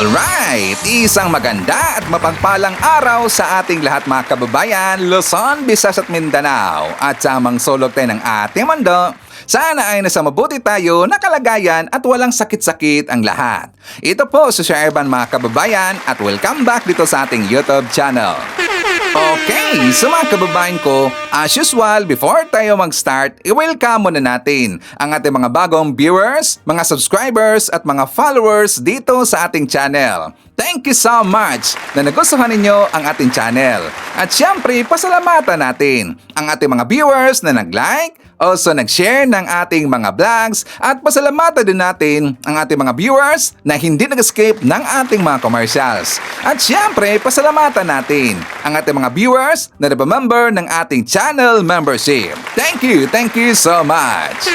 Alright, isang maganda at mapagpalang araw sa ating lahat mga kababayan, Luzon, Visayas at Mindanao at sa mga sulok tayo ng ating mundo. Sana ay nasa mabuti tayo na kalagayan at walang sakit-sakit ang lahat. Ito po si Sir Evan mga kababayan at welcome back dito sa ating YouTube channel. Okay, so mga kababayan ko, as usual, before tayo mag-start, i-welcome muna natin ang ating mga bagong viewers, mga subscribers at mga followers dito sa ating channel. Thank you so much na nagustuhan ninyo ang ating channel. At syempre, pasalamatan natin ang ating mga viewers na nag-like, also nag-share ng ating mga vlogs at pasalamatan din natin ang ating mga viewers na hindi nag-skip ng ating mga commercials. At syempre, pasalamatan natin ang ating mga viewers na nabamember ng ating channel membership. Thank you so much!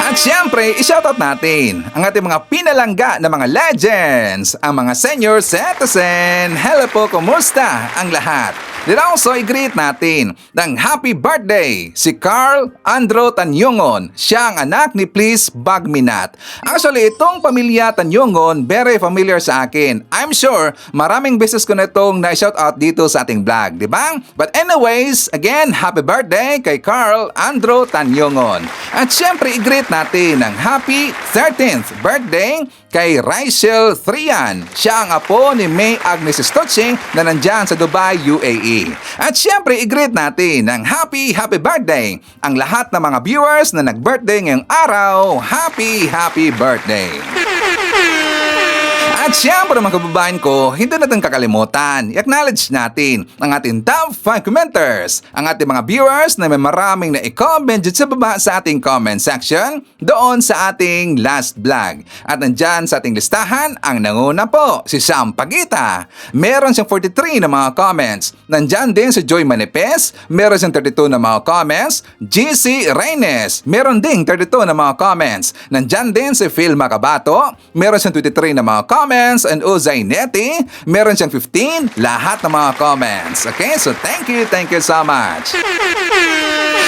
At syempre, i-shoutout natin ang ating mga pinalangga na mga legends, ang mga senior citizen. Hello po, kumusta ang lahat? Then also, i-greet natin ng happy birthday si Carl Andro Tanyongon. Siya ang anak ni Please Bagminat. Actually, itong pamilya Tanyongon, very familiar sa akin. I'm sure, maraming beses ko na itong na-shoutout dito sa ating vlog, di ba? But anyways, again, happy birthday kay Carl Andro Tanyongon. At syempre, i-greet natin ng happy 13th birthday kay Rachel Trian. Siya ang apo ni May Agnes Stoching na nandyan sa Dubai, UAE. At syempre, i-greet natin ng happy birthday ang lahat ng mga viewers na nag-birthday ngayong araw. Happy birthday! At syempre mga kababayan ko, hindi natin kakalimutan, i-acknowledge natin ang ating top 5 commenters, ang ating mga viewers na may maraming na i-comment dyan sa baba sa ating comment section doon sa ating last vlog. At nandyan sa ating listahan, ang nanguna po, si Sam Pagita. Meron siyang 43 na mga comments. Nandyan din si Joy Manipes, meron siyang 32 na mga comments. GC Reynes, meron ding 32 na mga comments. Nandyan din si Phil Macabato, meron siyang 23 na mga comments. And Uzay Neti, meron siyang 15, lahat ng mga comments. Okay, so thank you so much.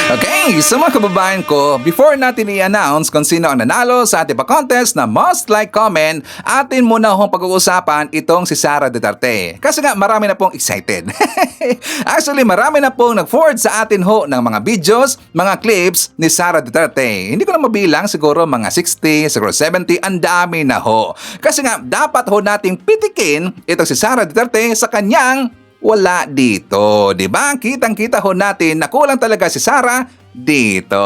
Okay, so mga kababayan ko, before natin i-announce kung sino ang nanalo sa ating pa-contest na most like comment, atin muna akong pag-uusapan itong si Sara Duterte. Kasi nga marami na pong excited. Actually, marami na pong nag-forward sa atin ho ng mga videos, mga clips ni Sara Duterte. Hindi ko na mabilang, siguro mga 60, siguro 70, ang dami na ho. Kasi nga, dapat ho nating pitikin itong si Sara Duterte sa kanyang wala dito, di ba? Kitang-kita ho natin na kulang talaga si Sara dito.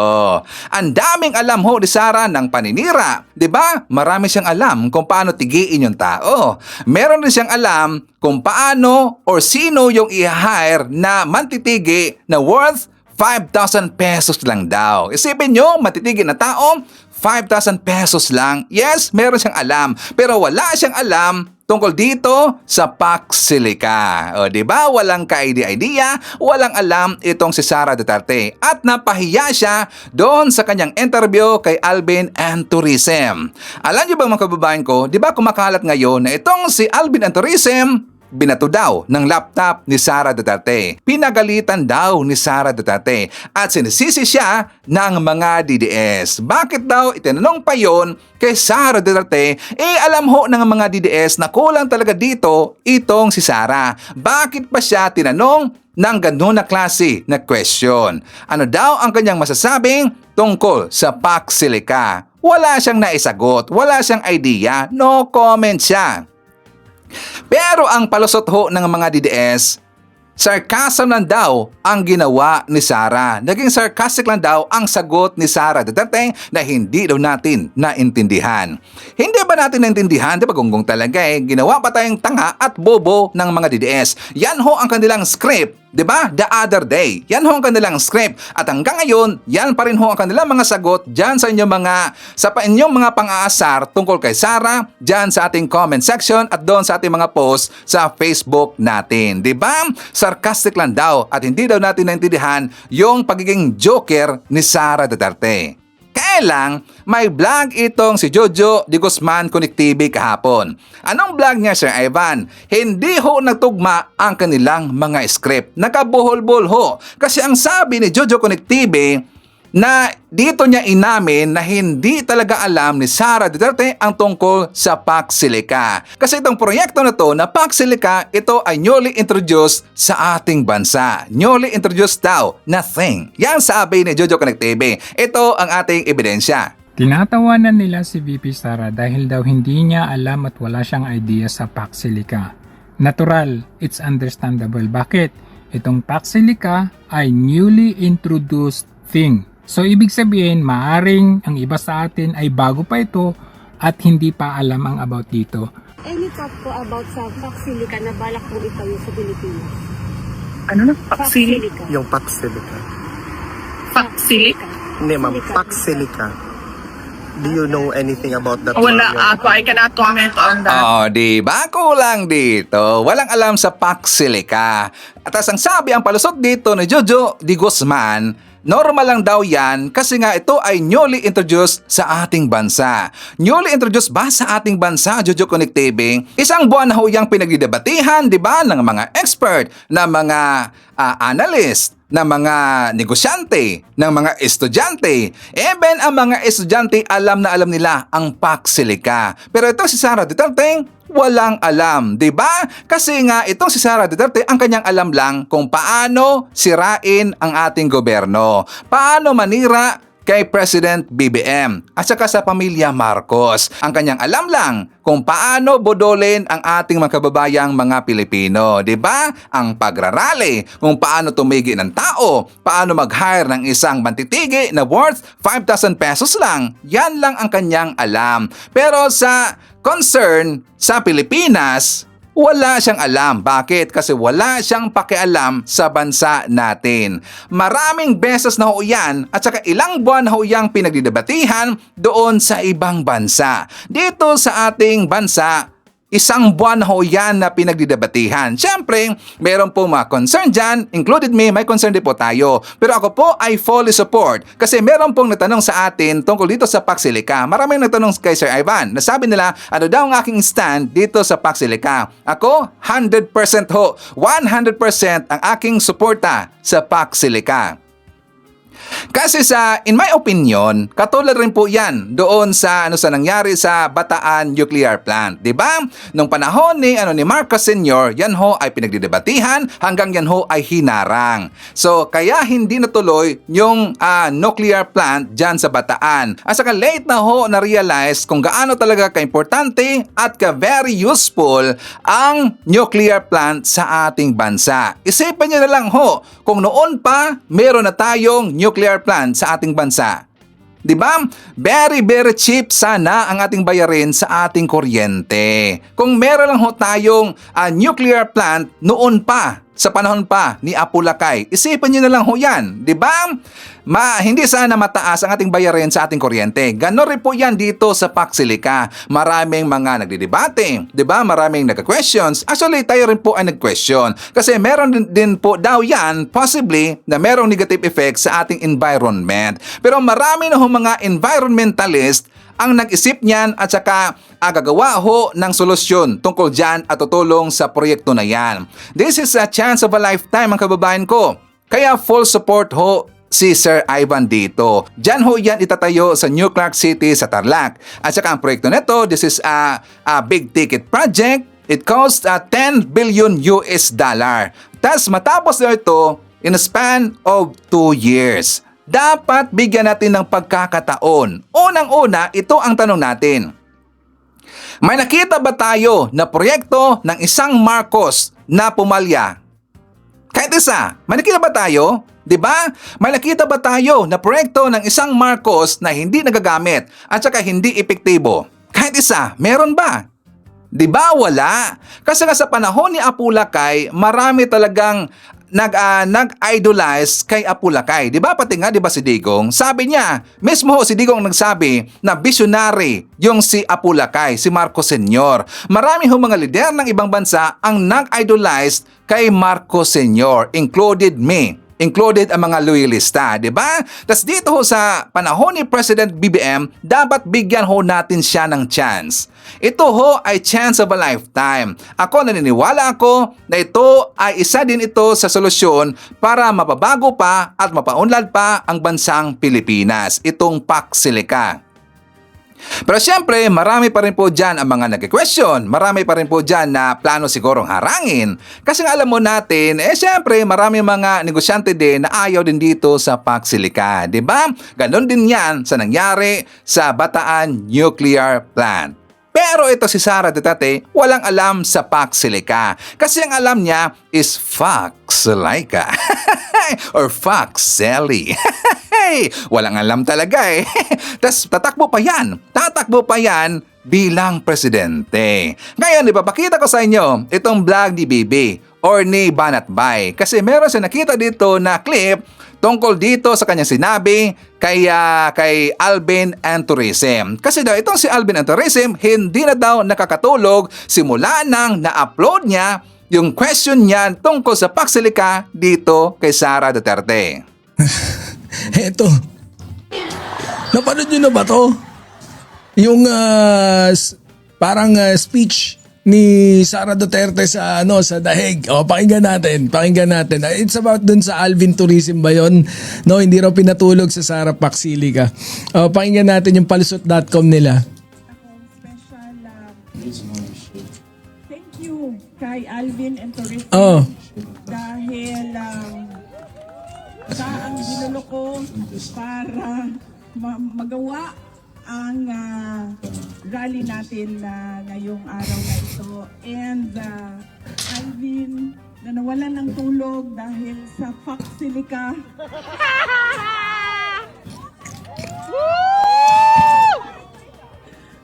Ang daming alam ho ni Sara ng paninira, di ba? Marami siyang alam kung paano tigiin yung tao. Meron din siyang alam kung paano or sino yung i-hire na mantitigi na worth 5,000 pesos lang daw. Isipin nyo, matitigi na tao, 5,000 pesos lang. Yes, meron siyang alam. Pero wala siyang alam tungkol dito sa Pax Silica. O diba, walang ka-idea, walang alam itong si Sara Duterte. At napahiya siya doon sa kanyang interview kay Alvin and Tourism. Alam niyo ba mga kababayan ko, diba kumakalat ngayon na itong si Alvin and Tourism, binato daw ng laptop ni Sara Duterte. Pinagalitan daw ni Sara Duterte at sinisisi siya ng mga DDS. Bakit daw itinanong pa yon kay Sara Duterte? Alam ho ng mga DDS na kulang talaga dito itong si Sara. Bakit pa siya tinanong ng ganun na klase na question? Ano daw ang kanyang masasabing tungkol sa Pax Silica? Wala siyang naisagot, wala siyang idea, no comment siya. Pero ang palusot ho ng mga DDS, sarcasm lang daw ang ginawa ni Sara. Naging sarcastic lang daw ang sagot ni Sara Duterte na hindi daw natin naintindihan. Hindi ba natin naintindihan? Di ba gunggong talaga ginawa pa tayong tanga at bobo ng mga DDS. Yan ho ang kanilang script. Diba? The other day. Yan ho ang kanilang script. At hanggang ngayon, yan pa rin ho ang kanilang mga sagot dyan sa inyong mga pang-aasar tungkol kay Sara, dyan sa ating comment section at doon sa ating mga post sa Facebook natin. Diba? Sarcastic lang daw at hindi daw natin naintindihan yung pagiging joker ni Sara Duterte. Kaya lang, may vlog itong si Jojo de Guzman Connect TV kahapon. Anong vlog niya, Sir Ivan? Hindi ho nagtugma ang kanilang mga script. Nakabuhol-buhol ho. Kasi ang sabi ni Jojo Connect TV, na dito niya inamin na hindi talaga alam ni Sara Duterte ang tungkol sa Pac Silica. Kasi itong proyekto na to na Pac Silica, ito ay newly introduced sa ating bansa. Newly introduced daw na thing. Yan sabi ni Jojo Connect TV. Ito ang ating ebidensya. Tinatawanan nila si VP Sara dahil daw hindi niya alam at wala siyang idea sa Pac Silica. Natural, it's understandable. Bakit? Itong Pac Silica ay newly introduced thing. So ibig sabihin, maaring ang iba sa atin ay bago pa ito at hindi pa alam ang about dito. Any thought po about sa Pac Silica na balak po itayo sa Pilipinas? Ano na? Pac Silica. Yung Pac Silica. Pac Silica? Hindi ma'am, Pac Silica. Do you know anything about that? Wala ako. I cannot comment on that. Oh, di ba? Kulang dito. Walang alam sa Pac Silica. At ang sabi ang palusot dito ni Jojo Di Guzman, normal lang daw yan kasi nga ito ay newly introduced sa ating bansa. Newly introduced ba sa ating bansa, Jojo Connect TV? Isang buwan na ho yung pinagdidebatihan, di ba, ng mga expert, ng mga analyst, ng mga negosyante, ng mga estudyante. Even ang mga estudyante alam na alam nila ang Pac Silica. Pero ito si Sara Duterte, walang alam, 'di ba? Kasi nga itong si Sara Duterte ang kanyang alam lang kung paano sirain ang ating gobyerno. Paano manira kay President BBM at saka sa pamilya Marcos. Ang kanyang alam lang kung paano bodolin ang ating mga kababayang mga Pilipino. 'Di ba? Ang pagrarally, kung paano tumigi ng tao, paano mag-hire ng isang mantitigi na worth 5,000 pesos lang. Yan lang ang kanyang alam. Pero sa concern sa Pilipinas, wala siyang alam. Bakit? Kasi wala siyang pakialam sa bansa natin. Maraming beses na ho yan at saka ilang buwan na ho yang pinagdidebatihan doon sa ibang bansa. Dito sa ating bansa, isang buwan ho yan na pinagdidebatihan. Siyempre, meron po mga concern dyan, included me, may concern din po tayo. Pero ako po ay fully support kasi meron pong natanong sa atin tungkol dito sa Pac Silica. Maraming natanong kay Sir Ivan. Nasabi nila, ano daw ang aking stand dito sa Pac Silica? Ako, 100% ho. 100% ang aking suporta sa Pac Silica. Kasi in my opinion, katulad rin po yan doon sa nangyari sa Bataan Nuclear Plant, 'di ba? Nung panahon ni Marcos Sr., yan ho ay pinagdidebatihan hanggang yan ho ay hinarang. So kaya hindi natuloy yung nuclear plant diyan sa Bataan. At saka late na ho na realize kung gaano talaga kaimportante at ka very useful ang nuclear plant sa ating bansa. Isipin niyo na lang ho, kung noon pa meron na tayong nuclear plant sa ating bansa. 'Di ba? Very very cheap sana ang ating bayarin sa ating kuryente. Kung meron lang ho tayong nuclear plant noon pa, sa panahon pa ni Apulacay. Isipin niyo na lang ho yan, 'di ba? Hindi sana mataas ang ating bayarin sa ating kuryente. Ganon rin po yan dito sa Pac Silica. Maraming mga nagdidebate, 'di ba? Maraming nagka-questions. Actually, tayo rin po ay nag-question. Kasi meron din po daw yan, possibly, na merong negative effect sa ating environment. Pero marami na ho mga environmentalist ang nag-isip niyan at saka gagawa ho ng solusyon tungkol dyan at tutulong sa proyekto na yan. This is a chance of a lifetime, ang kababayan ko. Kaya full support ho si Sir Ivan dito. Diyan ho yan itatayo sa New Clark City sa Tarlac. At saka ang proyekto nito, this is a big ticket project. It costs 10 billion US dollar. Tapos matapos na ito in a span of 2 years. Dapat bigyan natin ng pagkakataon. Unang-una, ito ang tanong natin. May nakita ba tayo na proyekto ng isang Marcos na pumalya? Kahit isa, may nakita ba tayo? 'Di ba? May nakita ba tayo na proyekto ng isang Marcos na hindi nagagamit at saka hindi epektibo? Kahit isa, meron ba? 'Di ba wala? Kasi nga sa panahon ni Apulacay, marami talagang nag-idolize kay Apulacay. 'Di ba? Pati nga 'di ba si Digong, sabi niya, mismo si Digong nagsabi na visionary yung si Apulacay, si Marcos Sr. Marami ho mga lider ng ibang bansa ang nag-idolize kay Marcos Sr., included me. Included ang mga loyalista, di ba? Tapos dito ho sa panahon ni President BBM, dapat bigyan ho natin siya ng chance. Ito ho ay chance of a lifetime. Ako naniniwala ako na ito ay isa din ito sa solusyon para mapabago pa at mapaunlad pa ang bansang Pilipinas, itong Pax Silica. Pero siyempre, marami pa rin po dyan ang mga nag-question. Marami pa rin po dyan na plano sigurong harangin. Kasi nga alam mo natin, siyempre, marami mga negosyante din na ayaw din dito sa Pax Silica. Diba? Ganon din yan sa nangyari sa Bataan Nuclear Plant. Pero ito si Sara Duterte, walang alam sa Pax Silica. Kasi ang alam niya is Fox Silica. Or Fox Sally. Walang alam talaga eh. Tas tatakbo pa yan bilang presidente. Ngayon, ipapakita ko sa inyo itong vlog ni Bibi or ni Banat Bay. Kasi meron siya nakita dito na clip tungkol dito sa kanyang sinabi kay Alvin and Tourism. Kasi daw itong si Alvin and Tourism hindi na daw nakakatulog simula nang na-upload niya yung question niya tungkol sa Pax Silica dito kay Sara Duterte. Eto. Napanood nyo na ba to? Yung parang speech ni Sara Duterte sa sa Dahig. Pakinggan natin. It's about dun sa Alvin Tourism ba yun? No, hindi raw pinatulog sa Sara Pax Silica. Pakinggan natin yung palusot.com nila. Thank you kay Alvin and Tourism dahil siya ang ginulo ko para magawa ang rally natin ngayong araw na ito. And Alvin, na nawalan ng tulog dahil sa Pax Silica.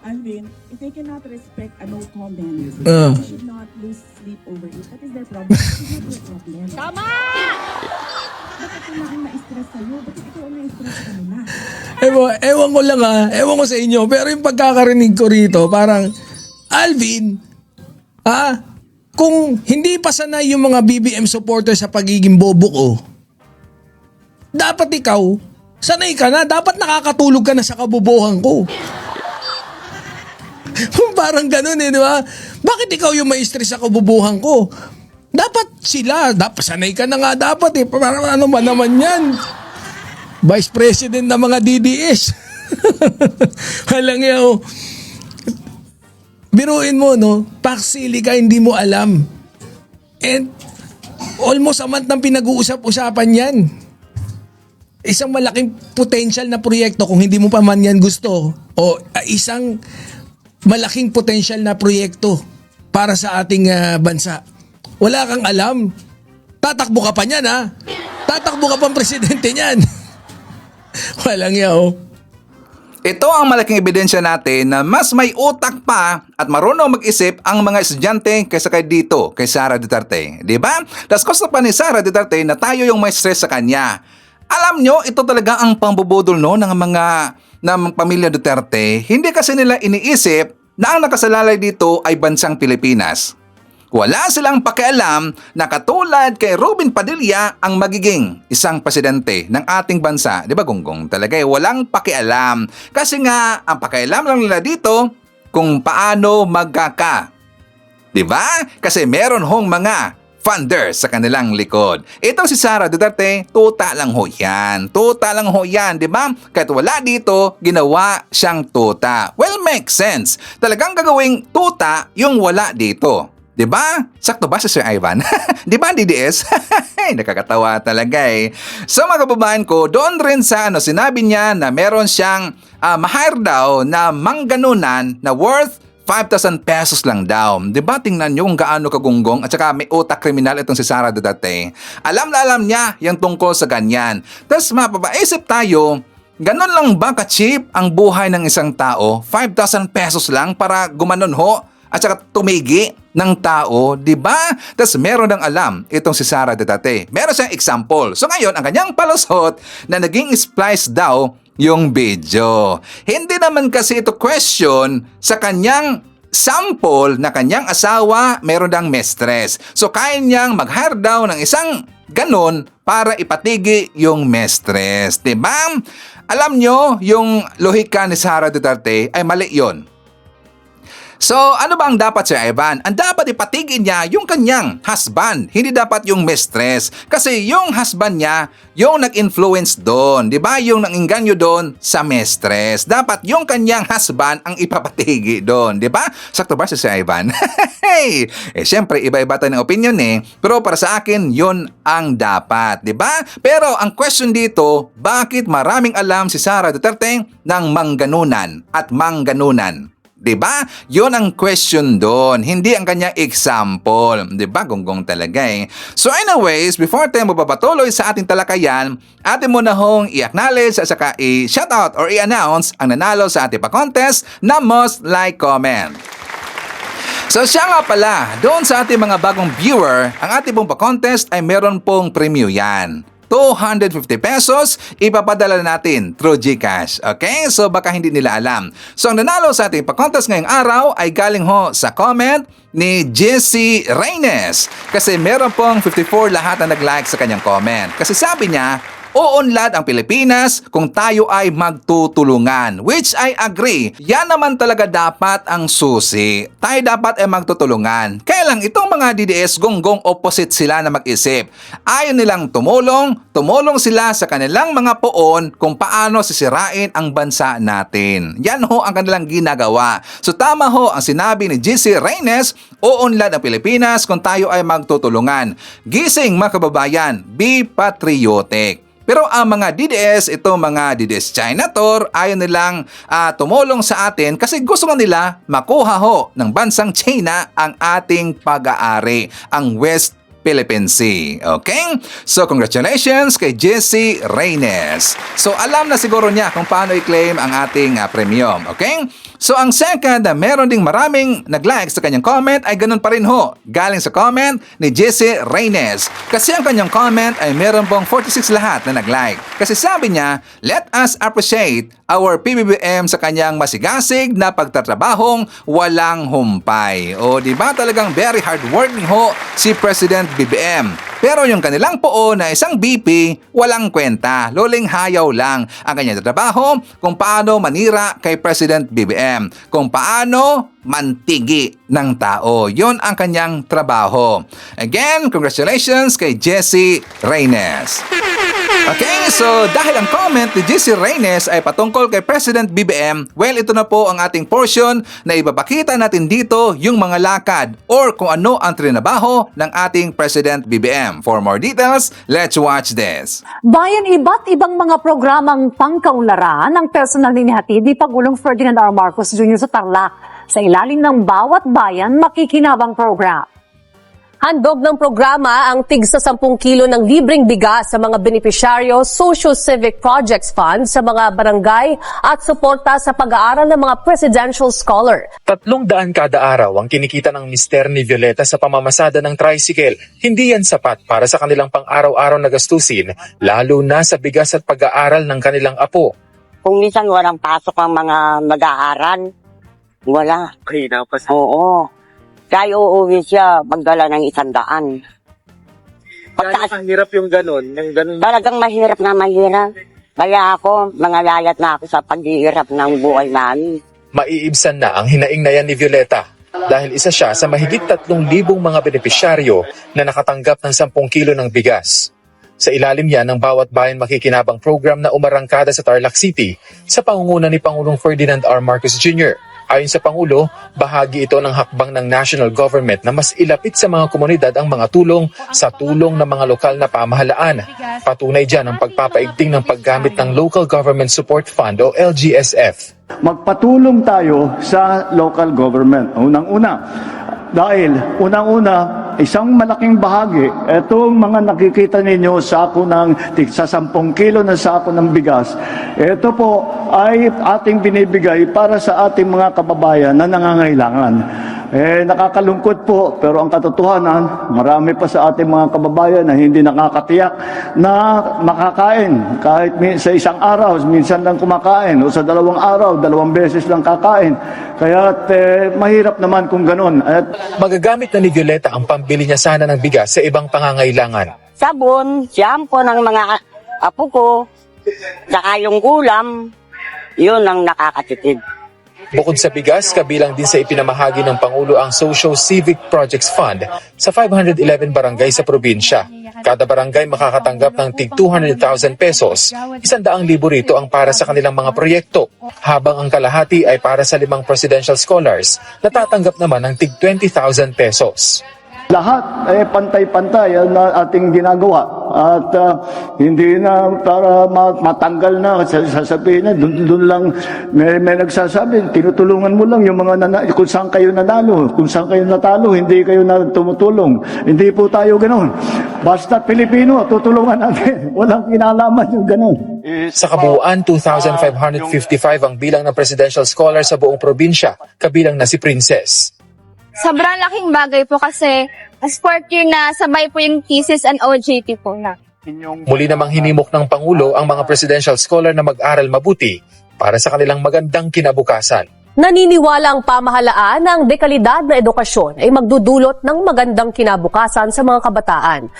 Alvin, if they cannot respect a no comment, they should not lose sleep over it. That is their problem. That is not your problem. Tama! Bakit kailangan na-stress sa'yo? Bakit ikaw ang na-stress sa kanila? Ewan ko lang ewan ko sa inyo, pero yung pagkakarinig ko rito, parang, Alvin, kung hindi pa sanay yung mga BBM supporters sa pagiging bobo ko, dapat ikaw, sanay ka na, dapat nakakatulog ka na sa kabobohan ko. Parang ganun di ba? Bakit ikaw yung may stress sa kabobohan ko? Dapat sila, sanay ka na nga dapat Parang ano ba naman yan? Vice President ng mga DDS. Walang yaw. Biruin mo, no? Pax Silica, hindi mo alam. And almost a month nang pinag-uusap-usapan yan. Isang malaking potential na proyekto kung hindi mo pa man yan gusto. O isang malaking potential na proyekto para sa ating bansa. Wala kang alam. Tatakbo ka pa niyan, Tatakbo ka pang presidente niyan. Walang yaw. Ito ang malaking ebidensya natin na mas may utak pa at marunong mag-isip ang mga estudyante kaysa kay dito, kay Sara Duterte. Diba? Tapos gusto pa ni Sara Duterte na tayo yung may stress sa kanya. Alam nyo, ito talaga ang pambubudol ng pamilya Duterte. Hindi kasi nila iniisip na ang nakasalalay dito ay bansang Pilipinas. Wala silang pakialam na katulad kay Robin Padilla ang magiging isang presidente ng ating bansa. Di ba, Gonggong? Talaga walang pakialam. Kasi nga, ang pakialam lang nila dito kung paano magkaka. Di ba? Kasi meron hong mga funders sa kanilang likod. Itong si Sara Duterte, tuta lang ho yan. Tuta lang ho yan, di ba? Kahit wala dito, ginawa siyang tuta. Well, makes sense. Talagang gagawing tuta yung wala dito. Diba? Sakto ba si Sir Ivan? Diba, DDS? Nakakatawa talaga So mga kababayan ko, doon rin sa sinabi niya na meron siyang ma-hire daw na mangganunan na worth 5,000 pesos lang daw. Diba? Tingnan nyo kung gaano kagunggong at saka may utak kriminal itong si Sara Duterte. Alam na alam niya yung tungkol sa ganyan. Tapos mapapaisip tayo, ganon lang ba ka-cheap ang buhay ng isang tao? 5,000 pesos lang para gumanon ho at saka tumigi ng tao, di ba? Tapos meron ng alam itong si Sara Duterte. Meron siyang example. So ngayon, ang kanyang palusot na naging splice daw yung video. Hindi naman kasi ito question sa kanyang sample na kanyang asawa meron dang mistress. So kaya niyang mag-hire daw ng isang ganon para ipatigi yung mistress. Di ba? Alam nyo, yung lohika ni Sara Duterte ay mali yun. So, ano ba ang dapat Sir Ivan? Ang dapat ipatigin niya yung kanyang husband. Hindi dapat yung mistress. Kasi yung husband niya, yung nag-influence doon. Di ba? Yung nang-inganyo doon sa mistress. Dapat yung kanyang husband ang ipapatigi doon. Di ba? Sakto ba si Sir Ivan? Hey! Syempre, iba-iba tayo ng opinion Pero para sa akin, yun ang dapat. Di ba? Pero ang question dito, bakit maraming alam si Sara Duterte ng mangganunan at mangganunan? 'Di ba? 'Yon ang question doon, hindi ang kanyang example. 'Di ba? Gonggong talaga So anyways, before tayo mapapatuloy sa ating talakayan, atin muna hong i-acknowledge at saka i-shoutout or i-announce ang nanalo sa ating pa-contest na most like comment. So siya nga pala, doon sa ating mga bagong viewer, ang ating pong pa-contest ay meron pong premyo yan. 250 pesos, ipapadala natin through GCash. Okay? So baka hindi nila alam. So ang nanalo sa ating pa-contest ngayong araw ay galing ho sa comment ni Jessie Reynes. Kasi meron pong 54 lahat na nag-like sa kanyang comment. Kasi sabi niya, uunlad ang Pilipinas kung tayo ay magtutulungan. Which I agree. Yan naman talaga dapat ang susi. Tayo dapat ay magtutulungan. Kaya lang itong mga DDS gonggong opposite sila na mag-isip. Ayaw nilang tumulong sila sa kanilang mga poon kung paano sisirain ang bansa natin. Yan ho ang kanilang ginagawa. So tama ho ang sinabi ni GC Reynes, uunlad ang Pilipinas kung tayo ay magtutulungan. Gising mga kababayan, be patriotic. Pero ang mga DDS, itong mga DDS China Tour, ayaw nilang tumulong sa atin kasi gusto nga nila makuha ho ng bansang China ang ating pag-aari, ang West Philippine Sea. Okay? So, congratulations kay Jessie Reynes. So, alam na siguro niya kung paano i-claim ang ating premium. Okay? So, ang second, meron ding maraming nag-like sa kanyang comment ay ganun pa rin ho. Galing sa comment ni Jessie Reynes. Kasi ang kanyang comment ay meron pong 46 lahat na nag-like. Kasi sabi niya, let us appreciate our PBBM sa kanyang masigasig na pagtatrabahong walang humpay. O, di ba talagang very hardworking ho si President BBM. Pero yung kanilang poon na isang BP, walang kwenta. Loling hayaw lang ang kanyang trabaho kung paano manira kay President BBM. Kung paano mantigi ng tao. Yon ang kanyang trabaho. Again, congratulations kay Jessie Reynes. Okay, so dahil ang comment ni Jessie Reynes ay patungkol kay President BBM, well, ito na po ang ating portion na ipapakita natin dito yung mga lakad or kung ano ang trinabaho ng ating President BBM. For more details, let's watch this. Bayan iba't ibang mga programang pangkaunlaran ang personal ninihatid ni Pangulong Ferdinand R. Marcos Jr. sa Tarlac. Sa ilalim ng Bawat Bayan Makikinabang Program. Handog ng programa ang tig sa 10 kilo ng libreng bigas sa mga benepisyaryo, Socio-Civic Projects Fund sa mga barangay at suporta sa pag-aaral ng mga presidential scholar. 300 kada araw ang kinikita ng mister ni Violeta sa pamamasada ng tricycle. Hindi yan sapat para sa kanilang pang-araw-araw na gastusin, lalo na sa bigas at pag-aaral ng kanilang apo. Kung minsan walang pasok ang mga mag-aaral, wala. Kahina pa sa... Oo. Kaya uuwi siya magdala ng 100. Pagtaas ang hirap yung ganun. Talagang mahirap na mahirap. Kaya ako, mga layat na ako sa paghihirap ng buhay namin. Maiibsan na ang hinaing na yan ni Violeta dahil isa siya sa mahigit 3,000 mga benepisyaryo na nakatanggap ng 10 kilo ng bigas. Sa ilalim yan ng Bawat Bayan Makikinabang program na umarangkada sa Tarlac City sa pangunguna ni Pangulong Ferdinand R. Marcos Jr. Ayon sa Pangulo, bahagi ito ng hakbang ng national government na mas ilapit sa mga komunidad ang mga tulong sa tulong ng mga lokal na pamahalaan. Patunay dyan ang pagpapaigting ng paggamit ng Local Government Support Fund o LGSF. Magpatulong tayo sa local government. Unang-una, dahil unang-una, isang malaking bahagi, itong mga nakikita ninyo sako ng tigsa 10 kilo na sako ng bigas, ito po ay ating binibigay para sa ating mga kababayan na nangangailangan. Nakakalungkot po, pero ang katotohanan, marami pa sa ating mga kababayan na hindi nakakatiyak na makakain. Kahit sa isang araw, minsan lang kumakain, o sa 2 araw, 2 beses lang kakain. Kaya mahirap naman kung ganun. Magagamit na ni Violeta ang pambili niya sana ng bigas sa ibang pangangailangan. Sabon, shampoo ng mga apo ko, saka yung ulam, yun ang nakakatipid. Bukod sa bigas, kabilang din sa ipinamahagi ng Pangulo ang Social Civic Projects Fund sa 511 barangay sa probinsya. Kada barangay makakatanggap ng tig 200,000 pesos. 100,000 rito ang para sa kanilang mga proyekto, habang ang kalahati ay para sa 5 presidential scholars na tatanggap naman ng tig 20,000 pesos. Lahat ay pantay-pantay ang ating ginagawa at hindi na para matanggal na sasabihin na doon lang may nagsasabi, tinutulungan mo lang yung mga kung saan kayo nanalo, kung saan kayo natalo, hindi kayo na tumutulong. Hindi po tayo ganoon. Basta Pilipino, tutulungan natin. Walang kinalaman yung ganoon. Sa kabuuan, 2,555 ang bilang ng presidential scholar sa buong probinsya, kabilang na si Princess. Sobrang laking bagay po kasi fourth year na sabay po yung thesis and OJT po na. Muli namang hinimok ng Pangulo ang mga presidential scholar na mag-aral mabuti para sa kanilang magandang kinabukasan. Naniniwala ang pamahalaan na ang dekalidad na edukasyon ay magdudulot ng magandang kinabukasan sa mga kabataan.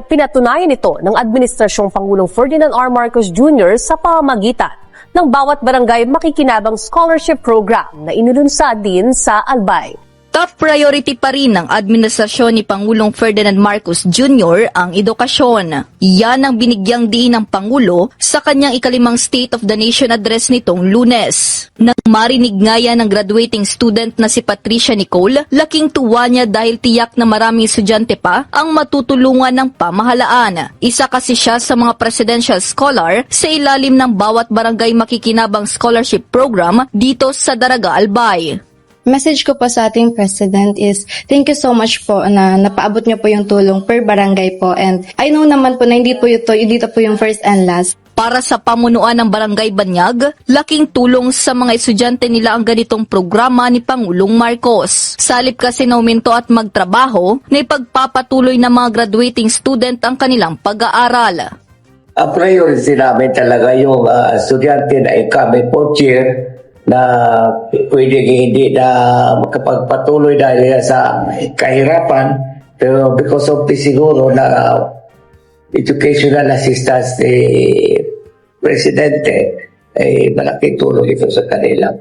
Pinatunayan ito ng Administrasyong Pangulong Ferdinand R. Marcos Jr. sa pamamagitan ng bawat barangay makikinabang scholarship program na inilunsad din sa Albay. Top priority pa rin ng administrasyon ni Pangulong Ferdinand Marcos Jr. ang edukasyon. Yan ang binigyang diin ng Pangulo sa kanyang ika-5 State of the Nation address nitong Lunes. Nang marinig nga yan ng graduating student na si Patricia Nicole, laking tuwa niya dahil tiyak na maraming estudyante pa ang matutulungan ng pamahalaan. Isa kasi siya sa mga presidential scholar sa ilalim ng bawat barangay makikinabang scholarship program dito sa Daraga, Albay. Message ko po sa ating President is thank you so much po na napaabot niyo po yung tulong per barangay po, and I know naman po na hindi po dito po yung first and last. Para sa pamunuan ng Barangay Banyag, laking tulong sa mga estudyante nila ang ganitong programa ni Pangulong Marcos. Salip kasi na uminto at magtrabaho, na ipagpapatuloy ng mga graduating student ang kanilang pag-aaral. Ang priority namin talaga yung estudyante na incoming fourth year na pwedeng hindi na makapagpatuloy dahil sa kahirapan, pero because of the siguro na educational assistance ni Presidente, ay malaking tulong ito sa kanila.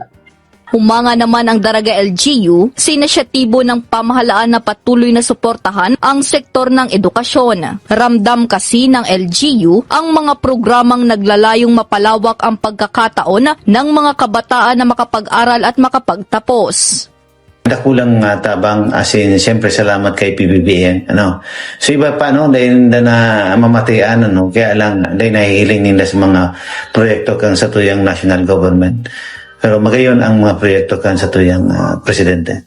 Humanga naman ang Daraga LGU sa inisyatibo ng pamahalaan na patuloy na suportahan ang sektor ng edukasyon. Ramdam kasi ng LGU ang mga programang naglalayong mapalawak ang pagkakataon ng mga kabataan na makapag-aral at makapagtapos. Dakulang tabang asin siyempre salamat kay PBBM so iba pa dahil na mamatayan kaya lang dahil nahihiling nila sa mga proyekto kang sa tuyang national government. Pero magayon ang mga proyekto kan sa tuyang presidente.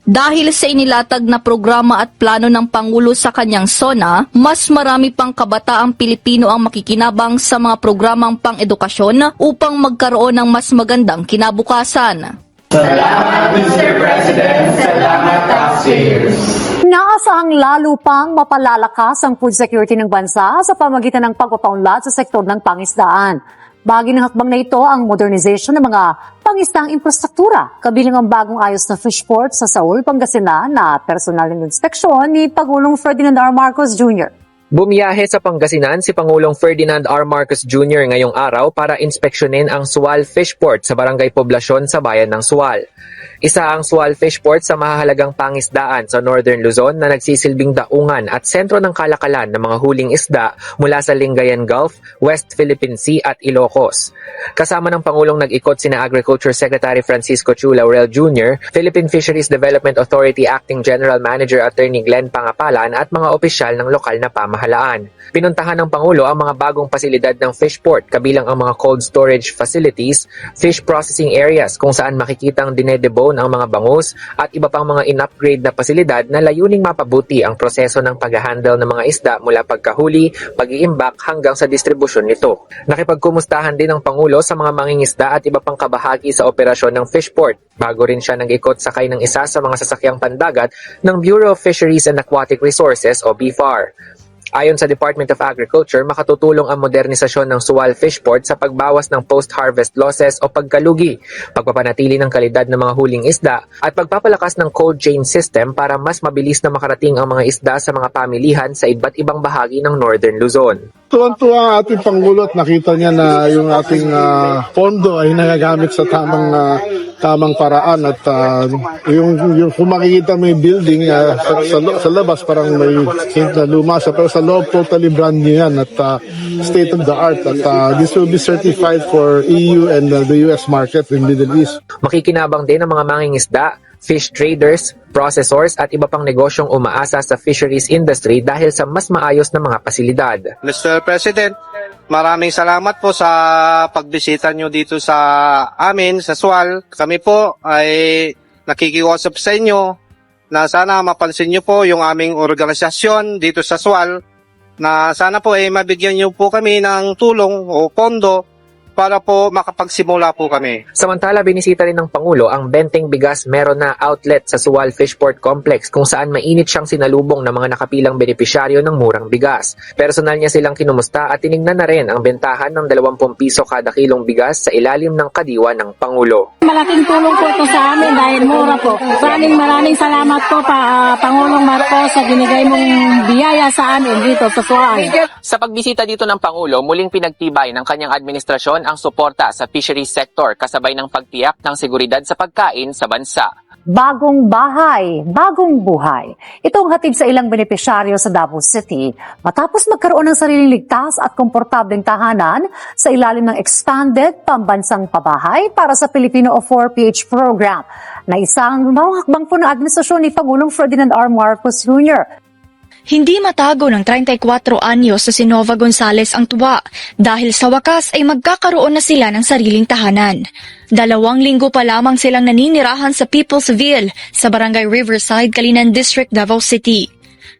Dahil sa inilatag na programa at plano ng Pangulo sa kanyang SONA, mas marami pang kabataang Pilipino ang makikinabang sa mga programang pang-edukasyon upang magkaroon ng mas magandang kinabukasan. Salamat, Mr. President. Salamat, taxpayers. Naasaang lalo pang mapalalakas ang food security ng bansa sa pamagitan ng pagpapaunlad sa sektor ng pangisdaan. Bahagi ng hakbang na ito ang modernization ng mga pangisdang infrastruktura, kabilang ang bagong ayos na fish port sa Saul, Pangasinan na personal ng inspeksyon ni Pangulong Ferdinand R. Marcos Jr. Bumiyahe sa Pangasinan si Pangulong Ferdinand R. Marcos Jr. ngayong araw para inspeksyonin ang Sual Fish Port sa Barangay Poblasyon sa bayan ng Sual. Isa ang Sual Fish Port sa mahahalagang pangisdaan sa Northern Luzon na nagsisilbing daungan at sentro ng kalakalan ng mga huling isda mula sa Lingayen Gulf, West Philippine Sea at Ilocos. Kasama ng Pangulong nag-ikot sina Agriculture Secretary Francisco Chu Laurel Jr., Philippine Fisheries Development Authority Acting General Manager Attorney Glenn Pangapalan at mga opisyal ng lokal na pamahalaan. Pinuntahan ng Pangulo ang mga bagong pasilidad ng fish port kabilang ang mga cold storage facilities, fish processing areas kung saan makikitang dinedebone ang mga bangus at iba pang mga in-upgrade na pasilidad na layuning mapabuti ang proseso ng pag-handle ng mga isda mula pagkahuli, pag-iimbak hanggang sa distribusyon nito. Nakipagkumustahan din ng Pangulo sa mga mangingisda at iba pang kabahagi sa operasyon ng fish port bago rin siya nag-ikot sakay ng isa sa mga sasakyang pandagat ng Bureau of Fisheries and Aquatic Resources o BFAR. Ayon sa Department of Agriculture, makatutulong ang modernisasyon ng Sual Fish Port sa pagbawas ng post-harvest losses o pagkalugi, pagpapanatili ng kalidad ng mga huling isda, at pagpapalakas ng cold chain system para mas mabilis na makarating ang mga isda sa mga pamilihan sa iba't ibang bahagi ng Northern Luzon. tuwan-tuwa ang ating Pangulo at nakita niya na yung ating pondo ay nagagamit sa tamang paraan at yung kung makikita mo yung building sa labas parang may hint na luma siya pero sa loob totally brand new yan at state of the art at this will be certified for EU and the US market in Middle East. Makikinabang din ang mga mangingisda, fish traders, processors at iba pang negosyong umaasa sa fisheries industry dahil sa mas maayos na mga pasilidad. Mr. President, maraming salamat po sa pagbisita nyo dito sa amin, sa SWAL. Kami po ay nakikiusap sa inyo na sana mapansin nyo po yung aming organisasyon dito sa SWAL na sana po ay mabigyan nyo po kami ng tulong o pondo para po makapagsimula po kami. Samantala, binisita rin ng Pangulo ang Benteng Bigas Meron na outlet sa Sual Fishport Complex kung saan mainit siyang sinalubong ng mga nakapilang benepisyaryo ng murang bigas. Personal niya silang kinumusta at tinignan na rin ang bentahan ng 20 piso kada kilong bigas sa ilalim ng kadiwa ng Pangulo. Malaking tulong po ito sa amin dahil mura po. Maraming salamat po Pangulong Marcos sa binigay mong biyaya sa amin dito sa Sual. Sa pagbisita dito ng Pangulo, muling pinagtibay ng kanyang administrasyon ang suporta sa fisheries sector kasabay ng pagtiyak ng seguridad sa pagkain sa bansa. Bagong bahay, bagong buhay. Ito ang hatid sa ilang benepisyaryo sa Davao City matapos magkaroon ng sariling ligtas at komportableng tahanan sa ilalim ng Expanded Pambansang Pabahay para sa Pilipino o 4PH program na isang hakbang po ng administrasyon ni Pangulong Ferdinand R. Marcos Jr. Hindi matago ng 34 anyos sa si Nova Gonzales ang tuwa dahil sa wakas ay magkakaroon na sila ng sariling tahanan. 2 linggo pa lamang silang naninirahan sa Peoplesville sa Barangay Riverside, Calinan District, Davao City.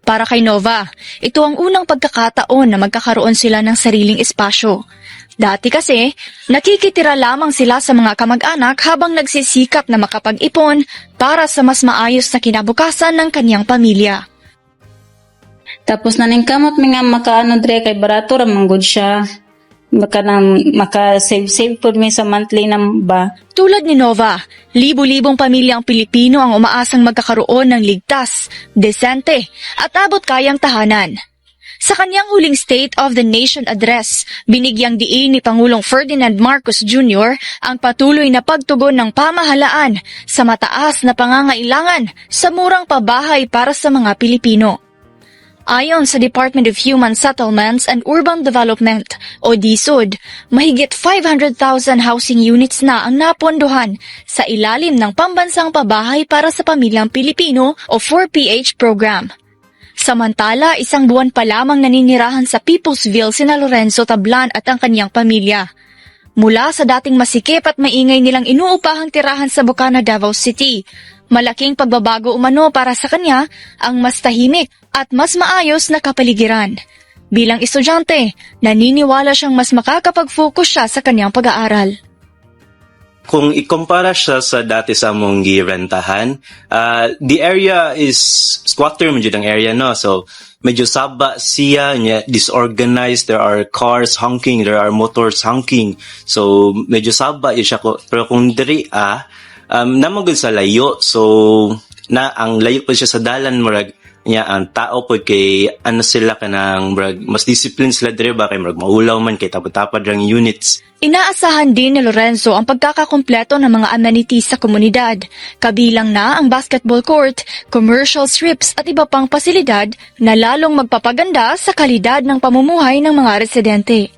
Para kay Nova, ito ang unang pagkakataon na magkakaroon sila ng sariling espasyo. Dati kasi, nakikitira lamang sila sa mga kamag-anak habang nagsisikap na makapag-ipon para sa mas maayos na kinabukasan ng kanyang pamilya. Tapos naningkamot mi nga makaano dre kay barato ra manggod siya. Maka-save po mi sa monthly na ba. Tulad ni Nova, libu-libong pamilyang Pilipino ang umaasang magkakaroon ng ligtas, desente at abot kayang tahanan. Sa kanyang huling State of the Nation address, binigyang diin ni Pangulong Ferdinand Marcos Jr. ang patuloy na pagtugon ng pamahalaan sa mataas na pangangailangan sa murang pabahay para sa mga Pilipino. Ayon sa Department of Human Settlements and Urban Development o DSUD, mahigit 500,000 housing units na ang napondohan sa ilalim ng Pambansang Pabahay para sa Pamilyang Pilipino o 4PH program. Samantala, 1 buwan pa lamang naninirahan sa Peoplesville sina Lorenzo Tablan at ang kanyang pamilya. Mula sa dating masikip at maingay nilang inuupahang tirahan sa Bukana, Davao City, malaking pagbabago umano para sa kanya ang mas tahimik at mas maayos na kapaligiran. Bilang estudyante, naniniwala siyang mas makakapag-focus siya sa kanyang pag-aaral. Kung ikumpara siya sa dati sa among girentahan, the area is squatter medyo ang area, no? So medyo saba siya, disorganized, there are cars honking, there are motors honking. So medyo saba siya ko. Pero kung diri namagod sa layo, so na ang layo po siya sa dalan, murag niya ang tao po kay ano sila kanang mas discipline sila dire ba kay maulaw man kay tapad-tapad rang units. Inaasahan din ni Lorenzo ang pagkakakumpleto ng mga amenities sa komunidad, kabilang na ang basketball court, commercial strips at iba pang pasilidad na lalong magpapaganda sa kalidad ng pamumuhay ng mga residente.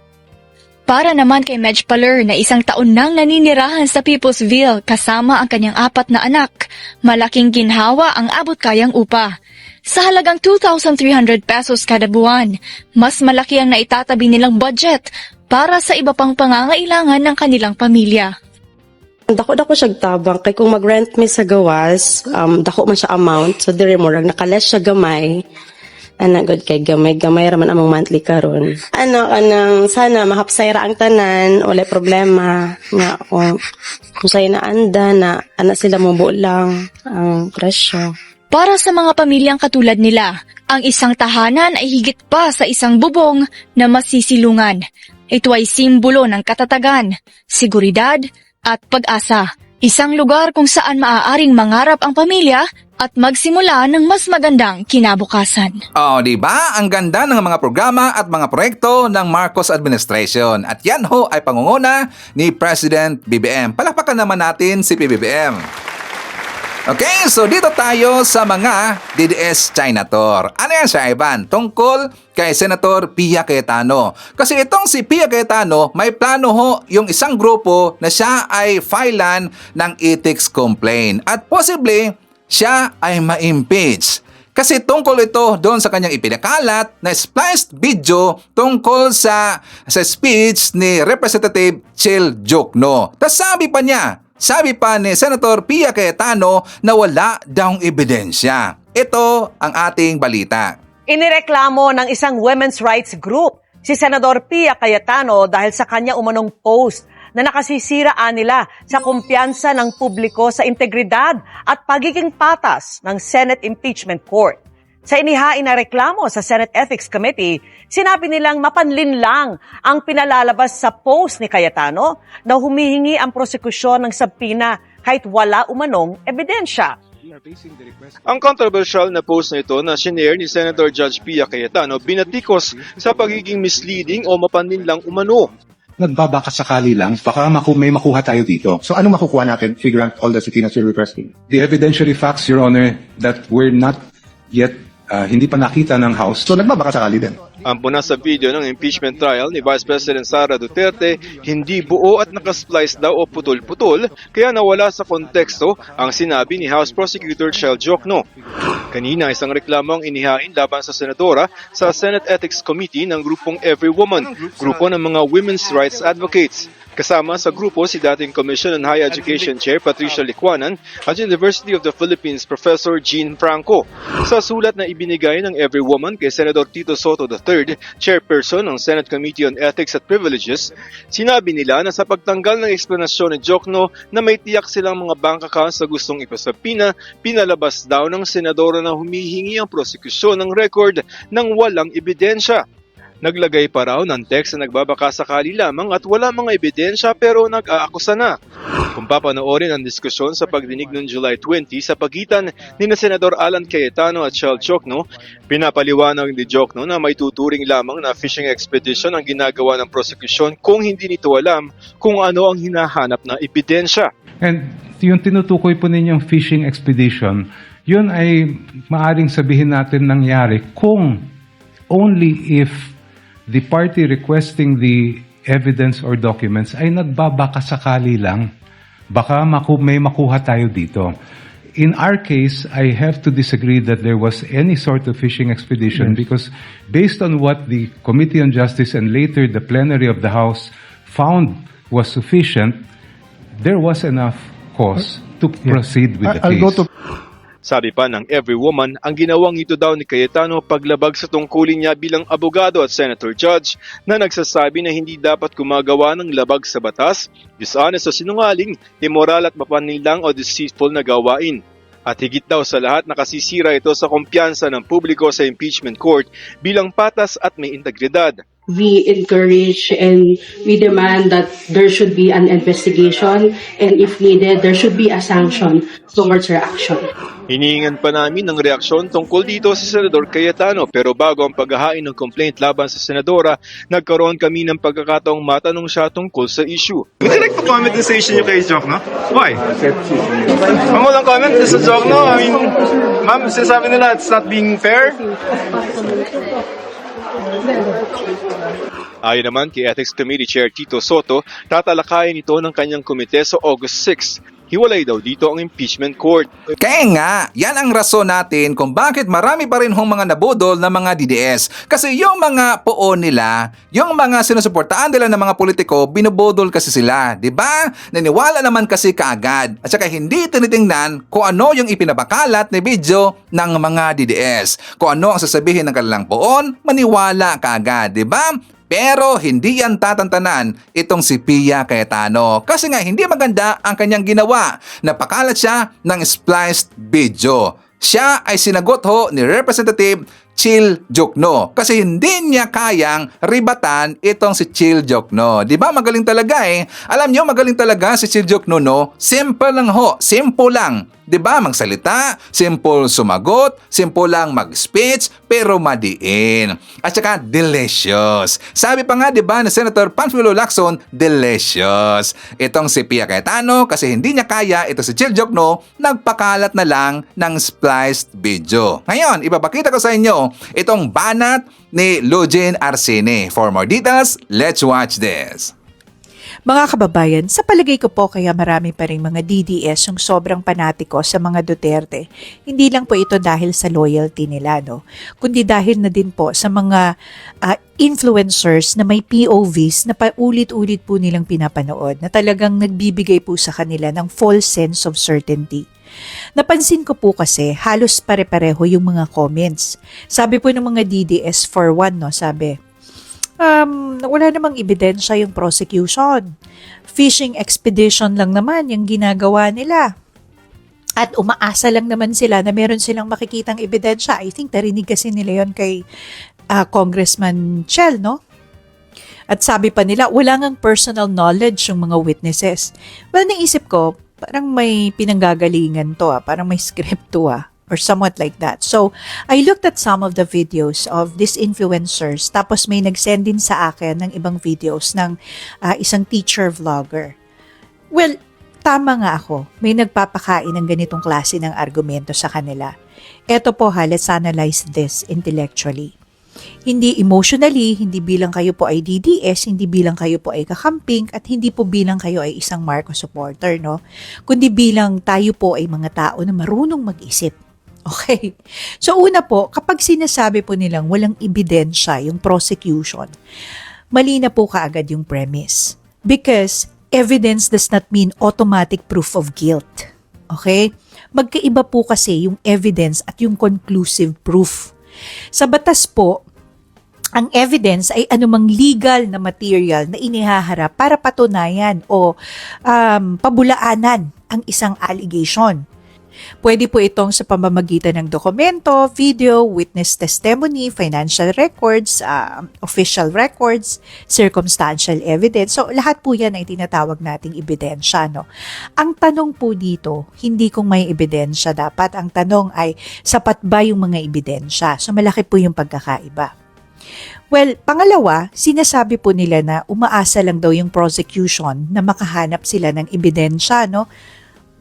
Para naman kay Medj Paler na 1 taon nang naninirahan sa Peoplesville kasama ang kanyang 4 na anak, malaking ginhawa ang abot kayang upa. Sa halagang 2,300 pesos kada buwan, mas malaki ang naitatabi nilang budget para sa iba pang pangangailangan ng kanilang pamilya. Dako siya tabang kay kung mag-rent mi sa gawas, dako man siya amount, so dire mo lang nakales siya gamay. Good kay gamay raman among monthly karon. Kanang sana mahapsay ra ang tanan, wala problema nga kung say na anda na ana sila mo lang ang presyo. Para sa mga pamilyang katulad nila, ang isang tahanan ay higit pa sa isang bubong na masisilungan. Ito ay simbolo ng katatagan, seguridad at pag-asa. Isang lugar kung saan maaaring mangarap ang pamilya at magsimula ng mas magandang kinabukasan. Oh, di ba? Ang ganda ng mga programa at mga proyekto ng Marcos administration. At yan ho ay pangunguna ni President BBM. Palakpakan naman natin si PBBM. Okay, so dito tayo sa mga DDS Chinator. Ano yan, Sir Ivan? Tungkol kay Senator Pia Cayetano. Kasi itong si Pia Cayetano, may plano ho yung isang grupo na siya ay filean ng ethics complaint. At possibly, siya ay ma-impeach. Kasi tungkol ito doon sa kanyang ipinakalat na spliced video tungkol sa speech ni Representative Chil Jokno. Tas sabi pa ni Senator Pia Cayetano na wala daw ebidensya. Ito ang ating balita. Inireklamo ng isang women's rights group si Senador Pia Cayetano dahil sa kanya umanong post na nakasisiraan nila sa kumpiyansa ng publiko sa integridad at pagiging patas ng Senate Impeachment Court. Sa inihain na reklamo sa Senate Ethics Committee, sinabi nilang mapanlin lang ang pinalalabas sa post ni Cayetano na humihingi ang prosekusyon ng sabpina kahit wala umanong ebidensya. Ang controversial na post na ito na shinare ni Senator Judge Pia Cayetano binatikos sa pagiging misleading o mapanlin lang umano. Nagbabaka sakali lang, baka may makuha tayo dito. So ano makukuha natin, figuring all the subpoenas you're requesting? The evidentiary facts, Your Honor, that we're not yet hindi pa nakita ng House. So nagbabaka sakali din. Ang puna sa video ng impeachment trial ni Vice President Sara Duterte, hindi buo at nakasplice daw o putol-putol, kaya nawala sa konteksto ang sinabi ni House Prosecutor Chil Jokno. Kanina isang reklamo ang inihain laban sa senadora sa Senate Ethics Committee ng grupong Every Woman, grupo ng mga women's rights advocates. Kasama sa grupo si dating Commission on Higher Education Chair Patricia Licuanan at University of the Philippines Professor Jean Franco. Sa sulat na ibinigay ng Every Woman kay Senator Tito Soto III, Chairperson ng Senate Committee on Ethics at Privileges, sinabi nila na sa pagtanggal ng eksplanasyon ni Jokno na may tiyak silang mga bank accounts na gustong ipasabina, pinalabas daw ng senadora na humihingi ang prosekusyon ng record ng walang ebidensya. Naglagay pa raw ng text na nagbabaka sakali lamang at wala mga ebidensya pero nag-aakusa na. Kung papanoorin ang diskusyon sa pagdinig noong July 20 sa pagitan ni Senador Alan Cayetano at Chil Jokno, pinapaliwanag ni Jokno na may tuturing lamang na fishing expedition ang ginagawa ng prosekusyon kung hindi nito alam kung ano ang hinahanap na ebidensya. And yung tinutukoy po ninyong fishing expedition, yun ay maaring sabihin natin nangyari kung only if the party requesting the evidence or documents ay nagbabaka sakali lang, baka may makuha tayo dito. In our case, I have to disagree that there was any sort of fishing expedition because based on what the Committee on Justice and later the plenary of the House found was sufficient, there was enough cause to proceed with the case. Sabi pa ng Every Woman, ang ginawang ito daw ni Cayetano paglabag sa tungkulin niya bilang abogado at senator judge na nagsasabi na hindi dapat gumagawa ng labag sa batas, dishonest sa sinungaling, immoral at mapanlinlang o deceitful na gawain. At higit daw sa lahat nakasisira ito sa kumpiyansa ng publiko sa impeachment court bilang patas at may integridad. We encourage and we demand that there should be an investigation and if needed, there should be a sanction towards her action. Hinihingan pa namin ng reaksyon tungkol dito si Senador Cayetano pero bago ang paghahain ng complaint laban sa senadora, nagkaroon kami ng pagkakataong matanong siya tungkol sa issue. Would you like to comment sa issue niyo kay Jokno? Why? Ang walang comment sa Jokno? I mean, ma'am, sinasabi nila it's not being fair? Ayon naman kay Ethics Committee Chair Tito Soto, tatalakayin ito ng kanyang komite sa August 6. Hiwalay daw dito ang impeachment court. Kaya nga, yan ang rason natin kung bakit marami pa rin hong mga nabudol na mga DDS. Kasi yung mga poon nila, yung mga sinusuportaan nila ng mga politiko, binubudol kasi sila, di ba? Naniwala naman kasi kaagad. At saka hindi tinitingnan kung ano yung ipinabakalat na video ng mga DDS. Kung ano ang sasabihin ng kanilang poon, maniwala kaagad, di ba? Pero hindi yan tatantanan itong si Pia Cayetano kasi nga hindi maganda ang kanyang ginawa. Napakalat siya ng spliced video. Siya ay sinagot ho ni Representative Chil Jokno. Kasi hindi niya kayang ribatan itong si Chil Jokno. Di ba? Magaling talaga eh. Alam nyo, magaling talaga si Chil Jokno, no? Simple lang ho. Simple lang. Di ba? Magsalita, simple sumagot, simple lang mag-speech, pero madiin. At saka, delicious. Sabi pa nga, di ba, ni Senator Panfilo Lacson, delicious. Itong si Pia Cayetano, kasi hindi niya kaya, ito si Chil Jokno, nagpakalat na lang ng spliced video. Ngayon, ipapakita ko sa inyo itong banat ni Lugin Arsene. For more details, let's watch this. Mga kababayan, sa palagay ko po kaya marami pa rin mga DDS yung sobrang panatiko sa mga Duterte. Hindi lang po ito dahil sa loyalty nila, no? Kundi dahil na din po sa mga influencers na may POVs na paulit-ulit po nilang pinapanood na talagang nagbibigay po sa kanila ng false sense of certainty. Napansin ko po kasi halos pare-pareho yung mga comments. Sabi po ng mga DDS for one, no, sabi, wala namang ebidensya yung prosecution. Fishing expedition lang naman yung ginagawa nila. At umaasa lang naman sila na meron silang makikitang ebidensya. I think narinig kasi nila yon kay Congressman Chel, no? At sabi pa nila, wala ngang personal knowledge yung mga witnesses. Well, naisip ko, parang may pinanggagalingan to, parang may script to, or somewhat like that. So, I looked at some of the videos of these influencers, tapos may nag-send din sa akin ng ibang videos ng isang teacher vlogger. Well, tama nga ako. May nagpapakain ng ganitong klase ng argumento sa kanila. Eto po ha, let's analyze this intellectually. Hindi emotionally, hindi bilang kayo po ay DDS, hindi bilang kayo po ay kakamping, at hindi po bilang kayo ay isang Marcos supporter, no? Kundi bilang tayo po ay mga tao na marunong mag-isip. Okay. So una po, kapag sinasabi po nilang walang ebidensya yung prosecution, mali na po kaagad yung premise. Because evidence does not mean automatic proof of guilt. Okay? Magkaiba po kasi yung evidence at yung conclusive proof. Sa batas po, ang evidence ay anumang legal na material na inihaharap para patunayan o pabulaanan ang isang allegation. Pwede po itong sa pamamagitan ng dokumento, video, witness testimony, financial records, official records, circumstantial evidence. So, lahat po yan ay tinatawag nating ebidensya, no? Ang tanong po dito, hindi kung may ebidensya dapat. Ang tanong ay, sapat ba yung mga ebidensya? So, malaki po yung pagkakaiba. Well, pangalawa, sinasabi po nila na umaasa lang daw yung prosecution na makahanap sila ng ebidensya, no?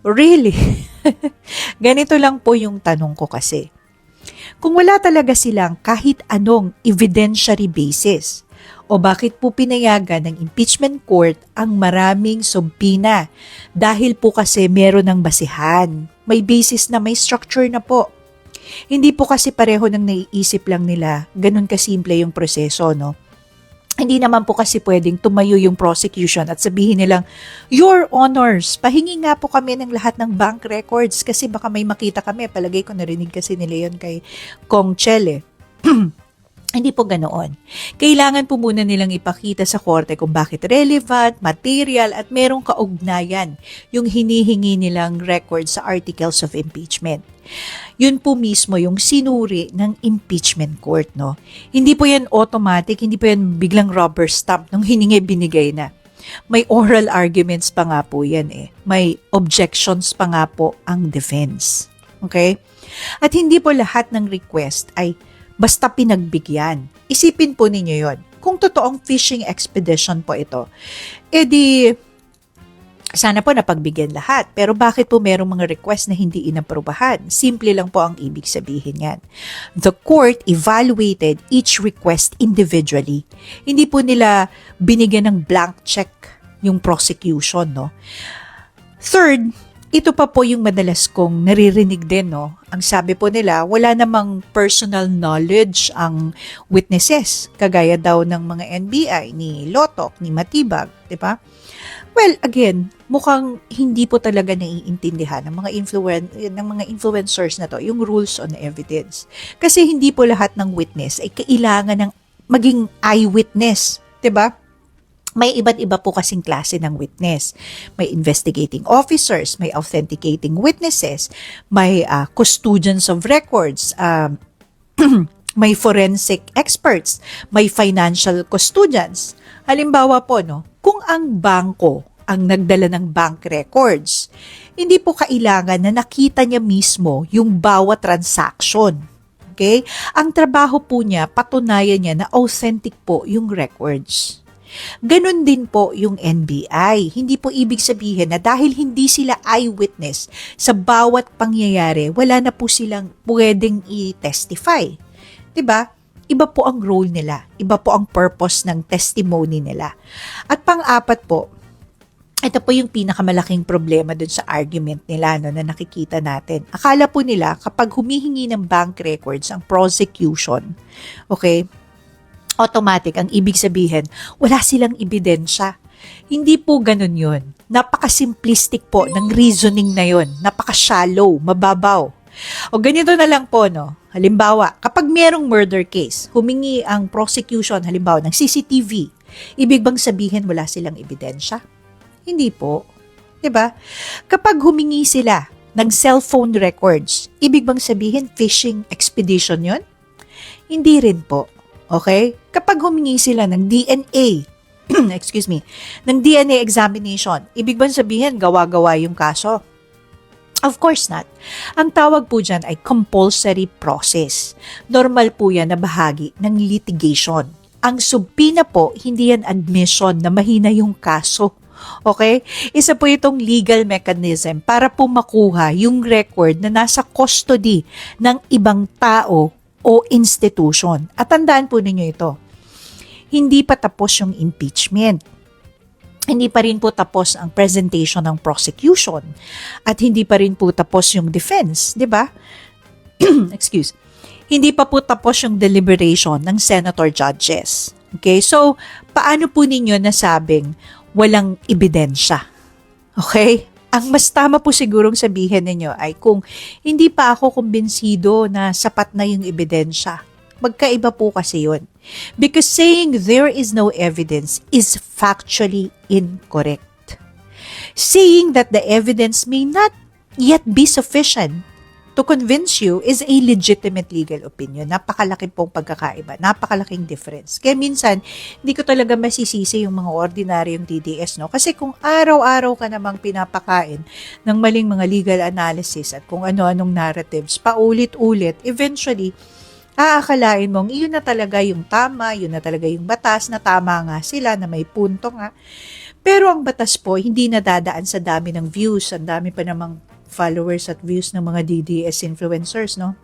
Really? Ganito lang po yung tanong ko kasi. Kung wala talaga silang kahit anong evidentiary basis, o bakit po pinayagan ng impeachment court ang maraming subpina? Dahil po kasi meron ng basihan. May basis na, may structure na po. Hindi po kasi pareho ng naiisip lang nila. Ganun kasimple yung proseso, no? Hindi naman po kasi pwedeng tumayo yung prosecution at sabihin nilang, Your Honors, pahingi nga po kami ng lahat ng bank records kasi baka may makita kami. Palagay ko narinig kasi nila yun kay Kong Chel. Hindi po ganoon. Kailangan po muna nilang ipakita sa korte kung bakit relevant, material at merong kaugnayan yung hinihingi nilang record sa articles of impeachment. Yun po mismo yung sinuri ng impeachment court, no? Hindi po yan automatic, hindi po yan biglang rubber stamp nung hiningi binigay na. May oral arguments pa nga po yan eh. May objections pa nga po ang defense. Okay? At hindi po lahat ng request ay basta pinagbigyan. Isipin po ninyo yon. Kung totoong fishing expedition po ito, edi sana po napagbigyan lahat. Pero bakit po merong mga request na hindi inaprubahan? Simple lang po ang ibig sabihin yan. The court evaluated each request individually. Hindi po nila binigyan ng blank check yung prosecution, no? Third, ito pa po yung madalas kong naririnig din, no? Ang sabi po nila, wala namang personal knowledge ang witnesses, kagaya daw ng mga NBI, ni Lotok, ni Matibag, di ba? Well, again, mukhang hindi po talaga naiintindihan ng mga influencers na to, yung rules on evidence. Kasi hindi po lahat ng witness ay kailangan ng maging eyewitness, di ba? May iba't iba po kasing klase ng witness. May investigating officers, may authenticating witnesses, may custodians of records, may forensic experts, may financial custodians. Halimbawa po, no, kung ang bangko ang nagdala ng bank records, hindi po kailangan na nakita niya mismo yung bawat transaction. Okay? Ang trabaho po niya, patunayan niya na authentic po yung records. Ganon din po yung NBI. Hindi po ibig sabihin na dahil hindi sila eyewitness sa bawat pangyayari, wala na po silang pwedeng i-testify. 'Di ba? Iba po ang role nila. Iba po ang purpose ng testimony nila. At pang-apat po, ito po yung pinakamalaking problema dun sa argument nila no, na nakikita natin. Akala po nila kapag humihingi ng bank records ang prosecution, okay, automatic ang ibig sabihin, wala silang ebidensya. Hindi po ganun yun. Napaka-simplistic po ng reasoning na yun. Napaka-shallow, mababaw. O ganito na lang po, no? Halimbawa, kapag merong murder case, humingi ang prosecution, halimbawa, ng CCTV, ibig bang sabihin wala silang ebidensya? Hindi po. 'Di ba? Kapag humingi sila ng cellphone records, ibig bang sabihin fishing expedition yun? Hindi rin po. Okay? Kapag humingi sila ng DNA, excuse me, ng DNA examination, ibig bang sabihin gawa-gawa yung kaso? Of course not. Ang tawag po dyan ay compulsory process. Normal po yan na bahagi ng litigation. Ang subpoena po, hindi yan admission na mahina yung kaso. Okay? Isa po itong legal mechanism para po makuha yung record na nasa custody ng ibang tao o institution. At tandaan po ninyo ito, hindi pa tapos yung impeachment. Hindi pa rin po tapos ang presentation ng prosecution. At hindi pa rin po tapos yung defense, di ba? Excuse. Hindi pa po tapos yung deliberation ng senator judges. Okay? So, paano po ninyo nasabing walang ebidensya? Okay? Ang mas tama po sigurong sabihin ninyo ay kung hindi pa ako kumbinsido na sapat na yung ebidensya. Magkaiba po kasi yun. Because saying there is no evidence is factually incorrect. Saying that the evidence may not yet be sufficient to convince you is a legitimate legal opinion. Napakalaki pong pagkakaiba. Napakalaking difference. Kaya minsan, hindi ko talaga masisisi yung mga ordinaryong DDS, no? Kasi kung araw-araw ka namang pinapakain ng maling mga legal analysis at kung ano-anong narratives, paulit-ulit, eventually, aakalain mong iyon na talaga yung tama, yun na talaga yung batas, na tama nga sila, na may punto nga. Pero ang batas po, hindi nadadaan sa dami ng views, ang dami pa namang followers at views ng mga DDS influencers, no?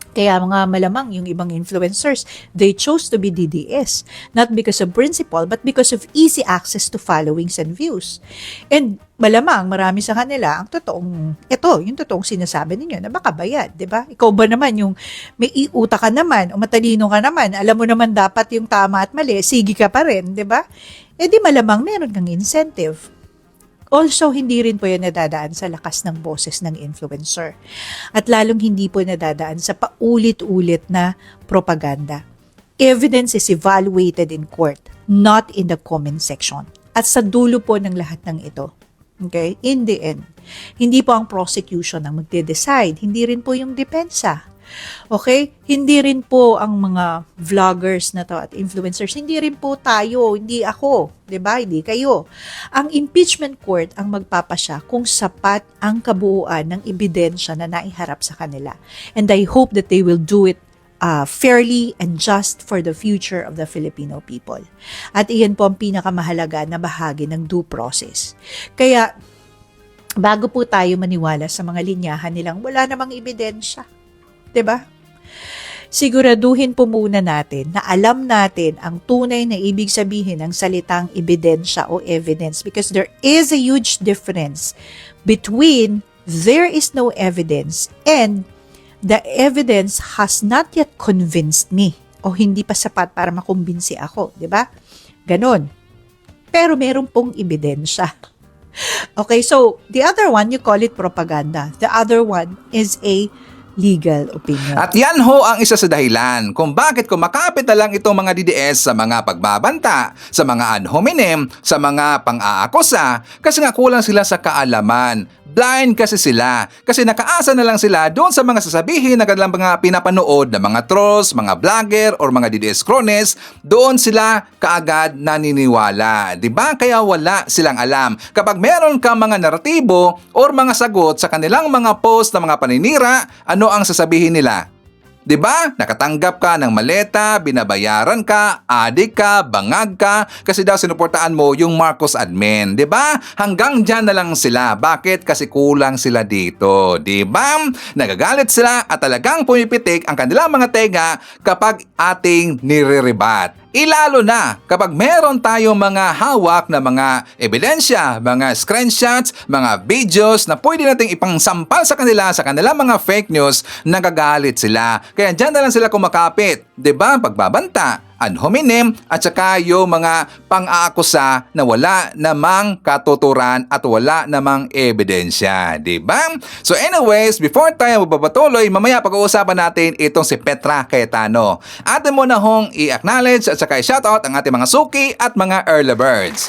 Kaya mga malamang yung ibang influencers, they chose to be DDS. Not because of principle, but because of easy access to followings and views. And malamang marami sa kanila ang yung totoong sinasabi ninyo na baka bayad, di ba? Ikaw ba naman yung may iuta ka naman o matalino ka naman, alam mo naman dapat yung tama at mali, sige ka pa rin, di ba? Eh di malamang meron kang incentive. Also, hindi rin po yan nadadaan sa lakas ng boses ng influencer. At lalong hindi po nadadaan sa paulit-ulit na propaganda. Evidence is evaluated in court, not in the comment section. At sa dulo po ng lahat ng ito, okay, in the end, hindi po ang prosecution ang magde-decide, hindi rin po yung depensa. Okay? Hindi rin po ang mga vloggers na to at influencers, hindi rin po tayo, hindi ako, 'di ba? Hindi kayo. Ang impeachment court ang magpapasya kung sapat ang kabuuan ng ebidensya na naiharap sa kanila. And I hope that they will do it fairly and just for the future of the Filipino people. At iyan po ang pinakamahalaga na bahagi ng due process. Kaya, bago po tayo maniwala sa mga linyahan nilang wala namang ebidensya, 'di ba? Siguraduhin po muna natin na alam natin ang tunay na ibig sabihin ng salitang ebidensya o evidence, because there is a huge difference between there is no evidence and the evidence has not yet convinced me o hindi pa sapat para makumbinsi ako, 'di ba? Ganon. Pero meron pong ebidensya. Okay, so the other one, you call it propaganda. The other one is a legal opinion. At yan ho ang isa sa dahilan kung bakit kumakapit na lang itong mga DDS sa mga pagbabanta, sa mga ad hominem, sa mga pang-aakusa, kasi nga kulang sila sa kaalaman Blind kasi sila. Kasi nakaasa na lang sila doon sa mga sasabihin na kanilang mga pinapanood na mga trolls, mga vlogger, or mga DDS cronies. Doon sila kaagad naniniwala. Diba? Kaya wala silang alam. Kapag meron kang mga naratibo or mga sagot sa kanilang mga post na mga paninira, ano ang sasabihin nila? Diba? Nakatanggap ka ng maleta, binabayaran ka, adik ka, bangag ka, kasi daw sinuportaan mo yung Marcos admin. Diba? Hanggang dyan na lang sila. Bakit? Kasi kulang sila dito. Diba? Nagagalit sila at talagang pumipitik ang kanilang mga tega kapag ating niriribat. Ilalo na kapag meron tayong mga hawak na mga ebidensya, mga screenshots, mga videos na pwede nating ipangsampal sa kanilang mga fake news, nagagalit sila. Kaya dyan na lang sila kumakapit. Diba? Pagbabanta, ad hominem, at saka yung mga pang-aakusa na wala namang katuturan at wala namang ebidensya. Diba? So anyways, before tayo magpapatuloy, mamaya pag-uusapan natin itong si Petra Cayetano. Atin mo na hong i-acknowledge at saka i-shoutout ang ating mga suki at mga early birds.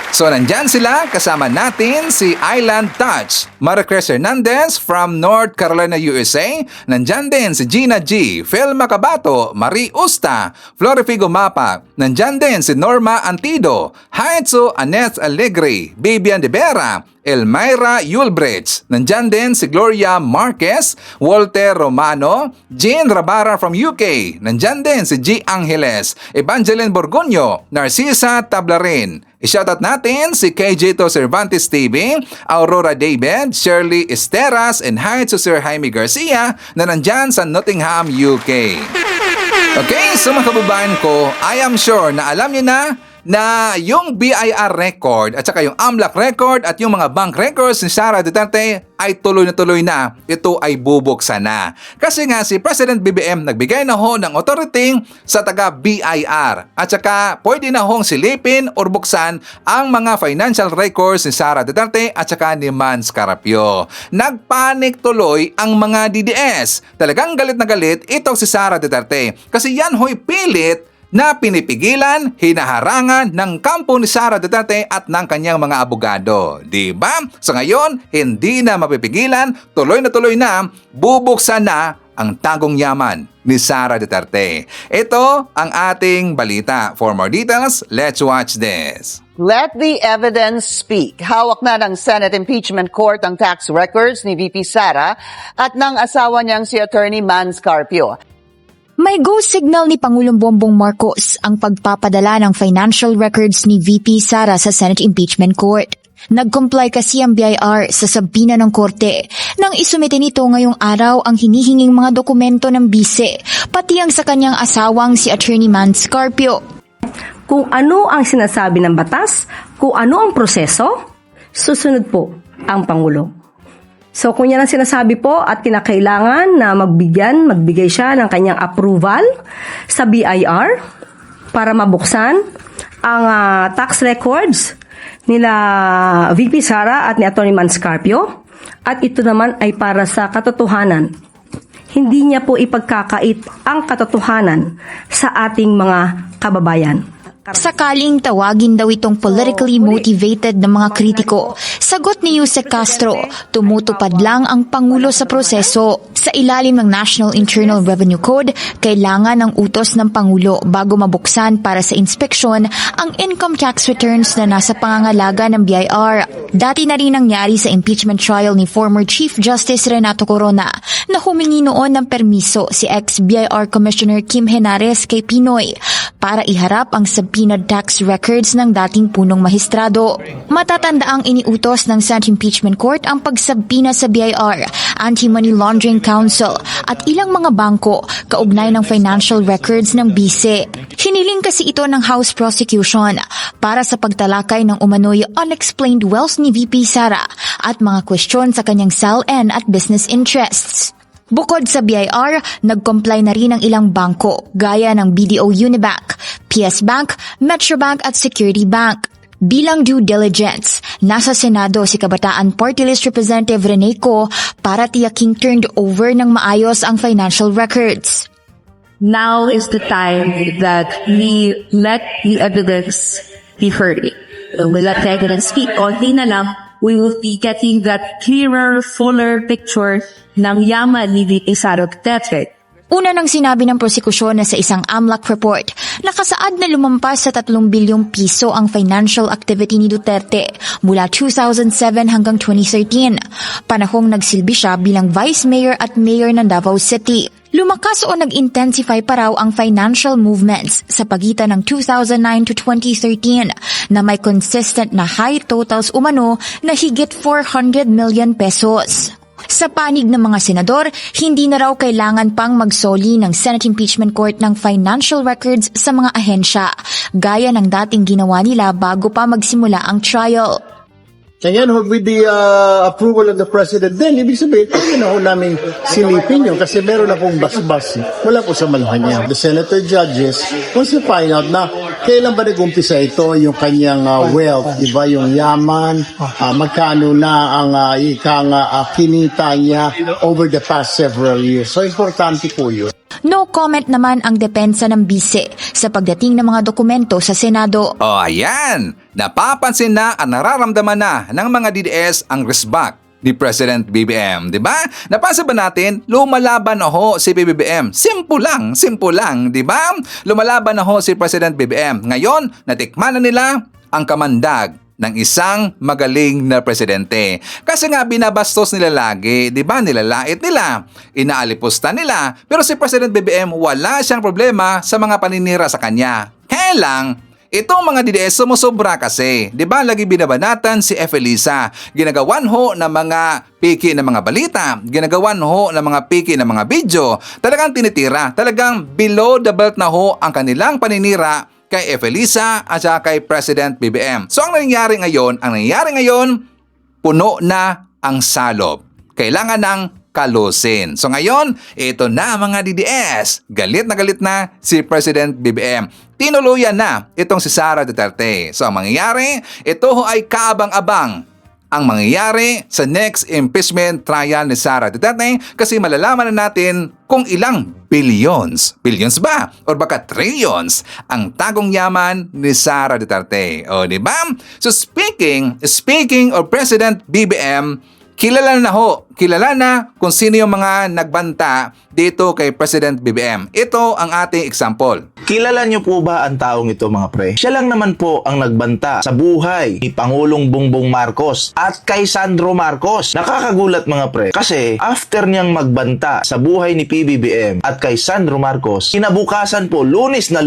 So nandyan sila, kasama natin si Island Touch, Maricruz Hernandez from North Carolina, USA. Nandyan din si Gina G, Phil Macabato, Marie Usta, Florifigo Mapa. Nandyan din si Norma Antido, Haitsu Anet Alegre, Bibian de Vera, Elmira Yulbridge. Nandyan din si Gloria Marquez, Walter Romano, Jean Rabara from UK. Nandyan din si G. Angeles, Evangeline Borgonyo, Narcisa Tablarin. I-shoutout natin si KJ To Cervantes TV, Aurora David, Shirley Esteras, and hi to Sir Jaime Garcia na nandyan sa Nottingham, UK. Okay, so mga kababayan ko, I am sure na alam niyo na yung BIR record at saka yung AMLAC record at yung mga bank records ni Sara Duterte ay tuloy na. Ito ay bubuksan na. Kasi nga si President BBM nagbigay na ho ng authority sa taga BIR at saka pwede na hong silipin o buksan ang mga financial records ni Sara Duterte at saka ni Mans Carapio. Nagpanik tuloy ang mga DDS. Talagang galit na galit itong si Sara Duterte kasi yan ho'y pilit na pinipigilan, hinaharangan ng kampo ni Sara Duterte at ng kanyang mga abogado. Diba? So ngayon, hindi na mapipigilan, tuloy na, bubuksan na ang tagong yaman ni Sara Duterte. Ito ang ating balita. For more details, let's watch this. Let the evidence speak. Hawak na ng Senate Impeachment Court ang tax records ni VP Sara at ng asawa niyang si Attorney Mans Carpio. May go signal ni Pangulong Bongbong Marcos ang pagpapadala ng financial records ni VP Sara sa Senate Impeachment Court. Nag-comply kasi ang BIR sa sabina ng korte nang isumite nito ngayong araw ang hinihinging mga dokumento ng bise, pati ang sa kanyang asawang si Attorney Mans Carpio. Kung ano ang sinasabi ng batas, kung ano ang proseso, susunod po ang Pangulo. So kung yan ang sinasabi po at kinakailangan na magbigay siya ng kanyang approval sa BIR para mabuksan ang tax records nila VP Sara at ni Atty. Mans Carpio at ito naman ay para sa katotohanan. Hindi niya po ipagkakait ang katotohanan sa ating mga kababayan. Sakaling tawagin daw itong politically motivated ng mga kritiko, sagot ni Yusek Castro, tumutupad lang ang Pangulo sa proseso. Sa ilalim ng National Internal Revenue Code, kailangan ng utos ng Pangulo bago mabuksan para sa inspeksyon ang income tax returns na nasa pangangalaga ng BIR. Dati na rin nangyari sa impeachment trial ni former Chief Justice Renato Corona na humingi noon ng permiso si ex-BIR Commissioner Kim Henares kay Pinoy para iharap ang subpoenaed tax records ng dating punong mahistrado. Matatandaang iniutos ng Senate Impeachment Court ang pagsubpoena sa BIR, Anti-Money Laundering Council at ilang mga bangko kaugnay ng financial records ng bise. Hiniling kasi ito ng House Prosecution para sa pagtalakay ng umano'y unexplained wealth ni VP Sara at mga kwestiyon sa kanyang SALN at business interests. Bukod sa BIR, nag-comply na rin ang ilang bangko gaya ng BDO Unibank, PS Bank, Metrobank at Security Bank. Bilang due diligence, nasa Senado si Kabataan Party List Representative Rene Co para tiyaking turned over ng maayos ang financial records. Now is the time that we let the evidence be heard. We let the evidence speak. Konti na lang we will be getting that clearer, fuller picture ng yaman ni VP Sara Duterte. Una nang sinabi ng prosekusyon na sa isang AMLAC report, nakasaad na lumampas sa 3 bilyong piso ang financial activity ni Duterte mula 2007 hanggang 2013, panahong nagsilbi siya bilang Vice Mayor at Mayor ng Davao City. Lumakas o nag-intensify pa raw ang financial movements sa pagitan ng 2009 to 2013 na may consistent na high totals umano na higit 400 million pesos. Sa panig ng mga senador, hindi na raw kailangan pang magsoli ng Senate Impeachment Court ng financial records sa mga ahensya, gaya ng dating ginawa nila bago pa magsimula ang trial. Ngayon, with the approval of the President, then ibig sabihin, namin silipin yun kasi meron akong basbas. Wala po sa Malacanang. The senator judges wants to find out na kailan ba nag-umpisa ito, yung kanyang wealth, di ba, yung yaman, magkano na ang kinita niya over the past several years. So, importante po yun. No comment naman ang depensa ng bise sa pagdating ng mga dokumento sa Senado. O ayan, napapansin na at nararamdaman na ng mga DDS ang resback ni President BBM, di ba? Napansin ba natin, lumalaban na ho si BBM. Simple lang, di ba? Lumalaban na ho si President BBM. Ngayon, natikman na nila ang kamandag ng isang magaling na presidente. Kasi nga binabastos nila lagi, di ba? Nilalait nila, inaalipusta nila. Pero si President BBM wala siyang problema sa mga paninira sa kanya. Kaya lang, itong mga DDS sumusobra kasi. Di ba lagi binabanatan si F. Elisa? Ginagawan ho ng mga piki ng mga balita. Ginagawan ho ng mga piki ng mga video. Talagang tinitira. Talagang below the belt na ho ang kanilang paninira kay F. Elisa at saka kay President BBM. So ang nangyayari ngayon, puno na ang salob. Kailangan ng kalusin. So ngayon, ito na mga DDS. Galit na si President BBM. Tinuluyan na itong si Sara Duterte. So ang mangyayari, ito ay kaabang-abang ang mangyayari sa next impeachment trial ni Sara Duterte kasi malalaman na natin kung ilang billions ba? Or baka trillions ang tagong yaman ni Sara Duterte. O, di ba? So speaking of President BBM, kilala na kung sino yung mga nagbanta dito kay President BBM. Ito ang ating example. Kilala niyo po ba ang taong ito mga pre? Siya lang naman po ang nagbanta sa buhay ni Pangulong Bongbong Marcos at kay Sandro Marcos. Nakakagulat mga pre kasi after niyang magbanta sa buhay ni PBBM at kay Sandro Marcos, kinabukasan po Lunes na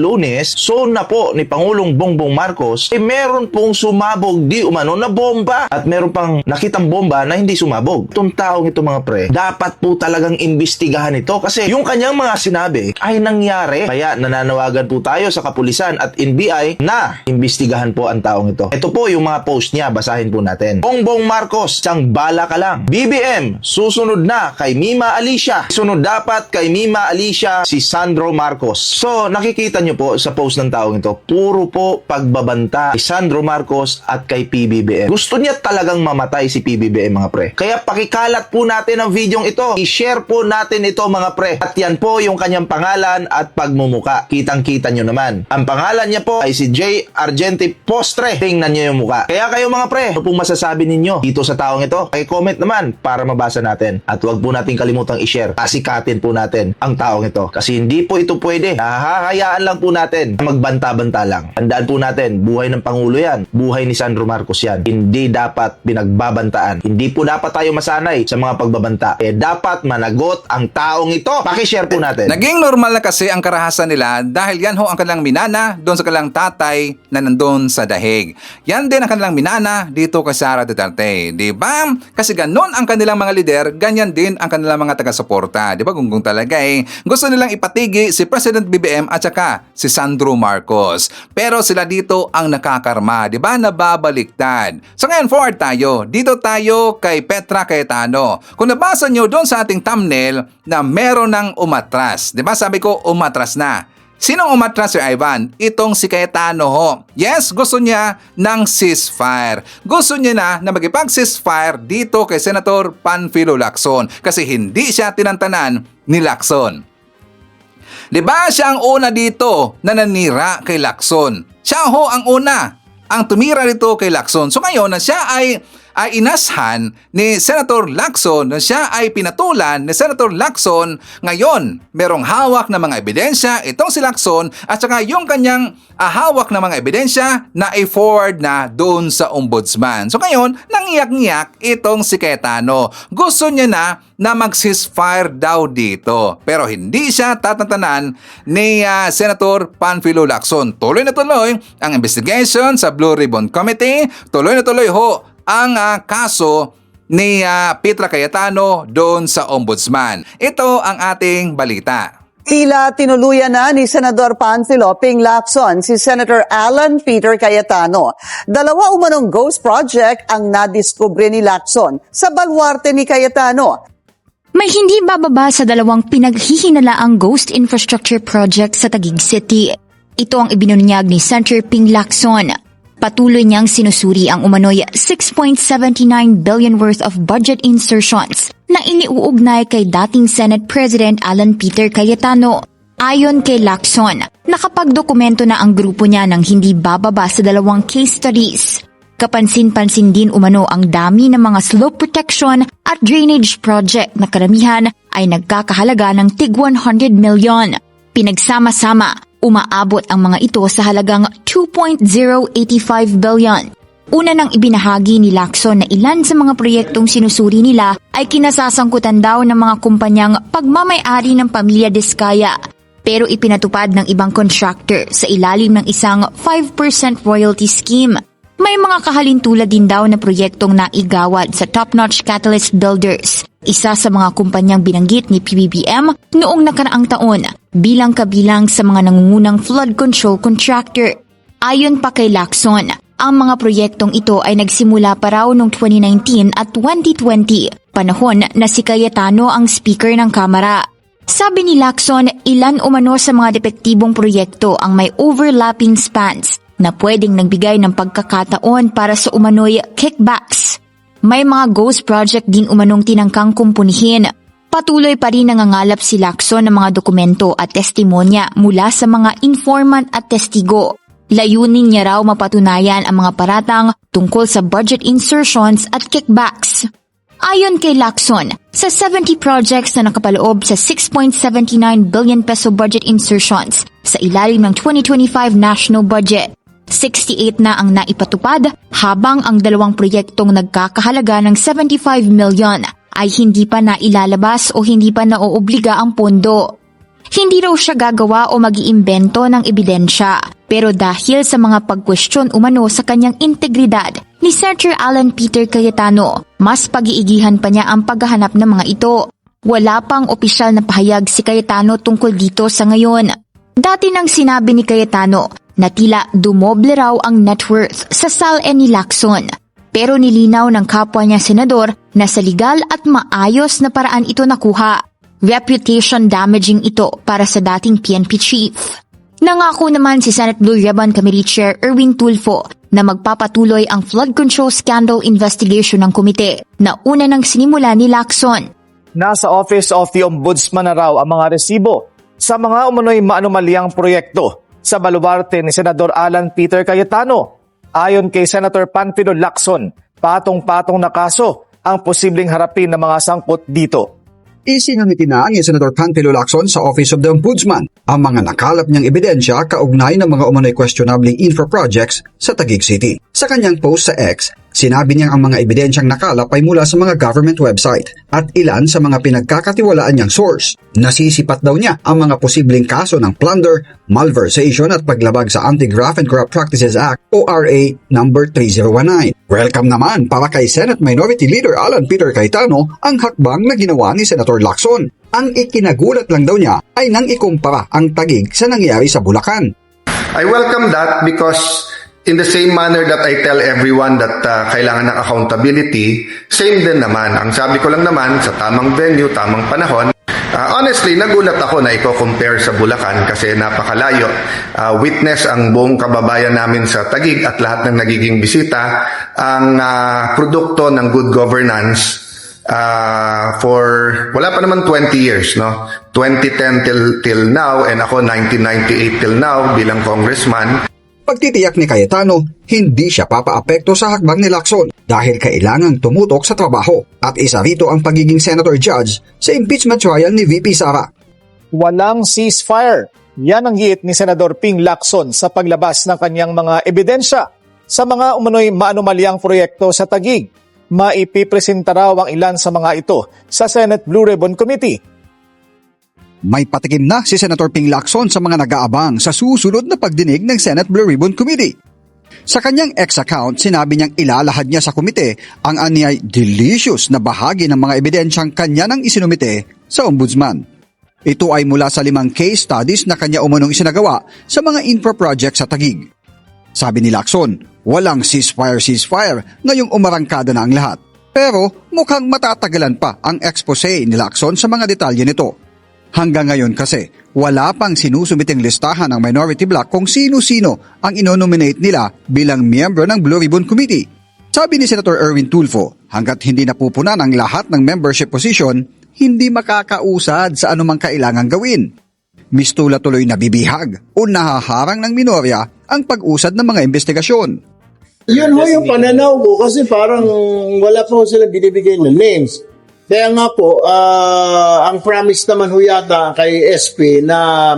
po ni Pangulong Bongbong Marcos meron pong sumabog di umano na bomba at meron pang nakitang bomba na hindi sumabog. Itong taong ito mga pre, dapat po talagang imbestigahan ito kasi yung kanyang mga sinabi ay nangyari. Kaya nananawagan po tayo sa kapulisan at NBI na imbestigahan po ang taong ito. Ito po yung mga post niya, basahin po natin. Bongbong Marcos, siyang bala ka lang. BBM, susunod na kay Mima Alicia. Sunod dapat kay Mima Alicia si Sandro Marcos. So nakikita nyo po sa post ng taong ito, puro po pagbabanta kay Sandro Marcos at kay PBBM. Gusto niya talagang mamatay si PBBM mga pre. Kaya pakikalat po natin ang videong ito. I-share po natin ito mga pre. At yan po yung kanyang pangalan at pagmumuka. Kitang-kita nyo naman. Ang pangalan niya po ay si J. Argente Postre. Tingnan nyo yung muka. Kaya kayo mga pre, ano pong masasabi ninyo dito sa taong ito? Comment naman para mabasa natin. At wag po natin kalimutang i-share. Pasikatin po natin ang taong ito. Kasi hindi po ito pwede. Hahayaan lang po natin na magbanta-banta lang. Tandaan po natin, buhay ng Pangulo yan. Buhay ni Sandro Marcos yan. Hindi dapat pinagbabantaan. Hindi po dapat tayo masanay sa mga pagbabanta. Dapat managot ang taong ito. Paki-share po natin. Naging normal na kasi ang karahasan nila dahil yan ho ang kanilang minana doon sa kanilang tatay na nandun sa dahig. Yan din ang kanilang minana dito kay Sara Duterte. Diba? Kasi ganon ang kanilang mga lider, ganyan din ang kanilang mga taga-suporta. Diba? Gunggong talaga eh. Gusto nilang ipatigi si President BBM at saka si Sandro Marcos. Pero sila dito ang nakakarma. Diba? Nababaliktad. So ngayon forward tayo. Dito tayo kay Petra Cayetano. Kung nabasa nyo doon sa ating thumbnail na meron ng umatras. Diba? Sabi ko umatras na. Sinong umatras, Sir Ivan? Itong si Cayetano ho. Yes, gusto niya ng ceasefire. Gusto niya na magipag-ceasefire dito kay Senator Panfilo Lacson kasi hindi siya tinantanan ni Lacson. Diba siya ang una dito na nanira kay Lacson? Siya ho ang una ang tumira dito kay Lacson. So ngayon na siya ay ay inashan ni Senator Lacson na siya ay pinatulan ni Senator Lacson. Ngayon, merong hawak na mga ebidensya itong si Lacson at saka yung kanyang hawak na mga ebidensya na i-forward na doon sa ombudsman. So ngayon, nangiyak-ngiyak itong si Cayetano. Gusto niya na mag-ceasefire daw dito. Pero hindi siya tatantanan ni Senator Panfilo Lacson. Tuloy na tuloy ang investigation sa Blue Ribbon Committee. Tuloy na tuloy ho ang kaso ni Petra Cayetano doon sa ombudsman. Ito ang ating balita. Tila tinuluyan na ni Senador Panfilo Ping Lacson si Senator Alan Peter Cayetano. Dalawa umanong ghost project ang nadiskubre ni Lacson sa baluarte ni Cayetano. May hindi bababa sa 2 pinaghihinalaang ghost infrastructure project sa Taguig City. Ito ang ibinunyag ni Senator Ping Lacson. Patuloy niyang sinusuri ang umano'y 6.79 billion worth of budget insertions na iniuugnay kay dating Senate President Alan Peter Cayetano. Ayon kay Lacson, nakapagdokumento na ang grupo niya ng hindi bababa sa 2 case studies. Kapansin-pansin din umano ang dami ng mga slope protection at drainage project na karamihan ay nagkakahalaga ng tig 100 million. Pinagsama-sama, umaabot ang mga ito sa halagang 2.085 billion. Una nang ibinahagi ni Lacson na ilan sa mga proyektong sinusuri nila ay kinasasangkutan daw ng mga kumpanyang pagmamay-ari ng pamilya Diskaya, pero ipinatupad ng ibang contractor sa ilalim ng isang 5% royalty scheme. May mga kahalintulad din daw na proyektong naigawad sa Top Notch Catalyst Builders, isa sa mga kumpanyang binanggit ni PBBM noong nakaraang taon bilang kabilang sa mga nangungunang flood control contractor. Ayon pa kay Lacson, ang mga proyektong ito ay nagsimula pa raw noong 2019 at 2020, panahon na si Cayetano ang speaker ng Kamara. Sabi ni Lacson, ilan umano sa mga depektibong proyekto ang may overlapping spans na pwedeng nagbigay ng pagkakataon para sa umano'y kickbacks. May mga ghost project din umanong tinangkang kumpunihin. Patuloy pa rin nangangalap si Lacson ng mga dokumento at testimonya mula sa mga informant at testigo. Layunin niya raw mapatunayan ang mga paratang tungkol sa budget insertions at kickbacks. Ayon kay Lacson, sa 70 projects na nakapaloob sa 6.79 billion peso budget insertions sa ilalim ng 2025 national budget, 68 na ang naipatupad habang ang 2 proyektong nagkakahalaga ng 75 million ay hindi pa nailalabas o hindi pa naoobliga ang pondo. Hindi raw siya gagawa o mag-iimbento ng ebidensya, pero dahil sa mga pagkwestiyon umano sa kanyang integridad ni Senator Alan Peter Cayetano, mas pag-iigihan pa niya ang paghahanap ng mga ito. Wala pang opisyal na pahayag si Cayetano tungkol dito sa ngayon. Dati nang sinabi ni Cayetano na tila dumoble raw ang net worth sa SALN ni Lacson. Pero nilinaw ng kapwa niya senador na sa legal at maayos na paraan ito nakuha. Reputation damaging ito para sa dating PNP chief. Nangako naman si Senate Blue Ribbon Committee Chair Erwin Tulfo na magpapatuloy ang flood control scandal investigation ng komite na una nang sinimula ni Lacson. Nasa Office of the Ombudsman na raw ang mga resibo sa mga umano'y maanomaliang proyekto sa baluarte ni Senador Alan Peter Cayetano. Ayon kay Senator Panfilo Lacson, patong-patong na kaso ang posibleng harapin ng mga sangkot dito. Isinangiti na ni Senator Panfilo Lacson sa Office of the Ombudsman ang mga nakalap niyang ebidensya kaugnay ng mga umano'y questionable infra projects sa Taguig City. Sa kanyang post sa X, sinabi niyang ang mga ebidensyang nakalap ay mula sa mga government website at ilan sa mga pinagkakatiwalaan niyang source. Nasisipat daw niya ang mga posibleng kaso ng plunder, malversation at paglabag sa Anti-Graft and Corrupt Practices Act o RA No. 3019. Welcome naman para kay Senate Minority Leader Alan Peter Cayetano ang hakbang na ginawa ni Senator Lacson. Ang ikinagulat lang daw niya ay nang ikumpara ang Taguig sa nangyari sa Bulacan. I welcome that because in the same manner that I tell everyone that kailangan ng accountability, same din naman. Ang sabi ko lang naman, sa tamang venue, tamang panahon. Honestly, nagulat ako na i-compare sa Bulacan kasi napakalayo. Witness ang buong kababayan namin sa Taguig at lahat ng nagiging bisita ang produkto ng good governance for wala pa naman 20 years, no? 2010 till now, and ako 1998 till now bilang congressman. Pagtitiyak ni Cayetano, hindi siya papaapekto sa hakbang ni Lacson dahil kailangang tumutok sa trabaho at isa rito ang pagiging senator judge sa impeachment trial ni VP Sara. Walang ceasefire. Yan ang giit ni Senador Ping Lacson sa paglabas ng kanyang mga ebidensya sa mga umano'y maanumalyang proyekto sa Taguig. Maipipresenta raw ang ilan sa mga ito sa Senate Blue Ribbon Committee. May patikim na si Senator Ping Lacson sa mga nag-aabang sa susunod na pagdinig ng Senate Blue Ribbon Committee. Sa kanyang X-account, sinabi niyang ilalahad niya sa komite ang anyay delicious na bahagi ng mga ebidensyang kanya nang isinumite sa ombudsman. Ito ay mula sa 5 case studies na kanya umunong isinagawa sa mga infra projects sa Taguig. Sabi ni Lacson, walang ceasefire ngayong umarangkada na ang lahat. Pero mukhang matatagalan pa ang expose ni Lacson sa mga detalye nito. Hanggang ngayon kasi, wala pang sinusumiting listahan ng minority bloc kung sino-sino ang inonominate nila bilang miyembro ng Blue Ribbon Committee. Sabi ni Senator Erwin Tulfo, hanggat hindi napupunan ang lahat ng membership position, hindi makakausad sa anumang kailangang gawin. Mistula tuloy nabibihag o nahaharang ng minorya ang pag-usad ng mga investigasyon. Yun ho yung pananaw ko kasi parang wala pa ho sila binibigay ng names. Kaya nga po, ang promise naman ho yata kay SP na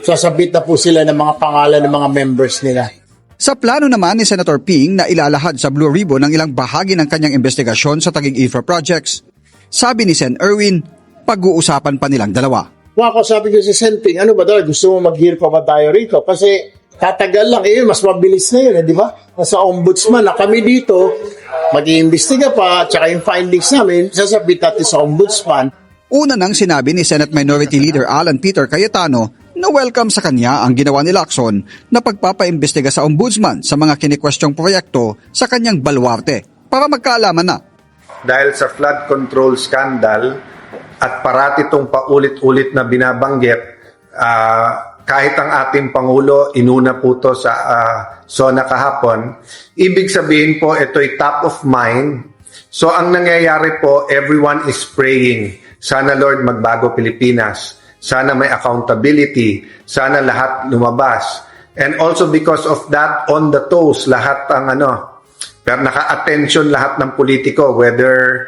sasabit na po sila ng mga pangalan ng mga members nila. Sa plano naman ni Senator Ping na ilalahad sa Blue Ribbon ang ilang bahagi ng kanyang investigasyon sa Taguig Infra Projects, sabi ni Sen. Erwin, pag-uusapan pa nilang dalawa. Ako sabi ko si Sen Ping, ano ba daw, gusto mo mag-hear pa ba tayo rito? Kasi tatagal lang, mas mabilis na yun, di ba? Nasa ombudsman na kami dito, mag-iimbestiga pa, tsaka yung findings namin, sasabit natin sa ombudsman. Una nang sinabi ni Senate Minority Leader Alan Peter Cayetano na welcome sa kanya ang ginawa ni Lacson na pagpapaimbestiga sa ombudsman sa mga kinikwestyong proyekto sa kanyang baluarte para magkaalaman na. Dahil sa flood control scandal at parati itong paulit-ulit na binabanggit, kahit ang ating Pangulo, inuna po ito sa SONA kahapon, ibig sabihin po ito'y top of mind. So ang nangyayari po, everyone is praying. Sana Lord magbago Pilipinas. Sana may accountability. Sana lahat lumabas. And also because of that, on the toes, lahat ang pero naka-attention lahat ng politiko, whether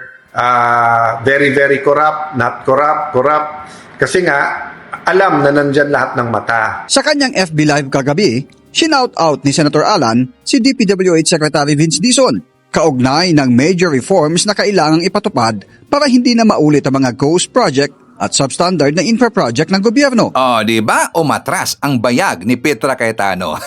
very, very corrupt, not corrupt, corrupt. Kasi nga, alam na nandyan lahat ng mata. Sa kanyang FB Live kagabi, shinout out ni Senator Alan si DPWH Secretary Vince Dizon, kaugnay ng major reforms na kailangang ipatupad para hindi na maulit ang mga ghost project at substandard na infra project ng gobyerno. Di ba? Umatras ang bayag ni Petra Cayetano.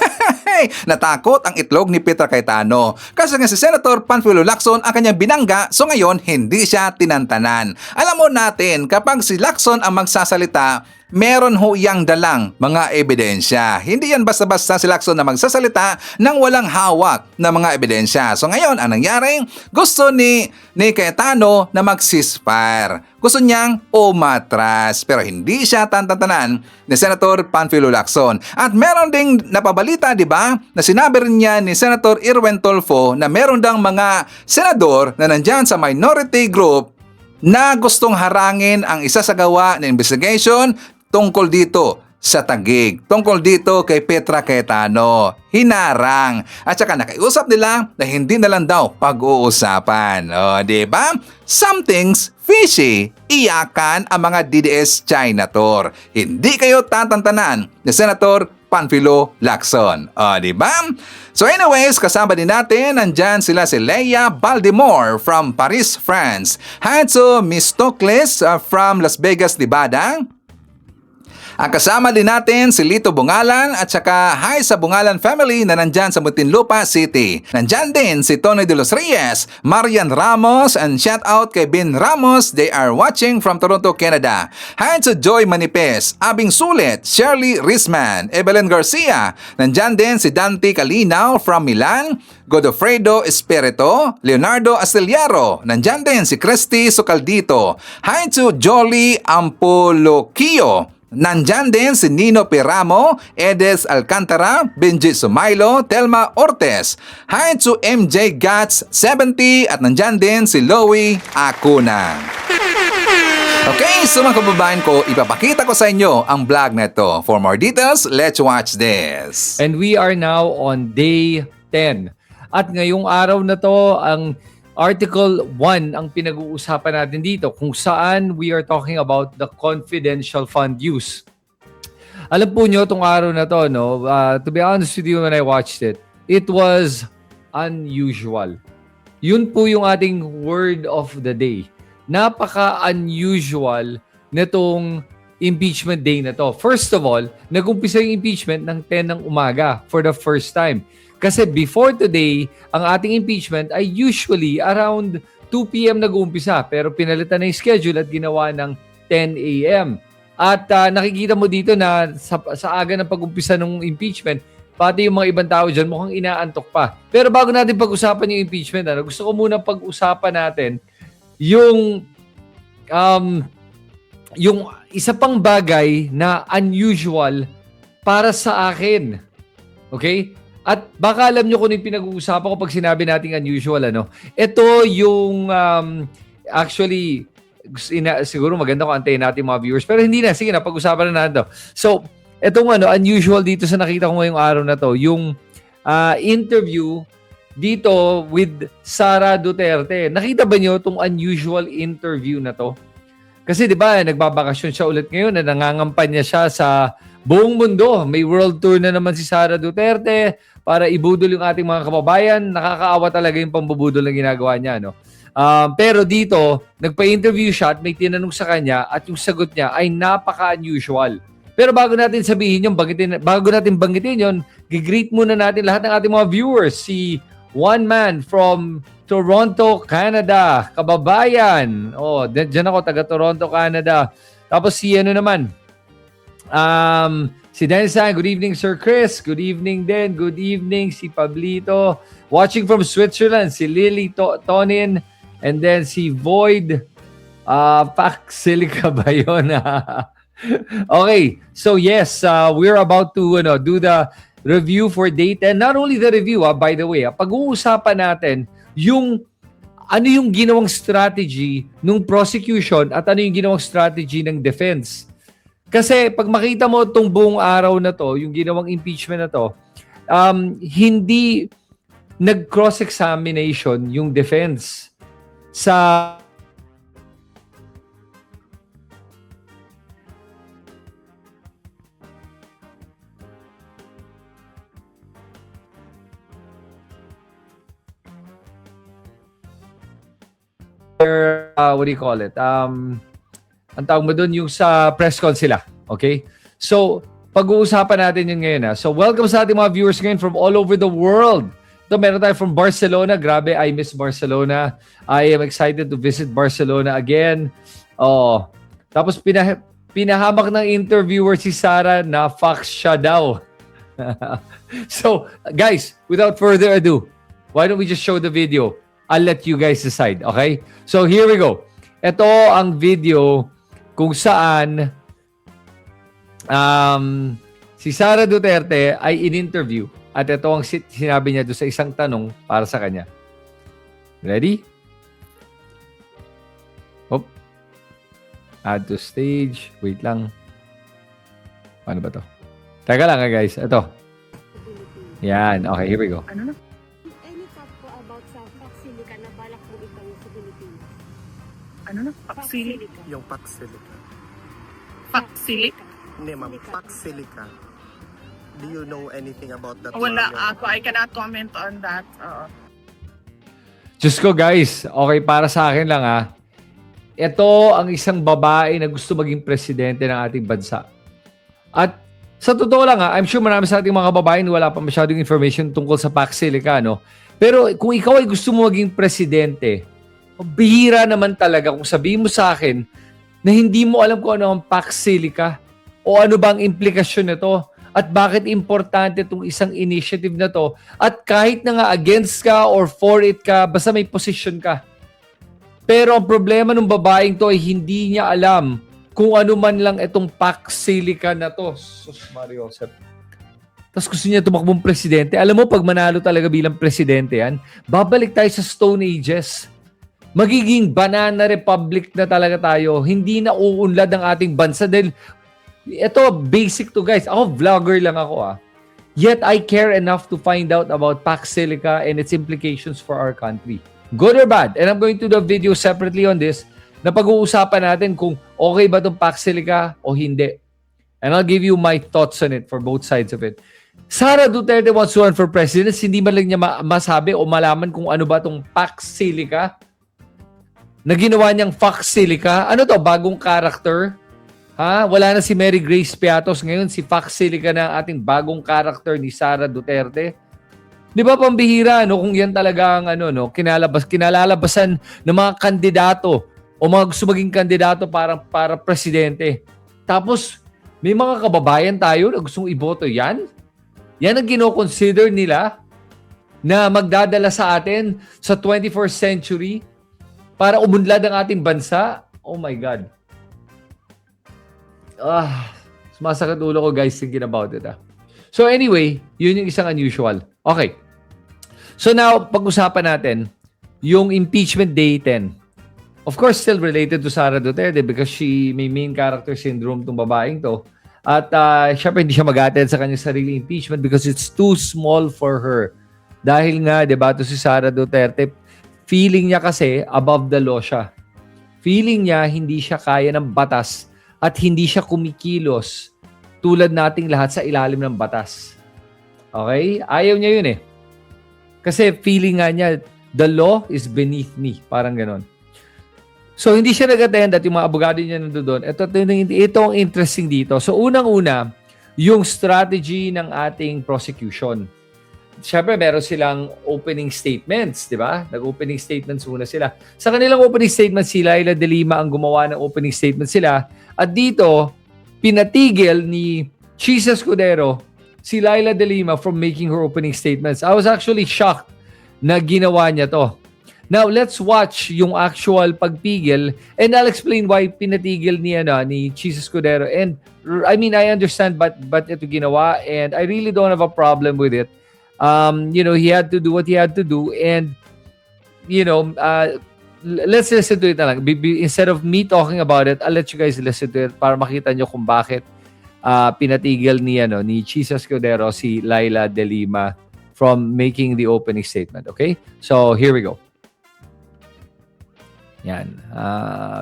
Natakot ang itlog ni Petra Cayetano kasi nga si Senator Panfilo Lacson ang kanyang binangga, so ngayon hindi siya tinantanan. Alam mo natin, kapag si Lacson ang magsasalita, meron ho yang dalang mga ebidensya. Hindi yan basta-basta si Lacson na magsasalita nang walang hawak na mga ebidensya. So ngayon, ang nangyari, gusto ni Cayetano na mag-ceasefire. Gusto niyang umatras, pero hindi siya tantantanan ni Senator Panfilo Lacson. At meron ding napabalita, di ba, na sinabi rin niya ni Senator Erwin Tulfo na meron dang mga senador na nandyan sa minority group na gustong harangin ang isasagawa na investigation tungkol dito sa Taguig, tungkol dito kay Petra Cayetano. Hinarang. At saka nakiusap nila na hindi na lang daw pag-uusapan. Diba? Something's fishy. Iyakan ang mga DDS Chinator. Hindi kayo tatantanan ni Senator Panfilo Lacson. Diba? So anyways, kasama din natin, nandyan sila si Leia Baldemore from Paris, France. Hi to Miss Tokles from Las Vegas, Nevada. Ang kasama din natin si Lito Bungalan at saka hi sa Bungalan family na nandyan sa Muntinlupa City. Nandyan din si Tony de los Reyes, Marian Ramos, and shout out kay Ben Ramos. They are watching from Toronto, Canada. Hi to Joy Manipes, Abing Sulit, Shirley Risman, Evelyn Garcia. Nandyan din si Dante Calinaw from Milan, Godofredo Espirito, Leonardo Astillero. Nandyan din si Christy Socaldito. Hi to Jolly Ampoloquio. Nandyan din si Nino Piramo, Edes Alcantara, Benji Sumailo, Telma Ortez. Hi to MJ Gats 70 at nandyan din si Loie Acuna. Okay, so mga kababayan ko, ipapakita ko sa inyo ang vlog na ito. For more details, let's watch this. And we are now on day 10. At ngayong araw na to, ang Article 1 ang pinag-uusapan natin dito kung saan we are talking about the confidential fund use. Alam po nyo, itong araw na to, no? To be honest with you, when I watched it, it was unusual. Yun po yung ating word of the day. Napaka-unusual nitong impeachment day na to. First of all, nag-umpisa yung impeachment ng 10 ng umaga for the first time. Kasi before today, ang ating impeachment ay usually around 2 p.m. nag-uumpisa. Pero pinalitan na yung schedule at ginawa ng 10 a.m. At nakikita mo dito na sa aga ng pag-umpisa ng impeachment, pati yung mga ibang tao dyan mukhang inaantok pa. Pero bago natin pag-usapan yung impeachment, gusto ko muna pag-usapan natin yung isa pang bagay na unusual para sa akin. Okay? At baka alam nyo kung yung pinag-uusapan ko pag sinabi nating unusual, Ito yung actually, siguro maganda kung antayin natin mga viewers. Pero hindi na. Sige na, pag-usapan na natin to. So, itong unusual dito sa nakita ko ngayong araw na to, yung interview dito with Sara Duterte. Nakita ba nyo itong unusual interview na to? Kasi di ba, nagbabakasyon siya ulit ngayon na nangangampanya siya sa buong mundo. May world tour na naman si Sara Duterte para ibudol yung ating mga kababayan. Nakakaawa talaga yung pambubudol na ginagawa niya, pero dito, nagpa-interview siya at may tinanong sa kanya at yung sagot niya ay napaka-unusual. Pero bago natin sabihin yun, bago natin banggitin yun, gigreet muna natin lahat ng ating mga viewers. Si one man from Toronto, Canada. Kababayan. Oh, dyan ako, taga Toronto, Canada. Tapos si naman, si Densan, good evening Sir Chris. Good evening din. Good evening si Pablito. Watching from Switzerland, si Lily Tonin. And then si Void. Paxilica ba yun? Okay. So yes, we're about to do the review for date. And not only the review, by the way, pag-uusapan natin yung ano yung ginawang strategy ng prosecution at ano yung ginawang strategy ng defense. Kasi pag makita mo itong buong araw na to, yung ginawang impeachment na to, hindi nag-cross-examination yung defense sa what do you call it? Ang tawag mo doon yung sa press con sila. Okay? So, pag-uusapan natin yun ngayon. So, welcome sa ating mga viewers ngayon from all over the world. Ito, meron tayo from Barcelona. Grabe, I miss Barcelona. I am excited to visit Barcelona again. Oh, tapos pinahamak ng interviewer si Sara na fax siya daw. So, guys, without further ado, why don't we just show the video? I'll let you guys decide, okay? So, here we go. Ito ang video kung saan si Sara Duterte ay in-interview at ito ang sinabi niya doon sa isang tanong para sa kanya. Ready? Hop. Add to stage. Wait lang. Paano ba to? Teka lang guys. Ito. Yan. Okay, here we go. Ano na? Any thought po about sa Paxilica na balak po itayo sa Pilipinas? Ano na? Paxilica. Yung Paxilica. Paxilica? Hindi ma'am, Paxilica. Do you know anything about that? Wala ako. I cannot comment on that. Diyos ko guys, okay para sa akin lang Ito ang isang babae na gusto maging presidente ng ating bansa. At sa totoo lang I'm sure marami sa ating mga kababayan wala pa masyadong information tungkol sa Paxilica, no? Pero kung ikaw ay gusto mo maging presidente, bihira naman talaga kung sabihin mo sa akin na hindi mo alam kung ano ang Paxilica o ano bang implikasyon nito at bakit importante itong isang initiative na to at kahit na nga against ka or for it ka, basta may position ka. Pero ang problema ng babaeng to ay hindi niya alam kung ano man lang itong Paxilica na to. Sus Mario Joseph. Tapos gusto niya tumakbong presidente. Alam mo, pag manalo talaga bilang presidente yan, babalik tayo sa Stone Ages. Magiging banana republic na talaga tayo. Hindi na uunlad ang ating bansa dahil ito, basic to guys. Ako, vlogger lang ako Yet I care enough to find out about Pax Silica and its implications for our country. Good or bad? And I'm going to do a video separately on this na pag-uusapan natin kung okay ba itong Pax Silica o hindi. And I'll give you my thoughts on it for both sides of it. Sara Duterte wants to run for president. Hindi man lang niya masabi o malaman kung ano ba itong Pax Silica na ginawa niyang Fox Silica. Ano to? Bagong character? Ha? Wala na si Mary Grace Piatos. Ngayon, si Fox Silica na ating bagong character ni Sara Duterte. Di ba pambihira, no? Kung yan talaga ang kinalalabasan ng mga kandidato o mga gusto maging kandidato para presidente. Tapos, may mga kababayan tayo na gustong iboto yan. Yan ang kinoconsider nila na magdadala sa atin sa 21st century para umunlad ang ating bansa. Oh my God. Sumasakit ulo ko guys thinking about it. So anyway, yun yung isang unusual. Okay. So now, pag-usapan natin yung impeachment day 10. Of course, still related to Sara Duterte because may main character syndrome tong babaeng to. At syempre hindi siya mag-attend sa kanyang sarili impeachment because it's too small for her. Dahil nga, diba, to si Sara Duterte, feeling niya kasi above the law siya. Feeling niya hindi siya kaya ng batas at hindi siya kumikilos tulad nating lahat sa ilalim ng batas. Okay? Ayaw niya yun eh. Kasi feeling nga niya, the law is beneath me. Parang ganon. So, hindi siya nag-attend at yung mga abogado niya nandoon. Ito ang interesting dito. So, unang-una, yung strategy ng ating prosecution. Siyempre, meron silang opening statements, di ba? Nag-opening statements muna sila. Sa kanilang opening statements, si Laila De Lima ang gumawa ng opening statement sila. At dito, pinatigil ni Chisa Escudero si Laila De Lima from making her opening statements. I was actually shocked na ginawa niya to. Now, let's watch yung actual pagpigil and I'll explain why pinatigil ni Chisa Escudero. And I mean, I understand but ito ginawa and I really don't have a problem with it. He had to do what he had to do and, let's listen to it na lang. Instead of me talking about it, I'll let you guys listen to it para makita nyo kung bakit pinatigil ni Chisa Escudero si Laila De Lima from making the opening statement. Okay? So, here we go. Yan.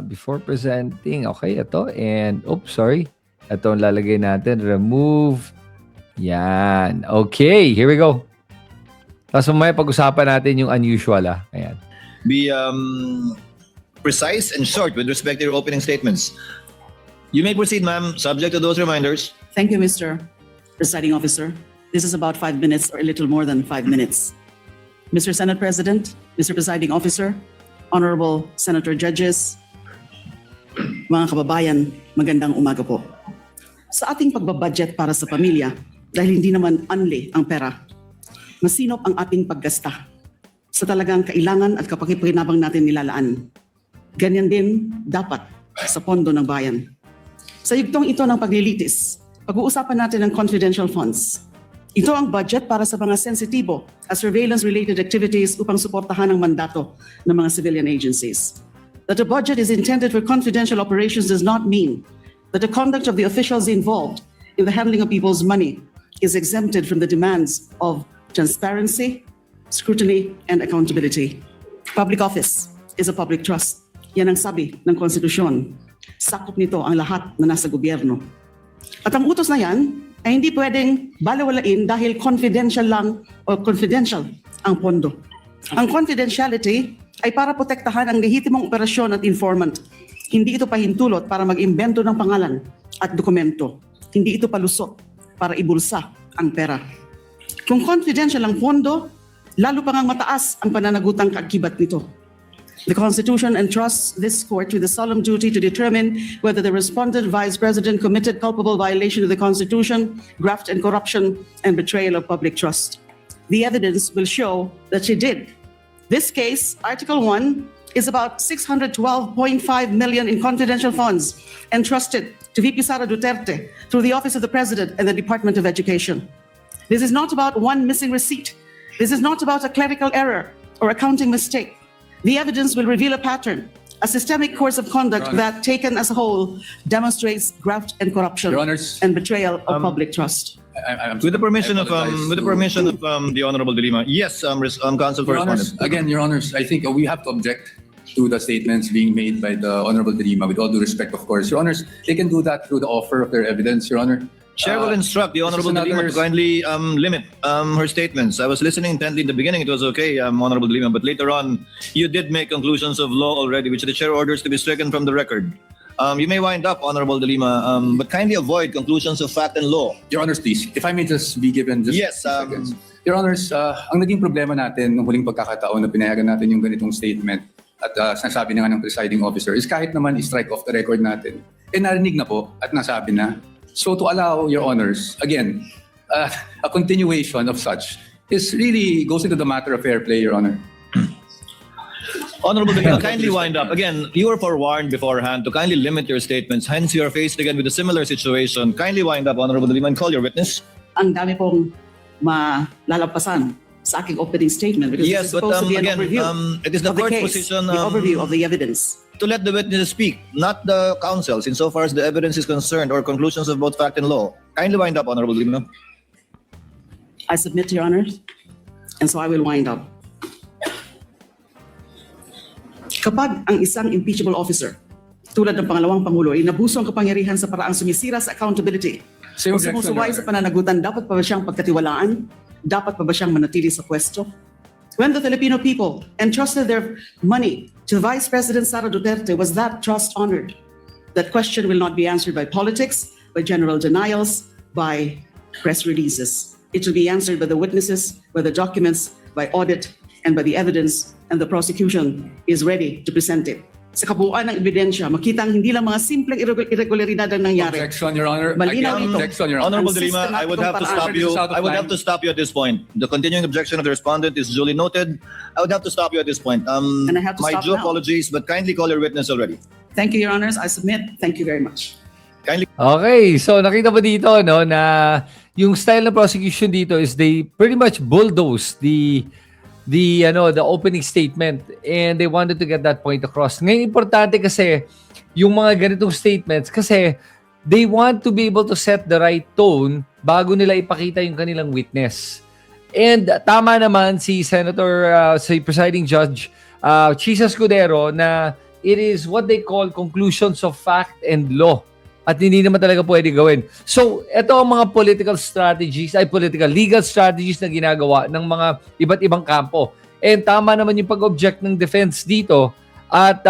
Before presenting, okay, ito. And, sorry. Ito ang lalagay natin. Remove. Yan. Okay, here we go. Tapos mamaya pag-usapan natin yung unusual. Ayan. Be precise and short with respect to your opening statements. You may proceed, ma'am, subject to those reminders. Thank you, Mr. Presiding Officer. This is about 5 minutes or a little more than 5 minutes. Mr. Senate President, Mr. Presiding Officer, Honorable Senator Judges, mga kababayan, magandang umaga po. Sa ating pagbabudget para sa pamilya, dahil hindi naman unli ang pera, masinop ang ating paggasta sa talagang kailangan at kapakipakinabang natin nilalaan. Ganyan din dapat sa pondo ng bayan. Sa yugtong ito ng paglilitis, pag-uusapan natin ang confidential funds. Ito ang budget para sa mga sensitibo at surveillance-related activities upang suportahan ang mandato ng mga civilian agencies. That the budget is intended for confidential operations does not mean that the conduct of the officials involved in the handling of people's money is exempted from the demands of transparency, scrutiny, and accountability. Public office is a public trust. Yan ang sabi ng konstitusyon. Sakop nito ang lahat na nasa gobyerno. At ang utos na yan ay hindi pwedeng balewalain dahil confidential lang o confidential ang pondo. Ang confidentiality ay para protektahan ang lehitimong operasyon at informant. Hindi ito pahintulot para mag-imbento ng pangalan at dokumento. Hindi ito palusot para ibulsa ang pera. Kung confidential ang pondo, lalo pa ngang mataas ang pananagutang kaakibat nito. The Constitution entrusts this court with the solemn duty to determine whether the respondent Vice President committed culpable violation of the Constitution, graft and corruption, and betrayal of public trust. The evidence will show that she did. This case, Article 1, is about 612.5 million in confidential funds entrusted to VP Sara Duterte through the Office of the President and the Department of Education. This is not about one missing receipt. This is not about a clerical error or accounting mistake. The evidence will reveal a pattern, a systemic course of conduct that, taken as a whole, demonstrates graft and corruption and betrayal of public trust. With the permission of the Honorable De Lima. Yes, Council Your Correspondent. Honors, again, Your Honors, I think we have to object to the statements being made by the Honorable De Lima, with all due respect, of course. Your Honors, they can do that through the offer of their evidence, Your Honor. Chair will instruct the Honorable De Lima to kindly limit her statements. I was listening intently in the beginning. It was okay, Honorable De Lima, but later on, you did make conclusions of law already, which the Chair orders to be stricken from the record. You may wind up, Honorable De Lima, but kindly avoid conclusions of fact and law. Your Honors, please, if I may just be given just Yes, seconds. Your Honors, ang naging problema natin nung huling pagkakataon na pinayagan natin yung ganitong statement at sinasabi na nga ng presiding officer is kahit naman i-strike off the record natin, narinig na po at nasabi na. So to allow, Your Honors, again, a continuation of such is really goes into the matter of fair play, Your Honor. Honorable De Lima, kindly wind up. Again, you were forewarned beforehand to kindly limit your statements. Hence, you are faced again with a similar situation. Kindly wind up, Honorable De Lima, and call your witness. Ang dami pong malalampasan sa aking opening statement because Yes, this is but supposed to be an again, overview it is the of the court's case, position, the overview of the evidence. To let the witnesses speak, not the counsels, insofar as the evidence is concerned or conclusions of both fact and law. Kindly wind up, Honorable De Lima. I submit to Your Honors, and so I will wind up. Kapag ang isang impeachable officer, tulad ng pangalawang Pangulo, ay nabuso ang kapangyarihan sa paraang sumisira sa accountability o sumusuway sa pananagutan, dapat pa ba siyang pagkatiwalaan? Dapat pa ba siyang manatili sa pwesto? When the Filipino people entrusted their money to Vice President Sara Duterte, was that trust honored? That question will not be answered by politics, by general denials, by press releases. It will be answered by the witnesses, by the documents, by audit, and by the evidence, and the prosecution is ready to present it. Sa kabuuan ng ebidensya, makitang hindi lang mga simpleng irregularidad ang nangyari. Objection, Your Honor. Malinaw ito. Objection, Your Honor. Honorable De Lima, I would have to stop you. I would have to stop you at this point. The continuing objection of the respondent is duly noted. I would have to stop you at this point. And I have to My stop due now. apologies, but kindly call your witness already. Thank you, Your Honors. I submit. Thank you very much. Okay, so nakita mo dito no na yung style ng prosecution dito is they pretty much bulldoze the opening statement and they wanted to get that point across. Ngayon importante kasi yung mga ganitong statements kasi they want to be able to set the right tone bago nila ipakita yung kanilang witness. And tama naman si si presiding judge Chisa Escudero na it is what they call conclusions of fact and law. At hindi naman talaga pwede gawin. So, ito ang mga political legal strategies na ginagawa ng mga iba't ibang kampo. And tama naman yung pag-object ng defense dito. At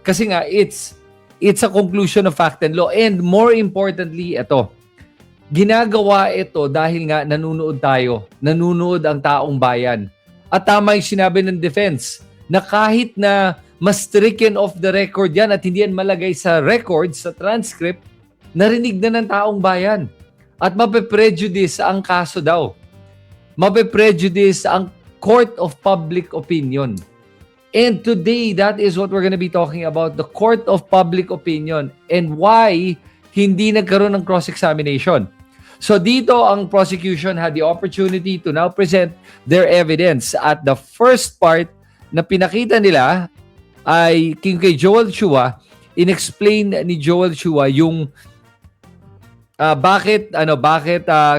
kasi nga, it's a conclusion of fact and law. And more importantly, ito. Ginagawa ito dahil nga nanunood tayo. Nanunood ang taong bayan. At tama yung sinabi ng defense na kahit na mas stricken off the record yan at hindi yan malagay sa record, sa transcript, narinig na ng taong bayan. At mape-prejudice ang kaso daw. Mape-prejudice ang court of public opinion. And today, that is what we're gonna be talking about, the court of public opinion and why hindi nagkaroon ng cross-examination. So dito, ang prosecution had the opportunity to now present their evidence. At the first part na pinakita nila ay kay Joel Chua, inexplain ni Joel Chua yung bakit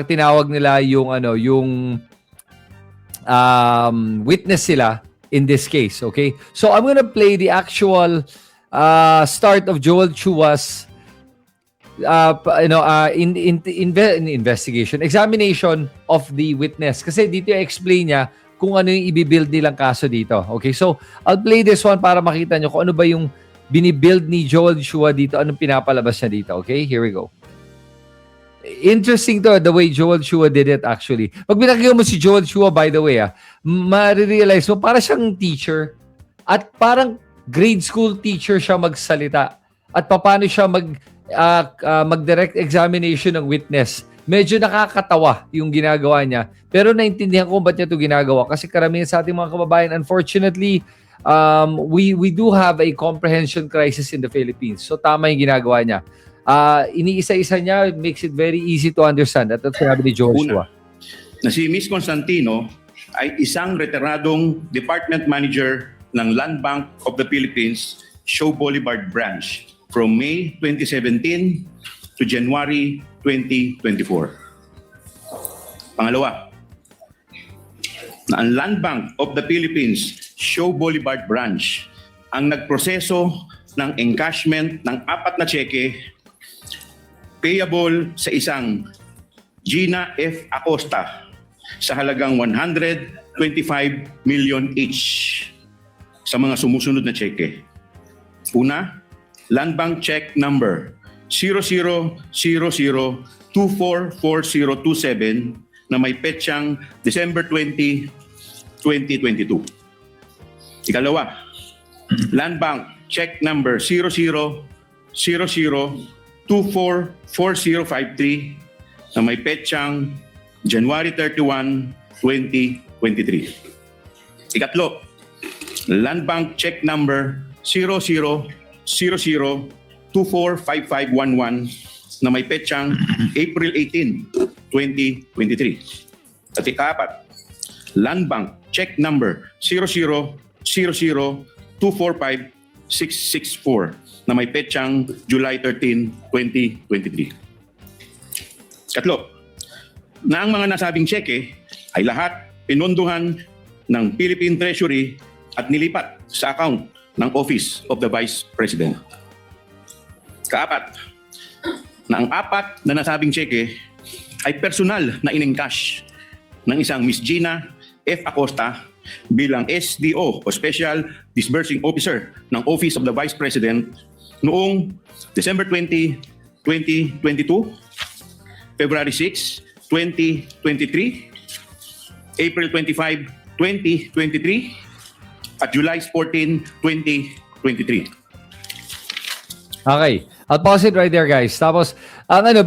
tinawag nila yung witness sila in this case, okay? So I'm gonna play the actual start of Joel Chua's examination of the witness kasi dito i-explain niya kung ano yung i-build nilang kaso dito. Okay, so I'll play this one para makita nyo kung ano ba yung binibuild ni Joel Chua dito, anong pinapalabas niya dito. Okay, here we go. Interesting to, the way Joel Chua did it actually. Pag binakita mo si Joel Chua, by the way, marirealize mo, para siyang teacher at parang grade school teacher siya magsalita at paano siya mag-direct examination ng witness. Medyo nakakatawa yung ginagawa niya. Pero naintindihan ko ba't niya ito ginagawa. Kasi karamihan sa ating mga kababayan, unfortunately, we do have a comprehension crisis in the Philippines. So tama yung ginagawa niya. Iniisa-isa niya, makes it very easy to understand. At ito sabi ni Joshua. Na si Ms. Constantino ay isang retiradong department manager ng Land Bank of the Philippines, Show Boulevard Branch from May 2017 to January 2024. Pangalawa, na ang Land Bank of the Philippines, Show Boulevard Branch, ang nagproseso ng encashment ng 4 na cheque payable sa isang Gina F. Acosta sa halagang 125 million each sa mga sumusunod na cheque. Una, Land Bank check number 0000244027 na may petsang December 20, 2022. Ikalawa, Land Bank check number 0000244053 na may petsang January 31, 2023. Ikatlo, Land Bank check number 0000245511 na may petsang April 18, 2023. At ikaapat, Land Bank check number 0000245664 na may petsang July 13, 2023. Katlo, na ang mga nasabing cheque ay lahat pinondohan ng Philippine Treasury at nilipat sa account ng Office of the Vice President. Kaapat, na ang 4 na nasabing cheque ay personal na in-encash ng isang Miss Gina F. Acosta bilang SDO o Special Disbursing Officer ng Office of the Vice President noong December 20, 2022, February 6, 2023, April 25, 2023, at July 14, 2023. Okay. I'll pause it right there, guys. Tapos,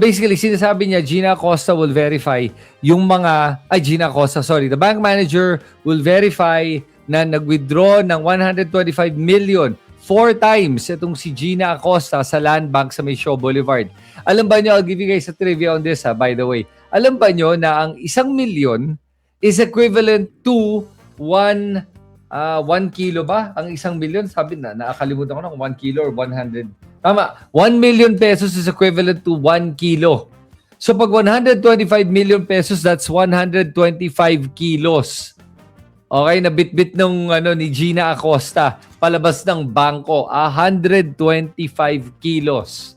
basically, sinasabi niya, Gina Acosta will verify yung mga, Gina Acosta, sorry. The bank manager will verify na nag-withdraw ng 125 million 4 times itong si Gina Acosta sa Land Bank sa May Show Boulevard. Alam ba nyo, I'll give you guys a trivia on this, by the way. Alam ba nyo na ang 1 million is equivalent to 1 kilo ba? Ang 1 million, sabi na, nakakalimutan ko na kung 1 kilo or 100. Tama, 1 million pesos is equivalent to 1 kilo. So pag 125 million pesos, that's 125 kilos. Okay, nabitbit nung ni Gina Acosta, palabas ng bangko, 125 kilos.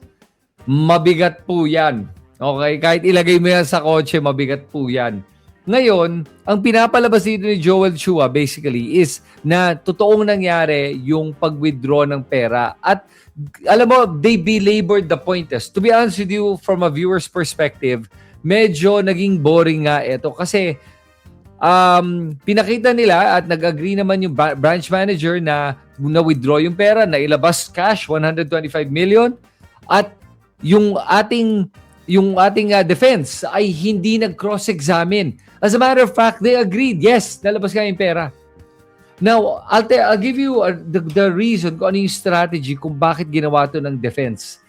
Mabigat po yan. Okay, kahit ilagay mo yan sa kotse, mabigat po yan. Ngayon, ang pinapalabas dito ni Joel Chua basically is na totoong nangyari yung pag-withdraw ng pera. At alam mo, they belabored the point. To be honest with you, from a viewer's perspective, medyo naging boring nga ito. Kasi pinakita nila at nag-agree naman yung branch manager na withdraw yung pera, na ilabas cash, 125 million. At yung ating defense ay hindi nag-cross-examine. As a matter of fact, they agreed, yes, nalabas ka yung pera. Now, I'll give you the reason kung ano yung strategy kung bakit ginawa to ng defense.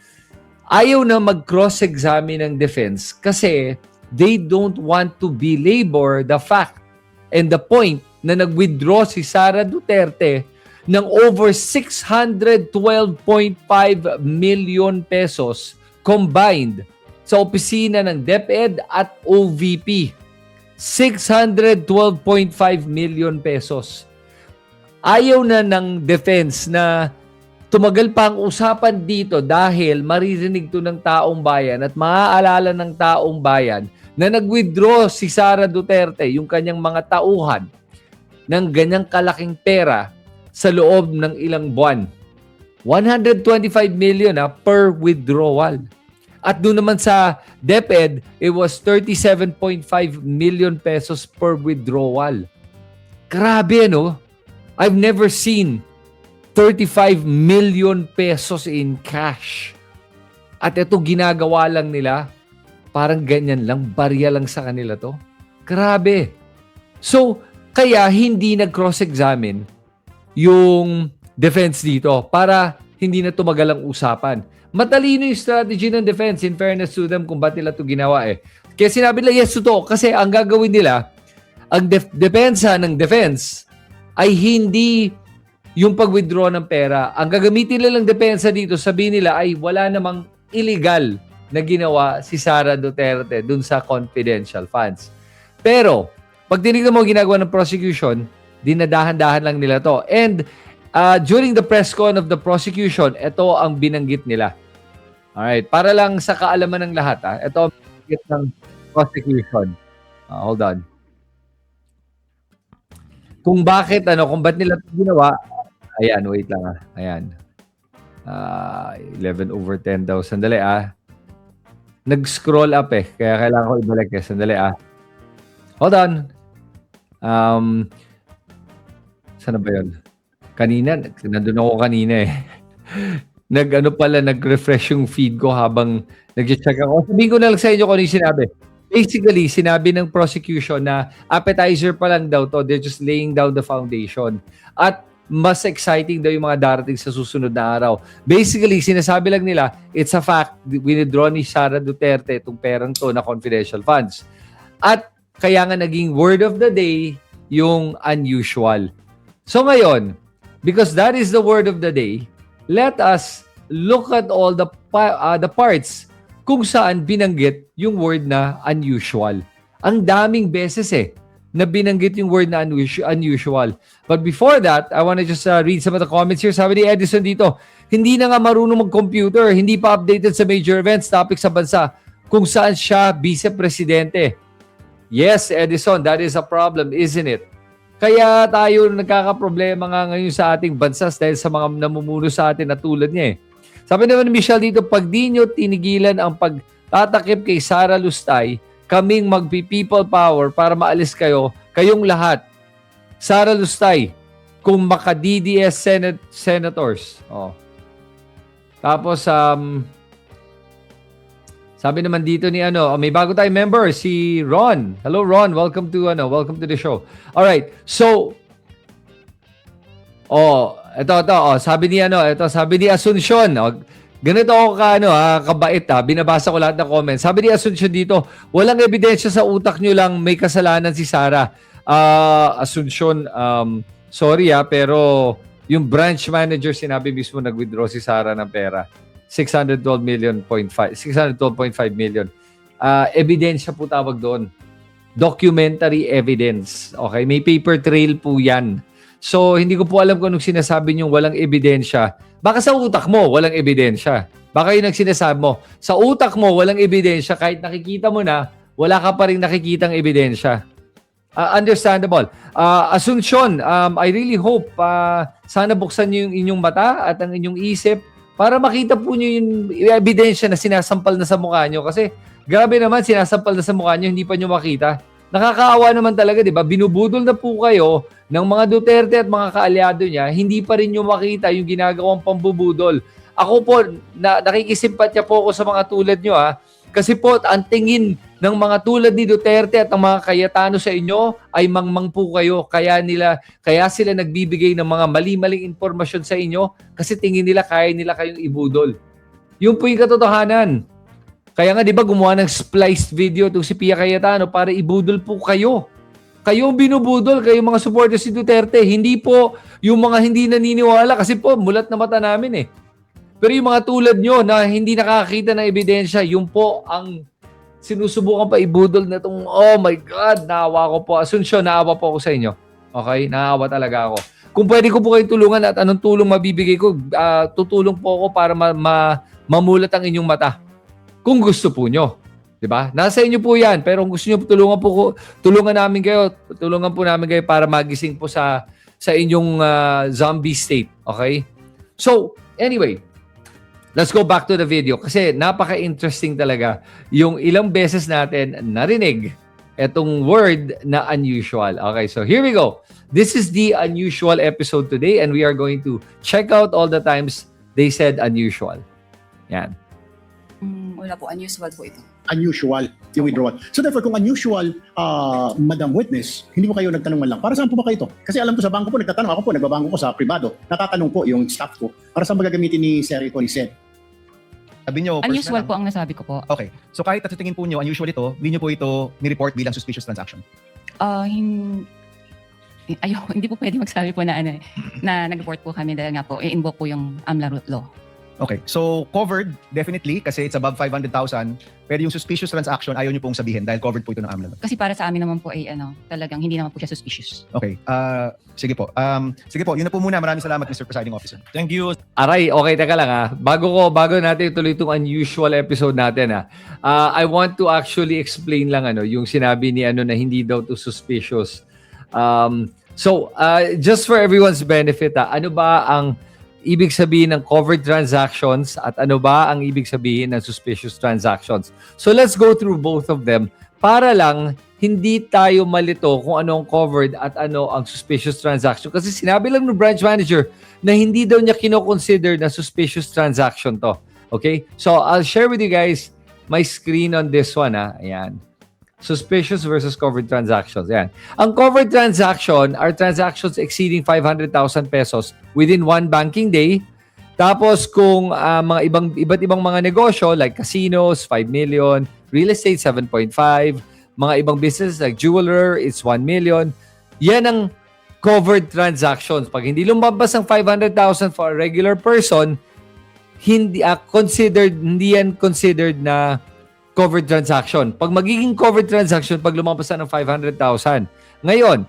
Ayaw na mag-cross-examine ng defense kasi they don't want to belabor the fact and the point na nag-withdraw si Sara Duterte ng over 612.5 million pesos combined sa opisina ng DepEd at OVP. 612.5 million pesos. Ayaw na ng defense na tumagal pa ang usapan dito dahil maririnig to ng taong bayan at maaalala ng taong bayan na nag-withdraw si Sara Duterte, yung kanyang mga tauhan, ng ganyang kalaking pera sa loob ng ilang buwan. 125 million per withdrawal. At doon naman sa DepEd, it was 37.5 million pesos per withdrawal. Grabe, no? I've never seen 35 million pesos in cash. At ito ginagawa lang nila, parang ganyan lang, barya lang sa kanila to. Grabe. So, kaya hindi nag-cross-examine yung defense dito para hindi na tumagal ang usapan. Matalino yung strategy ng defense, in fairness to them, kung ba't nila ito ginawa eh. Kaya sinabi nila, yes to to, kasi ang gagawin nila, ang depensa ng defense ay hindi yung pag-withdraw ng pera. Ang gagamitin nilang depensa dito, sabihin nila ay wala namang illegal na ginawa si Sara Duterte dun sa confidential funds. Pero, pag tinignan mo ginagawa ng prosecution, dinadahan-dahan lang nila to. And during the press con of the prosecution, ito ang binanggit nila. Alright, para lang sa kaalaman ng lahat, ito ang binanggit ng prosecution. Hold on. Kung bakit, kung ba't nila ito ginawa, ayan, wait lang ayan. 11/10 daw. Sandali nag-scroll up kaya kailangan ko ibalik Sandali Hold on. Saan na ba yun? Kanina, nandun ako kanina nag-refresh yung feed ko habang nag-check ako. Sabihin ko na lang sa inyo kung ano yung sinabi. Basically, sinabi ng prosecution na appetizer pa lang daw to. They're just laying down the foundation. At mas exciting daw yung mga darating sa susunod na araw. Basically, sinasabi lang nila, it's a fact, withdraw ni Sara Duterte itong perang to na confidential funds. At kaya nga naging word of the day yung unusual. So ngayon, because that is the word of the day, let us look at all the parts kung saan binanggit yung word na unusual. Ang daming beses na binanggit yung word na unusual. But before that, I want to just read some of the comments here. Sabi ni Edison dito, hindi na nga marunong mag-computer, hindi pa updated sa major events, topic sa bansa, kung saan siya vice-presidente. Yes, Edison, that is a problem, isn't it? Kaya tayo nagkakaproblema nga ngayon sa ating bansa dahil sa mga namumuno sa atin na tulad niya Sabi naman ni Michelle dito, pag di nyo tinigilan ang pagtatakip kay Sara Lustay, kaming magpi-people power para maalis kayong lahat. Sara Lustay, kung maka-DDS senators. Tapos, sabi naman dito ni may bago tayong member, si Ron. Hello Ron, welcome to the show. All right. So sabi ni Asuncion, ganito ako kabait binabasa ko lahat ng comments. Sabi ni Asuncion dito, walang ebidensya sa utak nyo lang may kasalanan si Sara. Asuncion, sorry pero yung branch manager sinabi mismo nag-withdraw si Sara ng pera. 612.5 million. Ebidensya po tawag doon. Documentary evidence. Okay, may paper trail po 'yan. So, hindi ko po alam kung anong sinasabi niyong walang ebidensya. Baka sa utak mo, walang ebidensya. Baka yun ang sinasabi mo. Sa utak mo, walang ebidensya. Kahit nakikita mo na, wala ka pa rin nakikitang ebidensya. Understandable. Asuncion, I really hope sana buksan niyo yung inyong mata at ang inyong isip para makita po niyo yung ebidensya na sinasampal na sa mukha niyo. Kasi grabe naman, sinasampal na sa mukha niyo, hindi pa niyo makita. Nakakaawa naman talaga, di ba? Binubudol na po kayo ng mga Duterte at mga kaalyado niya, hindi pa rin nyo makita yung ginagawang pambubudol. Ako po, nakikisimpatya po ako sa mga tulad nyo kasi po, ang tingin ng mga tulad ni Duterte at ng mga Cayetano sa inyo ay mangmang po kayo. Kaya sila nagbibigay ng mga mali-maling impormasyon sa inyo kasi tingin nila kaya nila kayong ibudol. Yun po yung katotohanan. Kaya nga, di ba, gumawa ng spliced video itong si Pia Cayetano para ibudol po kayo. Kayong binubudol, kayong mga supporters si Duterte. Hindi po yung mga hindi naniniwala kasi po, mulat na mata namin Pero yung mga tulad nyo na hindi nakakita ng ebidensya, yung po ang sinusubukan pa ibudol na itong, oh my God, naawa ko po. Asuncion, naawa po ako sa inyo. Okay? Naawa talaga ako. Kung pwede ko po kayong tulungan at anong tulong mabibigay ko, tutulong po ako para mamulat ang inyong mata. Kung gusto po nyo. Diba? Nasa inyo po yan. Pero kung gusto nyo, tulungan namin kayo. Tulungan po namin kayo para magising po sa inyong zombie state. Okay? So, anyway, let's go back to the video. Kasi napaka-interesting talaga yung ilang beses natin narinig etong word na unusual. Okay, so here we go. This is the unusual episode today and we are going to check out all the times they said unusual. Yan. Wala po, unusual po ito. Unusual, yung withdrawal. So therefore, kung unusual, Madam Witness, hindi po kayo nagtanong man lang, para saan po ba kayo ito? Kasi alam ko sa bangko po, nagtatanong ako po, nagbabangko ko sa privado, natatanong po yung staff ko, para saan ba gagamitin ni Senator Nicet? Sabi nyo, Unusual po ang nasabi ko po. Okay. So kahit at sa tingin po nyo, unusual ito, hindi nyo po ito ni-report bilang suspicious transaction? Hindi po pwede magsabi po na nag-report po kami dahil nga po, i-invoke po yung AMLA law. Okay, so covered, definitely, kasi it's above 500,000. Pero yung suspicious transaction, ayaw nyo pong sabihin dahil covered po ito ng AMLA. Kasi para sa amin naman po ay talagang hindi naman po siya suspicious. Okay, sige po. Sige po, yun na po muna. Maraming salamat, Mr. Presiding Officer. Thank you. Aray, okay, teka lang Bago natin ituloy itong unusual episode natin I want to actually explain lang yung sinabi ni na hindi daw to suspicious. So, just for everyone's benefit, ano ba ang ibig sabihin ng covered transactions at ano ba ang ibig sabihin ng suspicious transactions? So, let's go through both of them para lang hindi tayo malito kung ano ang covered at ano ang suspicious transaction. Kasi sinabi lang ng branch manager na hindi daw niya kino-consider na suspicious transaction to. Okay? So, I'll share with you guys my screen on this one. Ayan. Suspicious versus covered transactions. Ayan. Ang covered transaction are transactions exceeding 500,000 pesos within one banking day. Tapos kung iba't ibang mga negosyo like casinos, 5 million, real estate, 7.5, mga ibang business like jeweler, it's 1 million. Yan ang covered transactions. Pag hindi lumabas ang 500,000 for a regular person, hindi yan considered na covered transaction. Pag magiging covered transaction, pag lumabas na ng 500,000. Ngayon,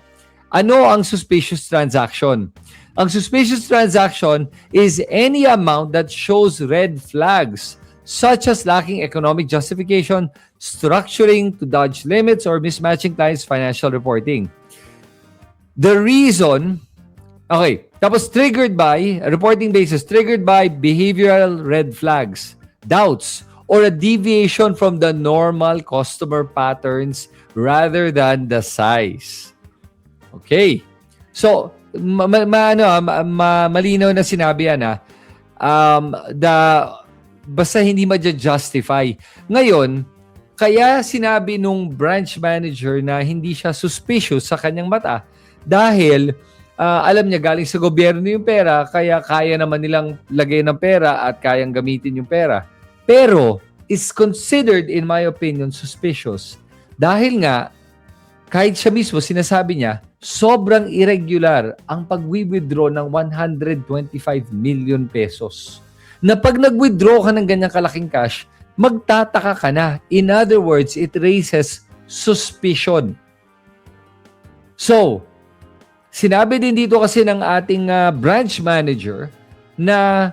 ano ang suspicious transaction? Ang suspicious transaction is any amount that shows red flags, such as lacking economic justification, structuring to dodge limits, or mismatching clients' financial reporting. The reason, tapos triggered by, reporting basis, triggered by behavioral red flags, doubts, or a deviation from the normal customer patterns rather than the size. Okay. So, malinaw na sinabi yan basta hindi ma-justify. Ngayon, kaya sinabi nung branch manager na hindi siya suspicious sa kanyang mata dahil alam niya galing sa gobyerno yung pera, kaya kaya naman nilang lagay ng pera at kayang gamitin yung pera. Pero, is considered, in my opinion, suspicious. Dahil nga, kahit siya mismo, sinasabi niya, sobrang irregular ang pag-withdraw ng 125 million pesos. Na pag nag-withdraw ka ng ganyang kalaking cash, magtataka ka na. In other words, it raises suspicion. So, sinabi din dito kasi ng ating branch manager na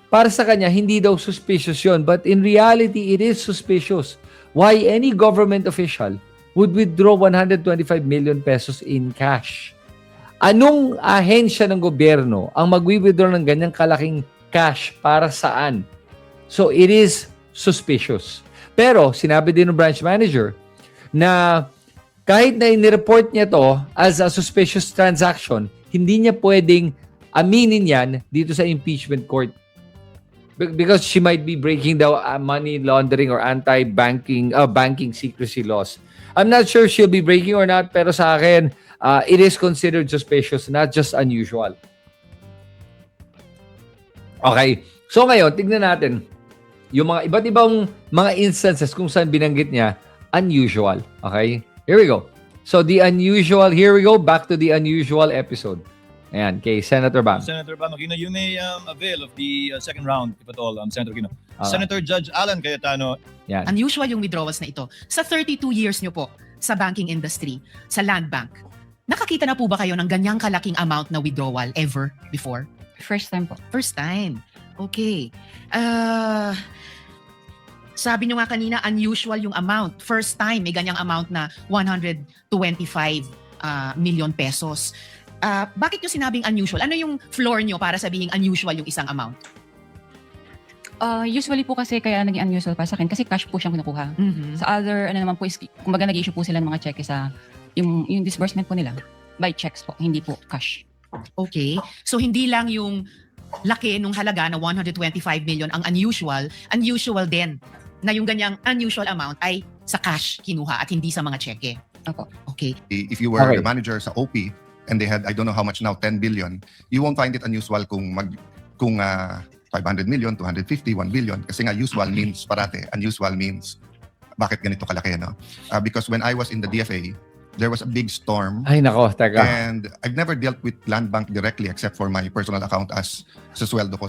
para sa kanya, hindi daw suspicious yun. But in reality, it is suspicious. Why any government official would withdraw 125 million pesos in cash? Anong ahensya ng gobyerno ang mag-withdraw ng ganyang kalaking cash para saan? So, it is suspicious. Pero, sinabi din ng branch manager na kahit na inireport niya to as a suspicious transaction, hindi niya pwedeng aminin yan dito sa impeachment court. Because she might be breaking the money laundering or anti-banking banking secrecy laws. I'm not sure she'll be breaking or not, pero sa akin, it is considered suspicious, not just unusual. Okay. So ngayon, tignan natin yung mga iba't ibang mga instances kung saan binanggit niya unusual. Okay? Here we go. So here we go, back to the unusual episode. Ayan, kay Senator Bam. Senator Bam Aquino, you may avail of the second round, if at all, Senator Aquino. Senator Judge Alan Cayetano. Yan. Unusual yung withdrawals na ito. Sa 32 years nyo po sa banking industry, sa Land Bank, nakakita na po ba kayo ng ganyang kalaking amount na withdrawal ever before? First time po. First time. Okay. Sabi nyo nga kanina, unusual yung amount. First time, may ganyang amount na 125 million pesos. Bakit nyo sinabing unusual? Ano yung floor nyo para sabihin unusual yung isang amount? Usually po kasi kaya naging unusual para sa akin kasi cash po siyang kinukuha. Sa other, naman po is, kumbaga nag-issue po sila ng mga cheque sa yung disbursement po nila by checks po, hindi po cash. Okay. So hindi lang yung laki nung halaga na 125 million ang unusual din na yung ganyang unusual amount ay sa cash kinuha at hindi sa mga cheque. Opo. Okay. If you were the manager sa OP and they had, I don't know how much now, 10 billion, you won't find it unusual kung 500 million, 250, 1 billion. Kasi nga usual means parate. Unusual means bakit ganito kalaki, no? Because when I was in the DFA, there was a big storm. Ay nako, teka. And I've never dealt with Land Bank directly except for my personal account as sa sweldo ko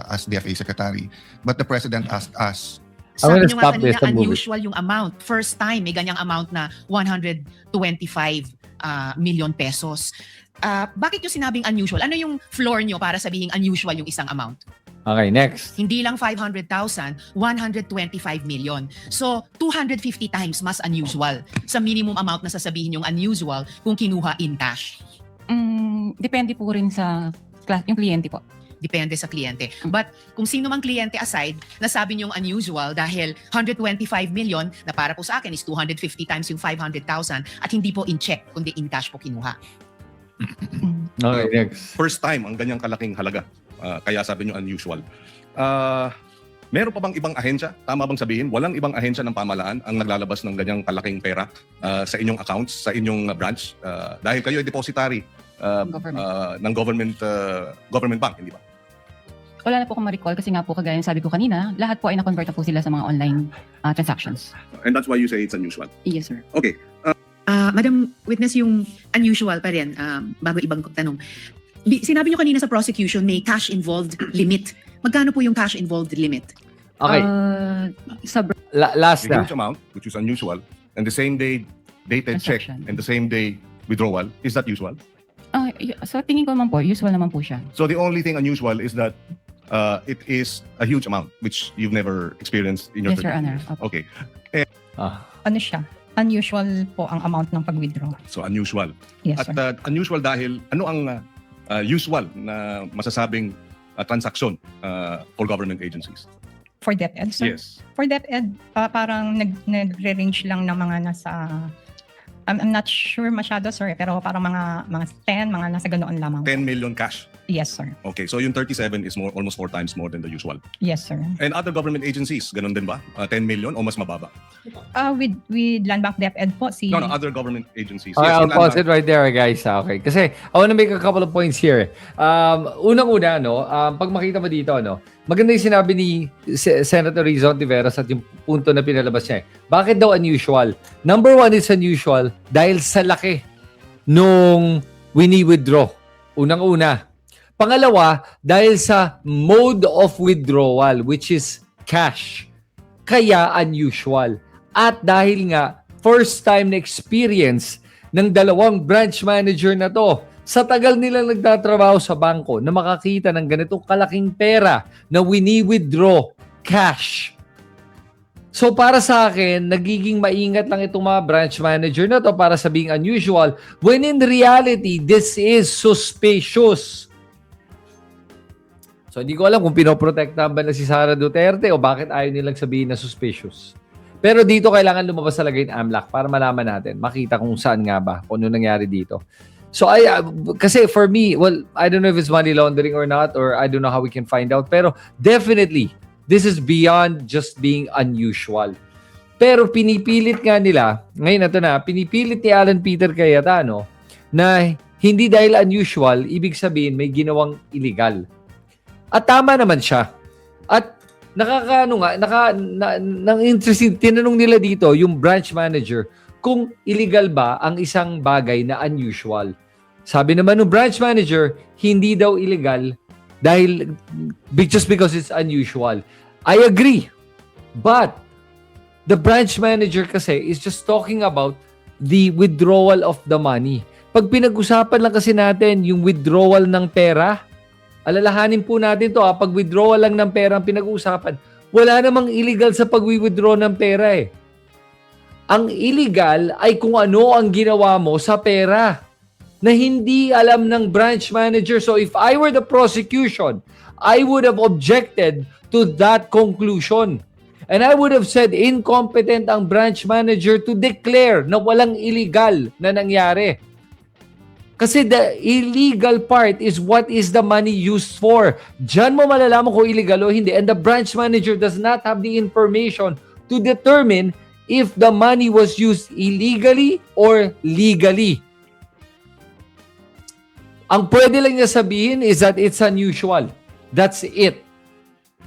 as DFA Secretary. But the President asked us, Sabi gonna nyo stop nga this kanina, and move it. unusual yung amount. First time, may ganyang amount na 125 million pesos. Bakit yung sinabing unusual? Ano yung floor nyo para sabihin unusual yung isang amount? Okay, next. Hindi lang 500,000, 125 million. So, 250 times mas unusual sa minimum amount na sasabihin yung unusual kung kinuha in cash. Depende po rin sa yung kliyente po. Depende sa kliyente. But kung sino mang kliyente aside, nasabi niyong unusual dahil 125 million na para po sa akin is 250 times yung 500,000 at hindi po in check, kundi in cash po kinuha. Okay, next. First time ang ganyang kalaking halaga. Kaya sabi nyo unusual. Meron pa bang ibang ahensya? Tama bang sabihin? Walang ibang ahensya ng pamahalaan ang naglalabas ng ganyang kalaking pera sa inyong accounts, sa inyong branch? Dahil kayo ay depositary ng government bank, hindi ba? Wala na po akong ma-recall kasi nga po kagaya ng sabi ko kanina, lahat po ay na-convert na po sila sa mga online transactions. And that's why you say it's unusual. Yes, sir. Okay. Madam Witness, yung unusual pa rin, bago ibang tanong. Sinabi nyo kanina sa prosecution may cash involved limit. Magkano po yung cash involved limit? Okay. Last A na. huge amount, which is unusual, and the same day dated check Transaction. and the same day withdrawal, is that usual? So tingin ko naman po, usual naman po siya. So the only thing unusual is that it is a huge amount, which you've never experienced in your Yes, Your 30 Honor. years. Opo. Okay. Ano siya? Unusual po ang amount ng pag-withdraw. So unusual. Yes, At sir. unusual dahil ano ang usual na masasabing transaction for government agencies? For DepEd, sir? Yes. For DepEd, parang nagre-range lang ng mga nasa... I'm not sure masyado, sir, pero parang mga 10, mga nasa ganoon lamang. 10 million cash. Yes, sir. Okay, so yung 37 is almost 4 times more than the usual. Yes, sir. And other government agencies, ganun din ba? 10 million o mas mababa? With Land Bank DepEd po, si... No, other government agencies. Okay, I'll yung pause Land it right there, guys. Okay. Kasi I want to make a couple of points here. Unang-una, pag makita mo dito, maganda yung sinabi ni Senator Rizon Tiveros at yung punto na pinalabas niya. Bakit daw unusual? Number one, it's unusual dahil sa laki nung wini-withdraw. Unang-una. Pangalawa, dahil sa mode of withdrawal, which is cash. Kaya unusual. At dahil nga, first time na experience ng dalawang branch manager na to, sa tagal nilang nagtatrabaho sa bangko na makakita ng ganitong kalaking pera na wini-withdraw cash. So para sa akin, nagiging maingat lang itong mga branch manager na to para sabing unusual when in reality, this is suspicious. So hindi ko alam kung pinoprotektahan ba na si Sara Duterte o bakit ayaw nilang sabihin na suspicious. Pero dito kailangan lumabas talaga yung AMLAC para malaman natin, makita kung saan nga ba, kung ano nangyari dito. So kasi for me, well, I don't know if it's money laundering or not, or I don't know how we can find out, pero definitely, this is beyond just being unusual. Pero pinipilit nga nila, ngayon pinipilit ni Alan Peter Cayetano na hindi dahil unusual, ibig sabihin may ginawang illegal. At tama naman siya. At interesting, tinanong nila dito yung branch manager kung illegal ba ang isang bagay na unusual. Sabi naman ng branch manager, hindi daw illegal dahil just because it's unusual. I agree. But the branch manager kasi is just talking about the withdrawal of the money. Pag pinag-usapan lang kasi natin yung withdrawal ng pera, alalahanin po natin to, pag withdrawal lang ng pera ang pinag-uusapan, wala namang illegal sa pag-withdraw ng pera eh. Ang illegal ay kung ano ang ginawa mo sa pera na hindi alam ng branch manager. So if I were the prosecution, I would have objected to that conclusion. And I would have said incompetent ang branch manager to declare na walang illegal na nangyari. Kasi the illegal part is what is the money used for. Diyan mo malalaman kung illegal o hindi. And the branch manager does not have the information to determine if the money was used illegally or legally. Ang pwede lang niya sabihin is that it's unusual. That's it.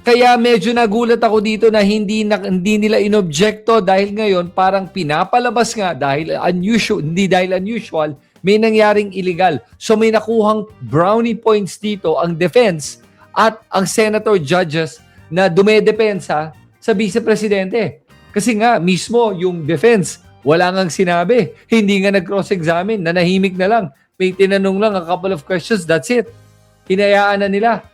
Kaya medyo nagulat ako dito na hindi nila inobjekto dahil ngayon parang pinapalabas nga dahil unusual, hindi dahil unusual, may nangyaring illegal. So may nakuhang brownie points dito ang defense at ang senator judges na dumedepensa sa vice-presidente. Kasi nga mismo yung defense, wala ngang sinabi. Hindi nga nag-cross-examine, nanahimik na lang. May tinanong lang a couple of questions, that's it. Hinayaan na nila.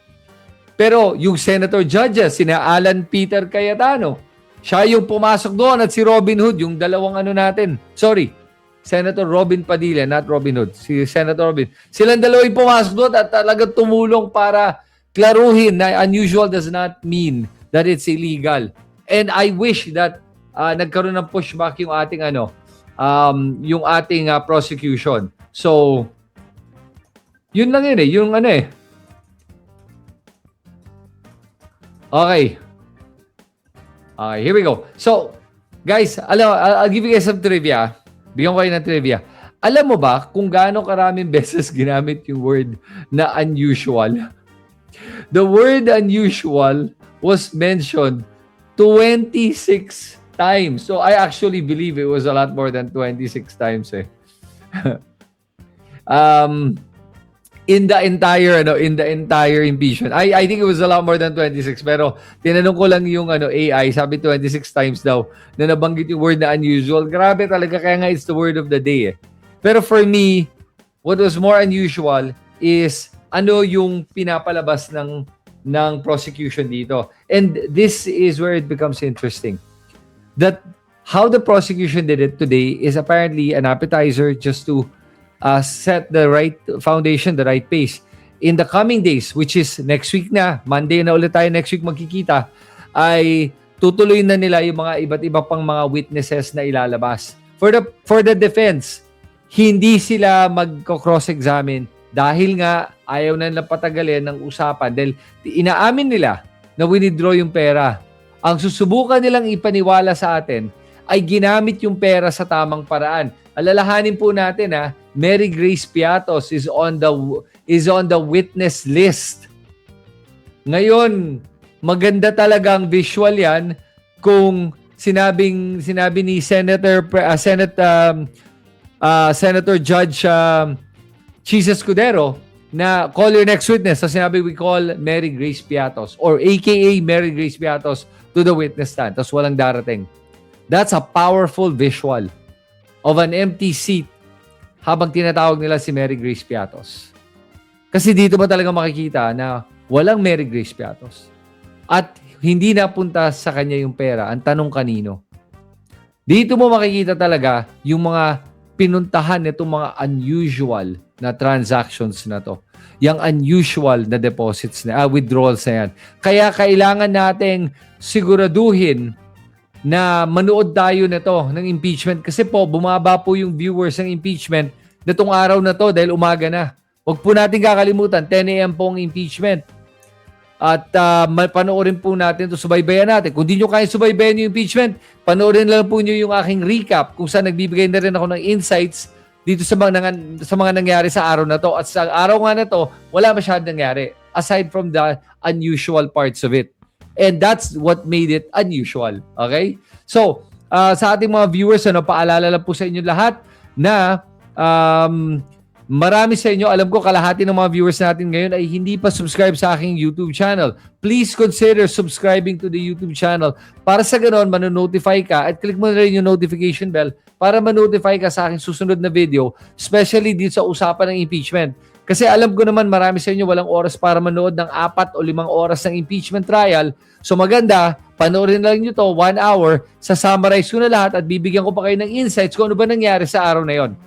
Pero yung senator judges, sina Alan Peter Cayetano, siya yung pumasok doon at si Robin Hood, yung dalawang ano natin. Sorry, Senator Robin Padilla, not Robin Hood. Si Senator Robin. Silang dalawa yung pumasok doon at talagang tumulong para klaruhin na unusual does not mean that it's illegal. And I wish that nagkaroon ng pushback yung ating yung ating prosecution. So, yun lang yun yung Okay. Okay, here we go. So, guys, I'll give you guys some trivia. Bigyan ko kayo ng trivia. Alam mo ba kung gaano karaming beses ginamit yung word na unusual? The word unusual was mentioned 26 times. So, I actually believe it was a lot more than 26 times in the entire impeachment. I think it was a lot more than 26, pero tinanong ko lang yung AI, sabi 26 times daw na nabanggit yung word na unusual. Grabe talaga, kaya nga it's the word of the day. Pero for me, what was more unusual is yung pinapalabas ng prosecution dito. And this is where it becomes interesting. That how the prosecution did it today is apparently an appetizer just to set the right foundation, the right pace. In the coming days, which is next week na, Monday na ulit tayo next week magkikita, ay tutuloy na nila yung mga iba't iba pang mga witnesses na ilalabas. For the defense, hindi sila magko-cross-examine dahil nga ayaw na nilang patagalin ng usapan dahil inaamin nila na withdraw yung pera. Ang susubukan nilang ipaniwala sa atin ay ginamit yung pera sa tamang paraan. Alalahanin po natin Mary Grace Piatos is on the witness list. Ngayon, maganda talagang visual yan kung sinabi ni Senator Judge Chis Escudero na call your next witness. So sinabi we call Mary Grace Piatos or AKA Mary Grace Piatos to the witness stand. Tapos walang darating. That's a powerful visual of an empty seat habang tinatawag nila si Mary Grace Piatos. Kasi dito ba talaga makikita na walang Mary Grace Piatos at hindi napunta sa kanya yung pera. Ang tanong kanino? Dito mo makikita talaga yung mga pinuntahan nitong mga unusual na transactions na to. Yung unusual na deposits na withdrawals na yan. Kaya kailangan nating siguraduhin na manood tayo nito ng impeachment kasi po bumaba po yung viewers ng impeachment nitong araw na to dahil umaga na. Huwag po natin kakalimutan, 10 a.m. po ang impeachment. At panoorin po natin ito, subaybayan natin. Kung di nyo kaya subaybayan yung impeachment, panoorin lang po nyo yung aking recap kung saan nagbibigay na rin ako ng insights dito sa mga nangyari sa araw na to. At sa araw nga na to, wala masyadong nangyari aside from the unusual parts of it. And that's what made it unusual. Okay? So, sa ating mga viewers, paalala lang po sa inyo lahat na marami sa inyo, alam ko kalahati ng mga viewers natin ngayon ay hindi pa subscribe sa aking YouTube channel. Please consider subscribing to the YouTube channel para sa ganoon manonotify ka at click mo na rin yung notification bell para manotify ka sa aking susunod na video, especially dito sa usapan ng impeachment. Kasi alam ko naman marami sa inyo walang oras para manood ng 4 o 5 oras ng impeachment trial. So maganda, panoorin lang nyo to 1 hour, sasummarize ko na lahat at bibigyan ko pa kayo ng insights kung ano ba nangyari sa araw na yon.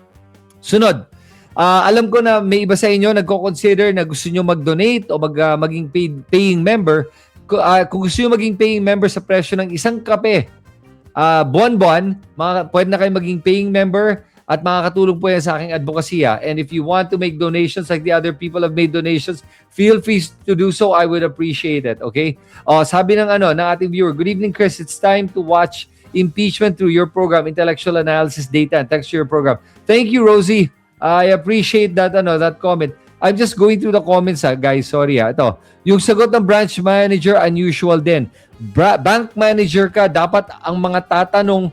Sunod, alam ko na may iba sa inyo nagko-consider na gusto nyo mag-donate o maging paying member. Kung gusto nyo maging paying member sa presyo ng isang kape, buwan-buwan, pwede na kayo maging paying member at makakatulong po yan sa aking advokasya. And if you want to make donations like the other people have made donations, feel free to do so. I would appreciate it. Okay? Sabi ng ating viewer, good evening, Chris. It's time to watch impeachment through your program, Intellectual Analysis Data and Texture program. Thank you, Rosie. I appreciate that comment. I'm just going through the comments, guys. Sorry, Ito. Yung sagot ng branch manager, unusual din. Bank manager ka, dapat ang mga tatanong,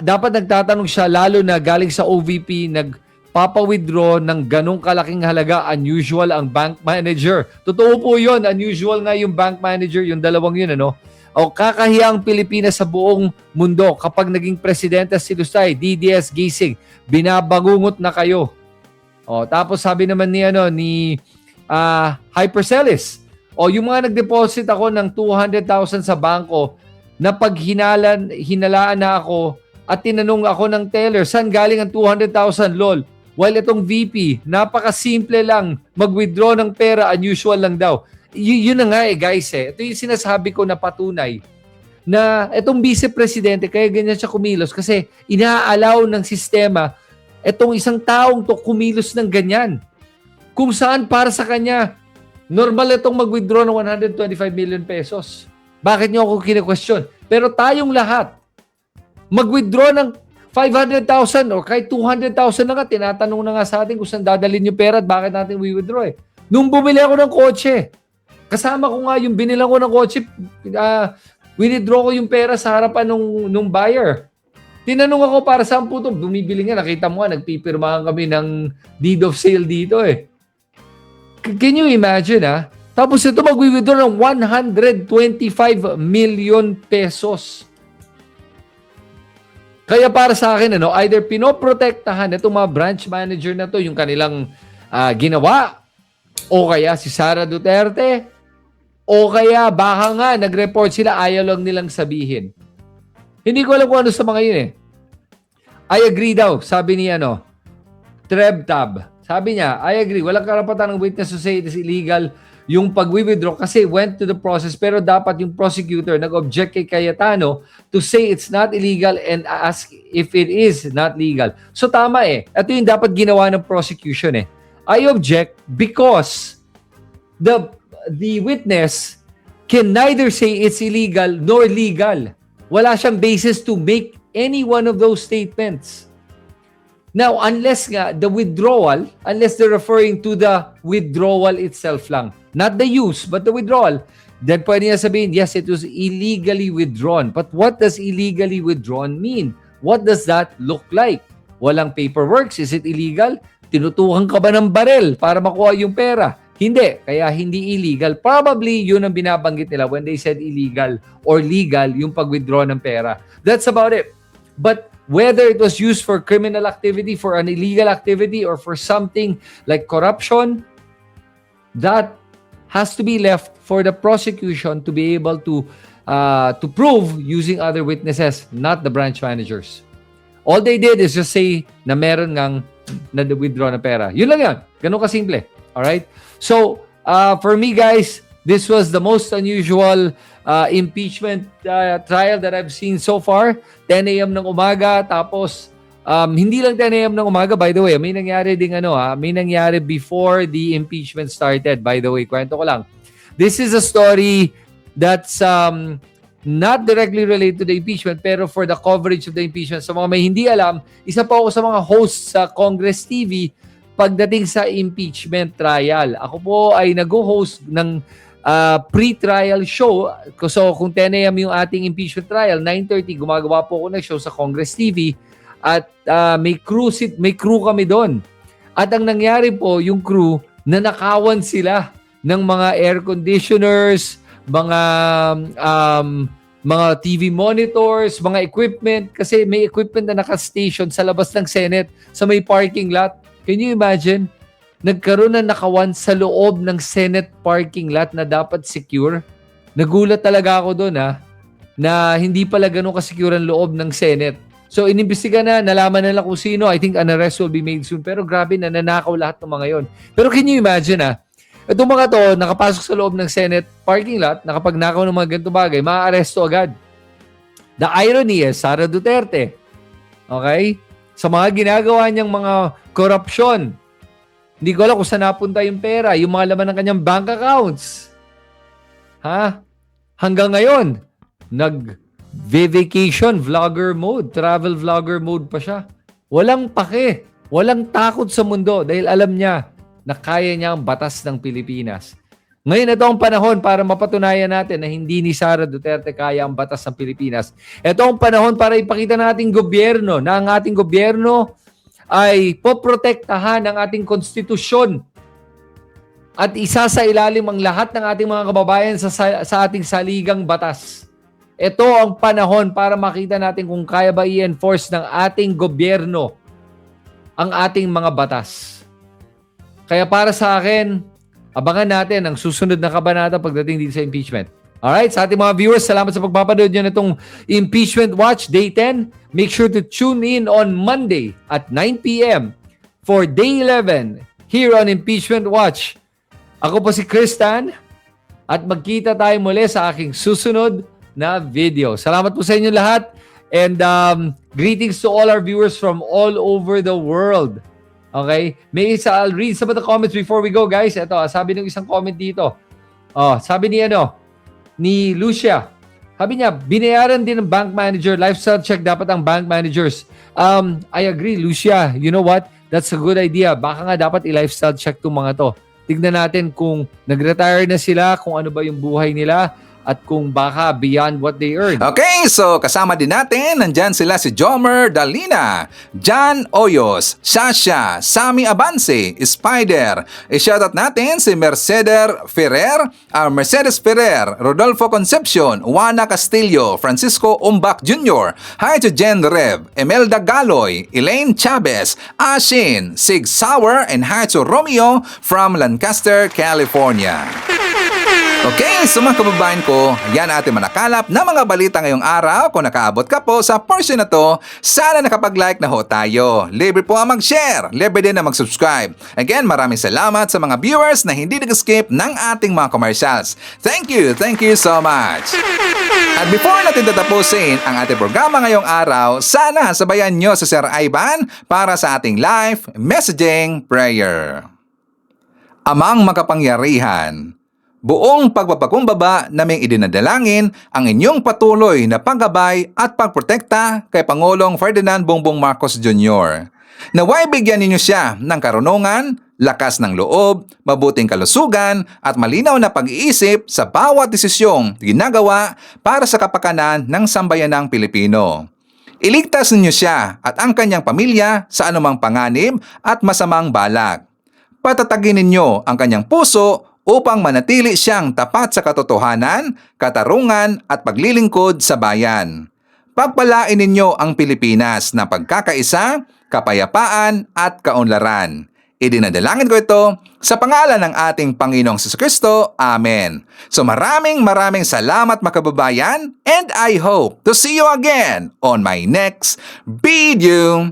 dapat nagtatanong siya, lalo na galing sa OVP, nagpapa-withdraw ng ganong kalaking halaga, unusual ang bank manager. Totoo po yun, unusual nga yung bank manager, yung dalawang yun, ano? O kakahiya ang Pilipinas sa buong mundo kapag naging presidente si Lusay, DDS Gising, binabangungot na kayo. O, tapos sabi naman ni Hypercelis, o yung mga nag-deposit ako ng 200,000 sa bangko na pag hinalaan na ako at tinanong ako ng teller, saan galing ang 200,000, lol? While itong VP, napaka-simple lang, mag-withdraw ng pera, unusual lang daw. Yun na nga guys Ito yung sinasabi ko na patunay na itong vice-presidente, kaya ganyan siya kumilos kasi inaalaw ng sistema itong isang taong to kumilos ng ganyan. Kung saan para sa kanya, normal itong mag-withdraw ng 125 million pesos. Bakit niyo ako kine-question? Pero tayong lahat, mag-withdraw ng 500,000 o kahit 200,000 na nga, tinatanong na nga sa atin kung saan dadalhin yung pera at bakit natin withdraw eh. Nung bumili ako ng kotse, kasama ko nga yung binilang ko ng kotse, withdraw ko yung pera sa harapan nung buyer. Tinanong ako para saan po ito. Bumibili nga, nakita mo nga, nagpipirmahan kami ng deed of sale dito eh. Can you imagine Tapos ito mag-withdraw ng 125 million pesos. Kaya para sa akin, either pinoprotektahan itong mga branch manager na to, yung kanilang ginawa, o kaya si Sara Duterte, o kaya baka nga nag-report sila, ayaw lang nilang sabihin. Hindi ko alam kung ano sa mga yun eh. I agree daw, sabi ni Trebtab. Sabi niya, I agree, walang karapatan ng witness to say it is illegal yung pag-withdraw kasi went to the process pero dapat yung prosecutor nag-object kay Cayetano to say it's not illegal and ask if it is not legal. So tama eh. Ito yung dapat ginawa ng prosecution eh. I object because the witness can neither say it's illegal nor legal. Wala siyang basis to make any one of those statements. Now, unless nga the withdrawal, unless they're referring to the withdrawal itself lang, not the use, but the withdrawal, then pwede niya sabihin, yes, it was illegally withdrawn. But what does illegally withdrawn mean? What does that look like? Walang paperwork? Is it illegal? Tinutukan ka ba ng barel para makuha yung pera? Hindi. Kaya hindi illegal. Probably yun ang binabanggit nila when they said illegal or legal yung pag-withdraw ng pera. That's about it. But whether it was used for criminal activity, for an illegal activity, or for something like corruption, that has to be left for the prosecution to be able to prove using other witnesses, not the branch managers. All they did is just say na meron ngang na-withdraw na pera. Yun lang yan. Ganun kasimple. Alright? So, for me guys, this was the most unusual impeachment trial that I've seen so far. 10 a.m. ng umaga, tapos hindi lang 10 a.m. ng umaga, by the way. May nangyari ding may nangyari before the impeachment started, by the way. Kwento ko lang. This is a story that's not directly related to the impeachment, pero for the coverage of the impeachment. Sa mga may hindi alam, isa pa ako sa mga hosts sa Congress TV pagdating sa impeachment trial. Ako po ay nag-host ng pre-trial show. So kung 10 a.m. yung ating impeachment trial, 9:30 gumagawa po ako ng show sa Congress TV at may crew kami doon. At ang nangyari po, yung crew, nanakawan sila ng mga air conditioners, mga TV monitors, mga equipment, kasi may equipment na naka-station sa labas ng Senate sa may parking lot. Can you imagine? Nagkaroon na nakawan sa loob ng Senate parking lot na dapat secure. Nagulat talaga ako doon na hindi pala ganun ka-secure ang loob ng Senate. So inimbestiga na, nalaman nila kung sino. I think an arrest will be made soon. Pero grabe na, nanakaw lahat ng mga yon. Pero can you imagine itong mga to, nakapasok sa loob ng Senate parking lot, nakapagnakaw ng mga ganito bagay, maa-aresto agad. The irony is, Sara Duterte, okay? Sa mga ginagawa niyang mga korupsyon, hindi ko alam kung saan napunta yung pera, yung mga laman ng kanyang bank accounts. Hanggang ngayon, nag-vacation vlogger mode, travel vlogger mode pa siya. Walang pake, walang takot sa mundo dahil alam niya na kaya niya ang batas ng Pilipinas. Ngayon ito ang panahon para mapatunayan natin na hindi ni Sara Duterte kaya ang batas ng Pilipinas. Ito ang panahon para ipakita ng ating gobyerno na ang ating gobyerno ay poprotektahan ang ating konstitusyon at isa sa ilalim ang lahat ng ating mga kababayan sa ating saligang batas. Ito ang panahon para makita natin kung kaya ba i-enforce ng ating gobyerno ang ating mga batas. Kaya para sa akin, abangan natin ang susunod na kabanata pagdating dito sa impeachment. Alright, sa ating mga viewers, salamat sa pagpapanood nyo nitong Impeachment Watch Day 10. Make sure to tune in on Monday at 9 p.m. for Day 11 here on Impeachment Watch. Ako po si Kristan at magkita tayo muli sa aking susunod na video. Salamat po sa inyo lahat and greetings to all our viewers from all over the world. Okay? I'll read some of the comments before we go, guys. Ito, sabi ng isang comment dito. Sabi ni Lucia. Sabi niya, binayaran din ng bank manager. Lifestyle check dapat ang bank managers. I agree, Lucia. You know what? That's a good idea. Baka nga dapat i-lifestyle check itong mga to. Tignan natin kung nag-retire na sila, kung ano ba yung buhay nila, at kung baka beyond what they earn. Okay, so kasama din natin, nandyan sila si Jomer Dalina, John Oyos, Sasha, Sammy Abanse, Spider. I-shoutout natin si Mercedes Ferrer, Rodolfo Concepcion, Juana Castillo, Francisco Umbak Jr., hi to Jen Rev, Emelda Galoy, Elaine Chavez, Ashin, Sig Sauer, and hi to Romeo from Lancaster, California. Okay, so mga kababayan ko, yan ating manakalap na mga balita ngayong araw. Kung nakaabot ka po sa portion na to, sana nakapag-like na ho tayo. Libre po ang mag-share, libre din na mag-subscribe. Again, maraming salamat sa mga viewers na hindi nag-skip ng ating mga commercials. Thank you so much. At before natin tatapusin ang ating programa ngayong araw, sana sabayan nyo sa Sir Ivan para sa ating live messaging prayer. Amang makapangyarihan, buong pagpapakumbaba naming idinadalangin ang inyong patuloy na paggabay at pagprotekta kay Pangulong Ferdinand Bongbong Marcos Jr. Naway bigyan ninyo siya ng karunungan, lakas ng loob, mabuting kalusugan at malinaw na pag-iisip sa bawat desisyong ginagawa para sa kapakanan ng sambayanang Pilipino. Iligtas ninyo siya at ang kanyang pamilya sa anumang panganib at masamang balak. Patatagin ninyo ang kanyang puso upang manatili siyang tapat sa katotohanan, katarungan at paglilingkod sa bayan. Pagpalain ninyo ang Pilipinas na pagkakaisa, kapayapaan at kaunlaran. Idinadalangin ko ito sa pangalan ng ating Panginoong Jesucristo. Amen. So maraming salamat mga kababayan and I hope to see you again on my next video.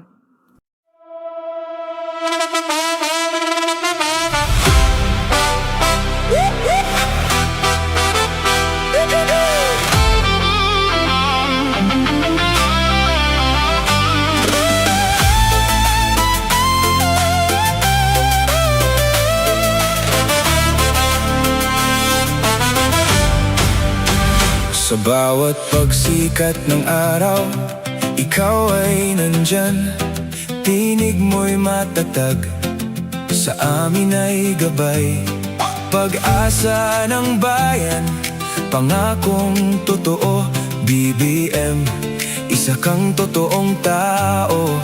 Sa bawat pagsikat ng araw, ikaw ay nandyan. Tinig mo'y matatag, sa amin ay gabay. Pag-asa ng bayan, pangakong totoo. BBM, isa kang totoong tao.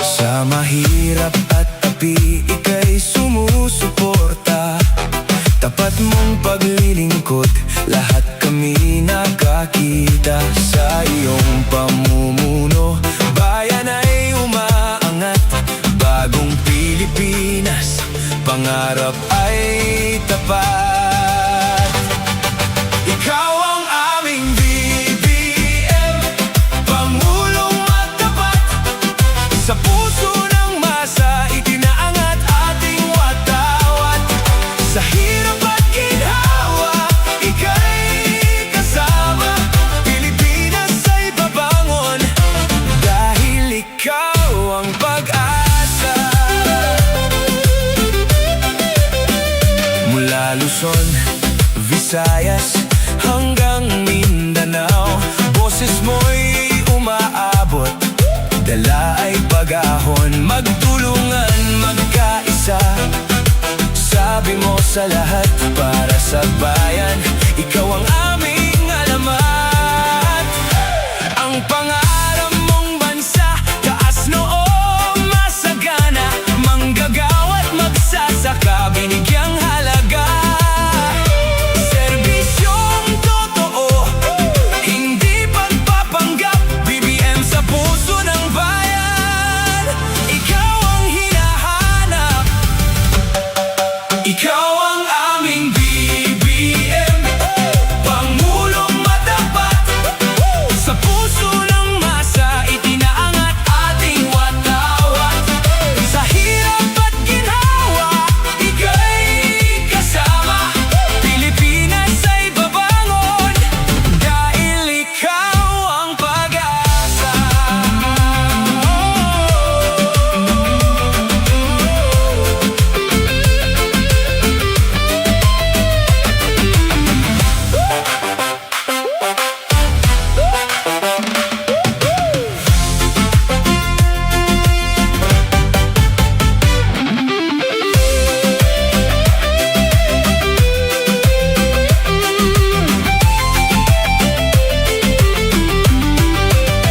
Sa mahirap at api, ika'y sumusuporta. Tapat mong paglilingkod, lahat kami nakakita. Sa iyong pamumuno, bayan ay umaangat. Bagong Pilipinas, pangarap ay tapat. Ikaw ang aming BBM, Pangulong matapat. Sa puso ng masa, itinaangat ating watawat. Sa hirap at ginhawa, ika'y kasama. Pilipinas ay babangon, dahil ikaw ang pag-asa. Mula Luzon, Visayas, hanggang Mindanao, boses mo'y umaabot, dala ay pag-ahon. Magtulungan, magkaisa, sa lahat, para sa bayan. Ikaw ang aming alamat. Ang pangarap mong bansa, taas noong masagana, manggagawa at magsasaka, binigyang halaga. Serbisyong totoo, hindi pagpapanggap, BBM sa puso ng bayan. Ikaw ang hinahanap, ikaw ang aming BBM, Pangulong matapat, sa puso ng masa, itinaangat ating watawat. Sa hirap at ginhawa, ika'y kasama, Pilipinas ay babangon, dahil ikaw ang pag-asa.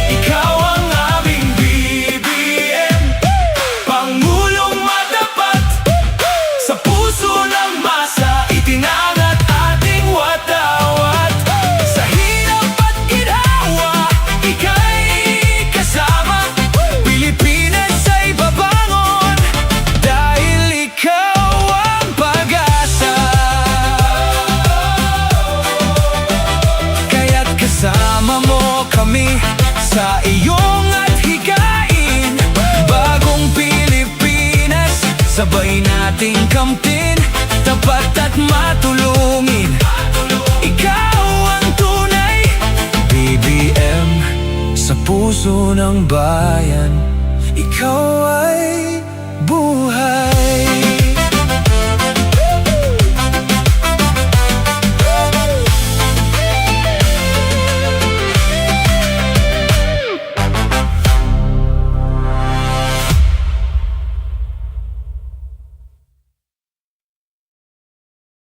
Ikaw ang aming BBM, Pangulong matapat, sa puso ng masa, itinangat ating watawat. Sa hirap at ginhawa, ika'y kasama, Pilipinas ay babangon, dahil ikaw ang pag-asa. Kaya't kasama mo kami sa iyong at higain, bagong Pilipinas, sabay nating kamtin, tapat at matulungin. Ikaw ang tunay, BBM, sa puso ng bayan. Ikaw ay